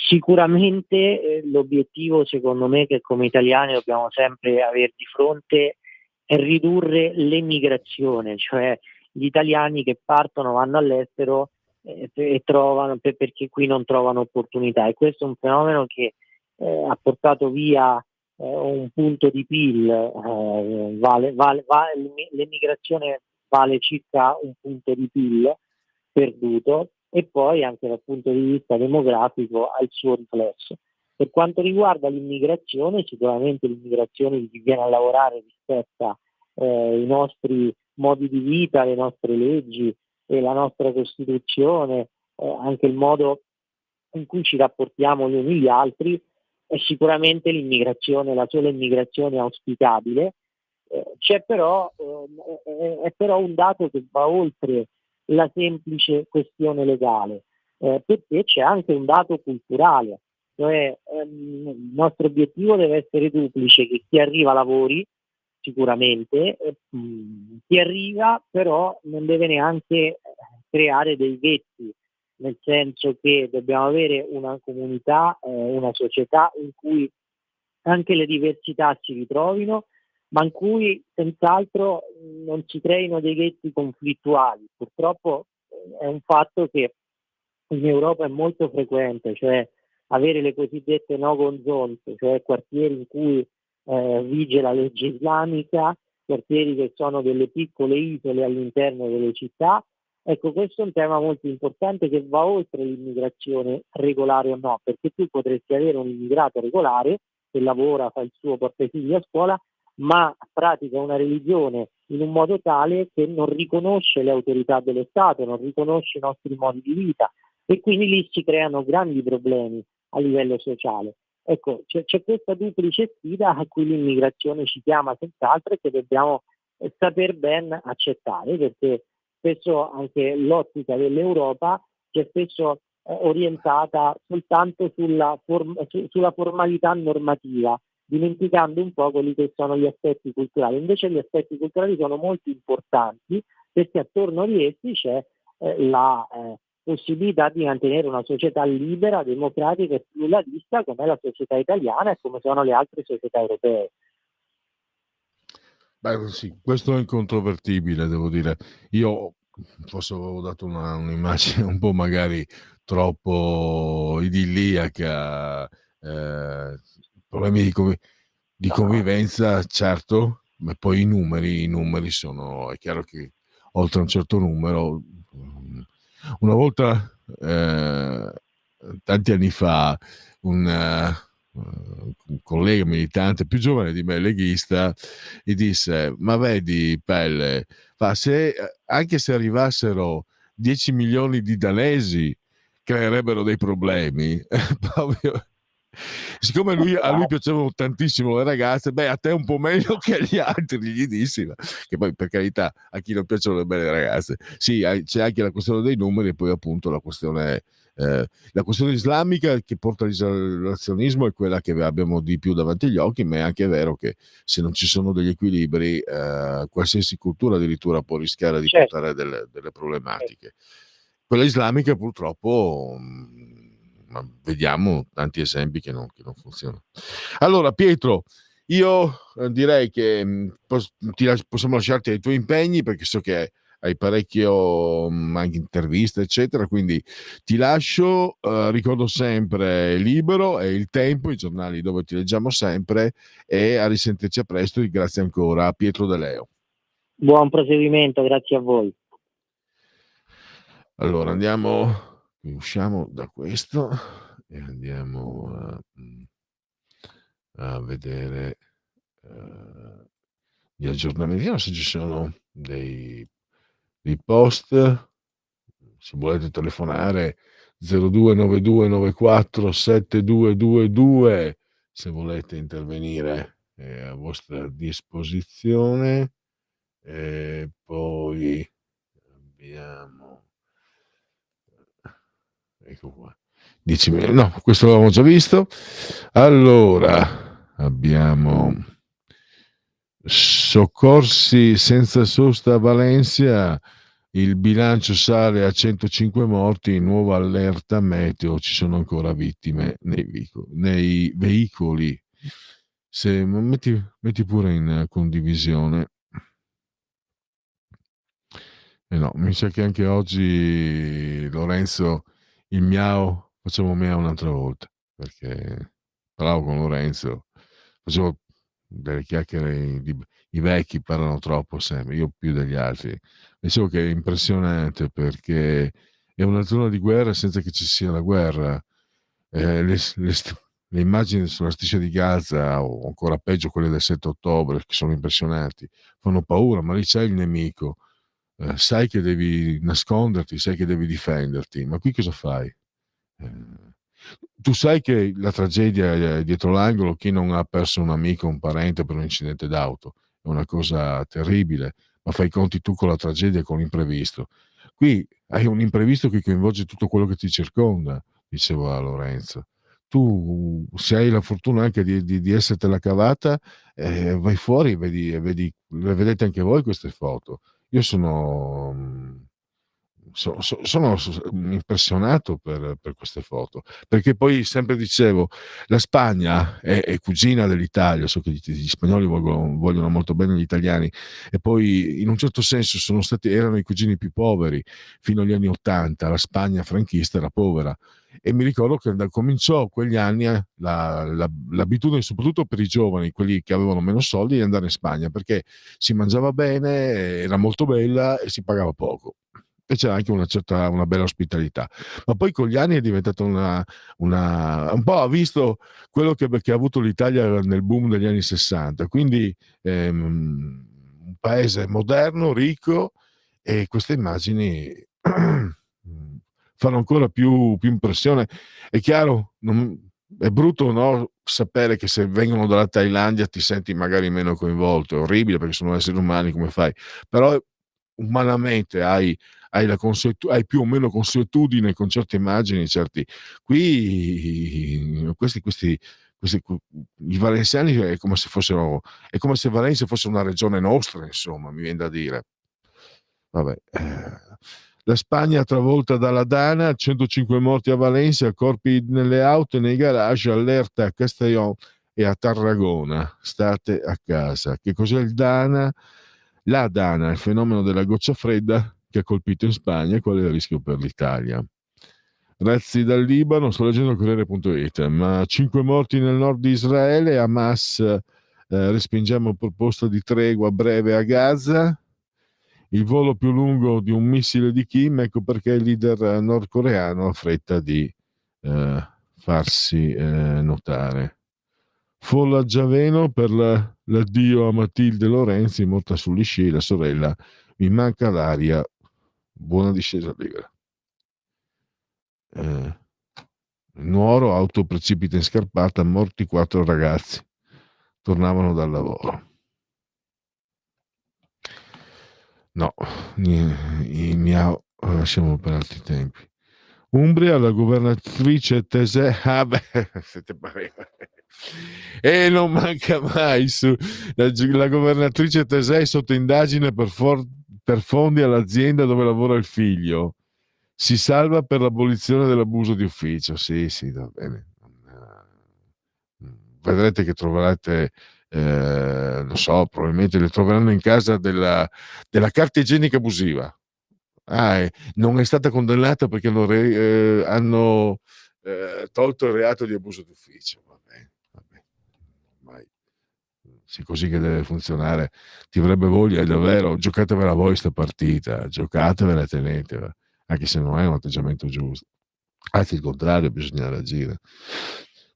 sicuramente l'obiettivo, secondo me, che come italiani dobbiamo sempre avere di fronte è ridurre l'emigrazione, cioè gli italiani che partono, vanno all'estero e trovano perché qui non trovano opportunità, e questo è un fenomeno che ha portato via un punto di PIL, l'emigrazione vale circa un punto di PIL perduto, e poi anche dal punto di vista demografico ha il suo riflesso. Per quanto riguarda l'immigrazione, sicuramente l'immigrazione di chi viene a lavorare rispetta i nostri modi di vita, le nostre leggi e la nostra Costituzione, anche il modo in cui ci rapportiamo gli uni gli altri. È sicuramente l'immigrazione, la sola immigrazione auspicabile. C'è però, è però un dato che va oltre la semplice questione legale, perché c'è anche un dato culturale, cioè il nostro obiettivo deve essere duplice: che chi arriva lavori sicuramente, chi arriva però non deve neanche creare dei ghetti, nel senso che dobbiamo avere una comunità, una società in cui anche le diversità si ritrovino, ma in cui senz'altro non si creino dei ghetti conflittuali. Purtroppo è un fatto che in Europa è molto frequente, cioè avere le cosiddette no-go zones, cioè quartieri in cui vige la legge islamica, quartieri che sono delle piccole isole all'interno delle città. Ecco, questo è un tema molto importante che va oltre l'immigrazione regolare o no, perché tu potresti avere un immigrato regolare che lavora, fa il suo, porta i figli a scuola, ma pratica una religione in un modo tale che non riconosce le autorità dello Stato, non riconosce i nostri modi di vita, e quindi lì si creano grandi problemi a livello sociale. Ecco, c'è questa duplice sfida a cui l'immigrazione ci chiama senz'altro e che dobbiamo saper ben accettare, perché spesso anche l'ottica dell'Europa è spesso orientata soltanto sulla formalità normativa, dimenticando un po' quelli che sono gli aspetti culturali. Invece gli aspetti culturali sono molto importanti, perché attorno di essi c'è la possibilità di mantenere una società libera, democratica e pluralista come è la società italiana e come sono le altre società europee. Beh, sì, questo è incontrovertibile, devo dire. Io forse avevo dato un'immagine un po' magari troppo idilliaca, problemi di convivenza, certo, ma poi i numeri sono, è chiaro che oltre un certo numero, una volta, tanti anni fa, un collega militante più giovane di me, leghista, gli disse: ma vedi Pelle, anche se arrivassero 10 milioni di danesi creerebbero dei problemi. Proprio. Siccome a lui piacevano tantissimo le ragazze, beh, a te un po' meglio che agli altri, gli dissi, che poi per carità a chi non piacciono le belle ragazze. Sì, c'è anche la questione dei numeri e poi appunto la questione islamica che porta all'isolazionismo è quella che abbiamo di più davanti agli occhi, ma è anche vero che se non ci sono degli equilibri, qualsiasi cultura addirittura può rischiare di portare delle problematiche. Quella islamica purtroppo ma vediamo tanti esempi che non funzionano. Allora Pietro, io direi che possiamo lasciarti ai tuoi impegni, perché so che hai parecchio anche interviste eccetera, quindi ti lascio. Ricordo sempre Libero e Il Tempo, i giornali dove ti leggiamo sempre, e a risentirci a presto. Grazie ancora a Pietro De Leo. Buon proseguimento, grazie a voi. Allora usciamo da questo e andiamo a vedere gli aggiornamenti. Vediamo se ci sono dei post. Se volete telefonare 0292947222, se volete intervenire è a vostra disposizione. E poi abbiamo, ecco qua, 10 minuti. No, questo l'avevamo già visto. Allora abbiamo soccorsi senza sosta a Valencia, il bilancio sale a 105 morti, nuova allerta meteo, ci sono ancora vittime nei veicoli. Se metti pure in condivisione. No, mi sa che anche oggi Lorenzo, il miau, facciamo miau un'altra volta, perché parlavo con Lorenzo, facevo delle chiacchiere, i vecchi parlano troppo sempre, io più degli altri. Dicevo che è impressionante perché è una zona di guerra senza che ci sia la guerra. Le immagini sulla striscia di Gaza, o ancora peggio quelle del 7 ottobre, che sono impressionanti, fanno paura, ma lì c'è il nemico. Sai che devi nasconderti, sai che devi difenderti, ma qui cosa fai? Tu sai che la tragedia è dietro l'angolo, chi non ha perso un amico, un parente per un incidente d'auto, è una cosa terribile, ma fai i conti tu con la tragedia e con l'imprevisto. Qui hai un imprevisto che coinvolge tutto quello che ti circonda, diceva Lorenzo. Tu, se hai la fortuna anche di essertela cavata, vai fuori e le vedete anche voi queste foto. Io sono impressionato per queste foto, perché poi sempre dicevo, la Spagna è cugina dell'Italia, so che gli spagnoli vogliono molto bene gli italiani, e poi in un certo senso erano i cugini più poveri fino agli anni '80. La Spagna franchista era povera, e mi ricordo che cominciò quegli anni l'abitudine, soprattutto per i giovani, quelli che avevano meno soldi, di andare in Spagna, perché si mangiava bene, era molto bella e si pagava poco, e c'era anche una bella ospitalità. Ma poi con gli anni è diventata un po', ha visto quello che ha avuto l'Italia nel boom degli anni 60, quindi un paese moderno, ricco, e queste immagini fanno ancora più impressione. È chiaro, è brutto, no, sapere che se vengono dalla Thailandia ti senti magari meno coinvolto, è orribile perché sono esseri umani, come fai? Però umanamente hai più o meno consuetudine con certe immagini, questi i valenziani è come se Valencia fosse una regione nostra, insomma, mi viene da dire. Vabbè. La Spagna travolta dalla Dana, 105 morti a Valencia, corpi nelle auto e nei garage, allerta a Castellón e a Tarragona, state a casa. Che cos'è il Dana? La Dana è il fenomeno della goccia fredda che ha colpito in Spagna, e qual è il rischio per l'Italia. Razzi dal Libano, sto leggendo il Corriere.it, ma 5 morti nel nord di Israele, Hamas respingiamo proposta di tregua breve a Gaza. Il volo più lungo di un missile di Kim, ecco perché il leader nordcoreano ha fretta di farsi notare. Folla a Giaveno per l'addio a Matilde Lorenzi, morta sugli sci, la sorella, mi manca l'aria, buona discesa libera. Nuoro, auto precipita in scarpata, morti 4 ragazzi. Tornavano dal lavoro. No, lasciamo per altri tempi. Umbria, la governatrice Tesei. Ah beh, siete pareva. E non manca mai la governatrice Tesei sotto indagine per fondi all'azienda dove lavora il figlio. Si salva per l'abolizione dell'abuso di ufficio. Sì, va bene. Vedrete che troverete, non so, probabilmente le troveranno in casa della carta igienica abusiva. Non è stata condannata perché hanno tolto il reato di abuso d'ufficio. Vabbè. Sì, così che deve funzionare. Ti avrebbe voglia, davvero, giocatevela voi sta partita, giocatevela e tenetela, anche se non è un atteggiamento giusto. Anzi, il contrario, bisogna reagire.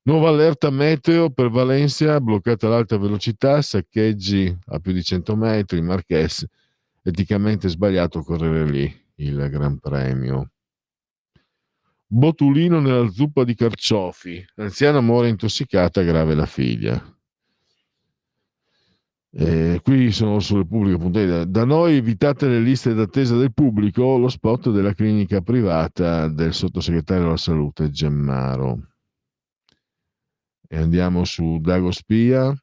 Nuova allerta meteo per Valencia, bloccata l'alta velocità, saccheggi a più di 100 metri, Marquez, eticamente sbagliato correre lì il Gran Premio. Botulino nella zuppa di carciofi, l'anziana muore intossicata, grave la figlia. Qui sono su Repubblica.it. Da noi evitate le liste d'attesa del pubblico, lo spot della clinica privata del sottosegretario alla salute Gemmaro. E andiamo su Dago Spia.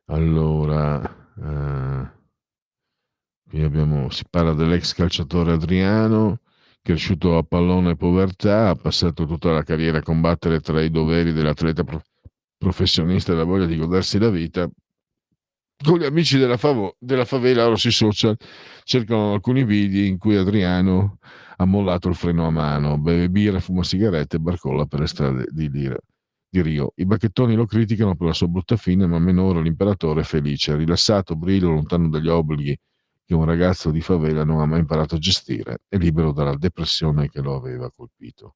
Allora, qui si parla dell'ex calciatore Adriano, cresciuto a pallone e povertà, ha passato tutta la carriera a combattere tra i doveri dell'atleta professionista e la voglia di godersi la vita. Con gli amici della favela, ora sui social cercano alcuni video in cui Adriano ha mollato il freno a mano, beve birra, fuma sigarette e barcolla per le strade di Rio. I bacchettoni lo criticano per la sua brutta fine, ma Menoro, l'imperatore, è felice, rilassato, brillo, lontano dagli obblighi che un ragazzo di favela non ha mai imparato a gestire, e libero dalla depressione che lo aveva colpito.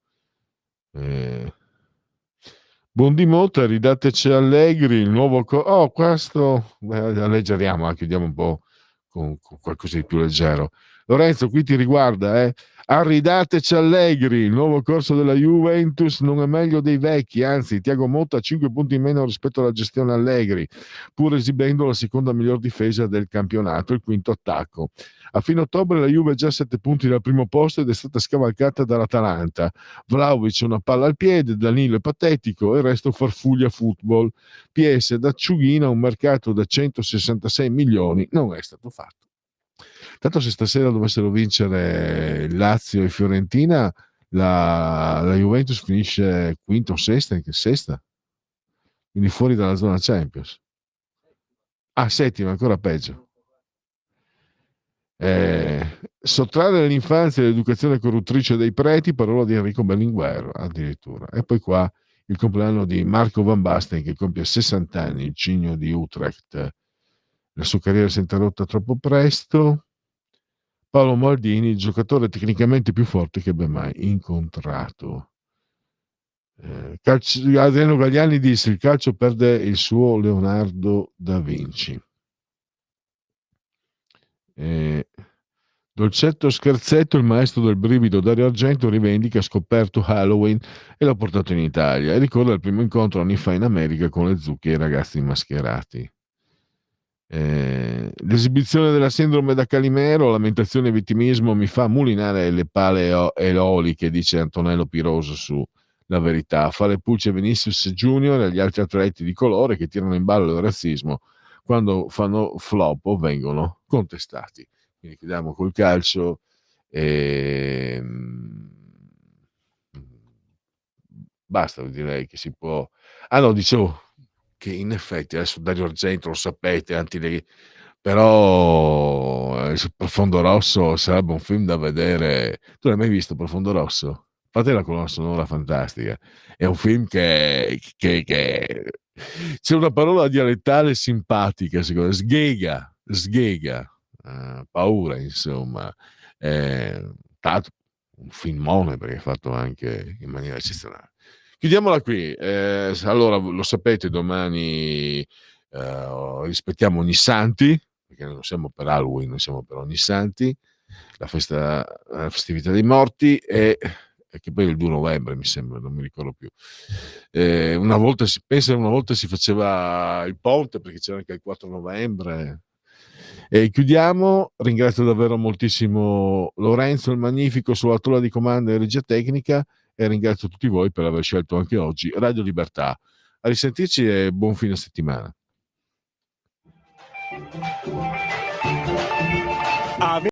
Bondimota, ridateci Allegri, il nuovo questo alleggeriamo, chiudiamo un po' con qualcosa di più leggero. Lorenzo, qui ti riguarda, Arridateci Allegri, il nuovo corso della Juventus non è meglio dei vecchi, anzi Thiago Motta ha 5 punti in meno rispetto alla gestione Allegri, pur esibendo la seconda miglior difesa del campionato, il quinto attacco. A fine ottobre la Juve è già a 7 punti dal primo posto ed è stata scavalcata dall'Atalanta. Vlahovic una palla al piede, Danilo è patetico e il resto farfuglia football. PS d'Acciughina, un mercato da 166 milioni non è stato fatto. Tanto se stasera dovessero vincere Lazio e Fiorentina, la Juventus finisce quinta o sesta, anche sesta, quindi fuori dalla zona Champions. Settima, ancora peggio. Sottrarre l'infanzia e l'educazione corruttrice dei preti, parola di Enrico Berlinguer addirittura. E poi qua il compleanno di Marco Van Basten, che compie 60 anni, il cigno di Utrecht. La sua carriera si è interrotta troppo presto. Paolo Maldini, il giocatore tecnicamente più forte che abbia mai incontrato. Adriano Galliani disse: il calcio perde il suo Leonardo da Vinci. Dolcetto Scherzetto, il maestro del brivido Dario Argento, rivendica: ha scoperto Halloween e l'ha portato in Italia, e ricorda il primo incontro anni fa in America con le zucche e i ragazzi mascherati. L'esibizione della sindrome da Calimero, lamentazione e vittimismo, mi fa mulinare le pale eoliche, dice Antonello Piroso su La Verità. Fare pulce Vinicius Junior e gli altri atleti di colore che tirano in ballo il razzismo quando fanno flop o vengono contestati. Quindi chiudiamo col calcio. Basta, direi che si può. Dicevo che in effetti adesso Dario Argento, lo sapete, però Profondo Rosso sarebbe un film da vedere. Tu l'hai mai visto Profondo Rosso? A parte la colonna sonora fantastica, è un film che c'è una parola dialettale simpatica, secondo me, sghega, paura, insomma. Tanto un filmone, perché è fatto anche in maniera eccezionale. Chiudiamola qui. Allora, lo sapete, domani rispettiamo Ognissanti, perché non siamo per Halloween, noi siamo per Ognissanti. la festività dei morti, e che poi è il 2 novembre, mi sembra, non mi ricordo più. Una volta si faceva il ponte, perché c'era anche il 4 novembre. E chiudiamo. Ringrazio davvero moltissimo Lorenzo il Magnifico sulla tolla di comando e regia tecnica, e ringrazio tutti voi per aver scelto anche oggi Radio Libertà. A risentirci e buon fine settimana.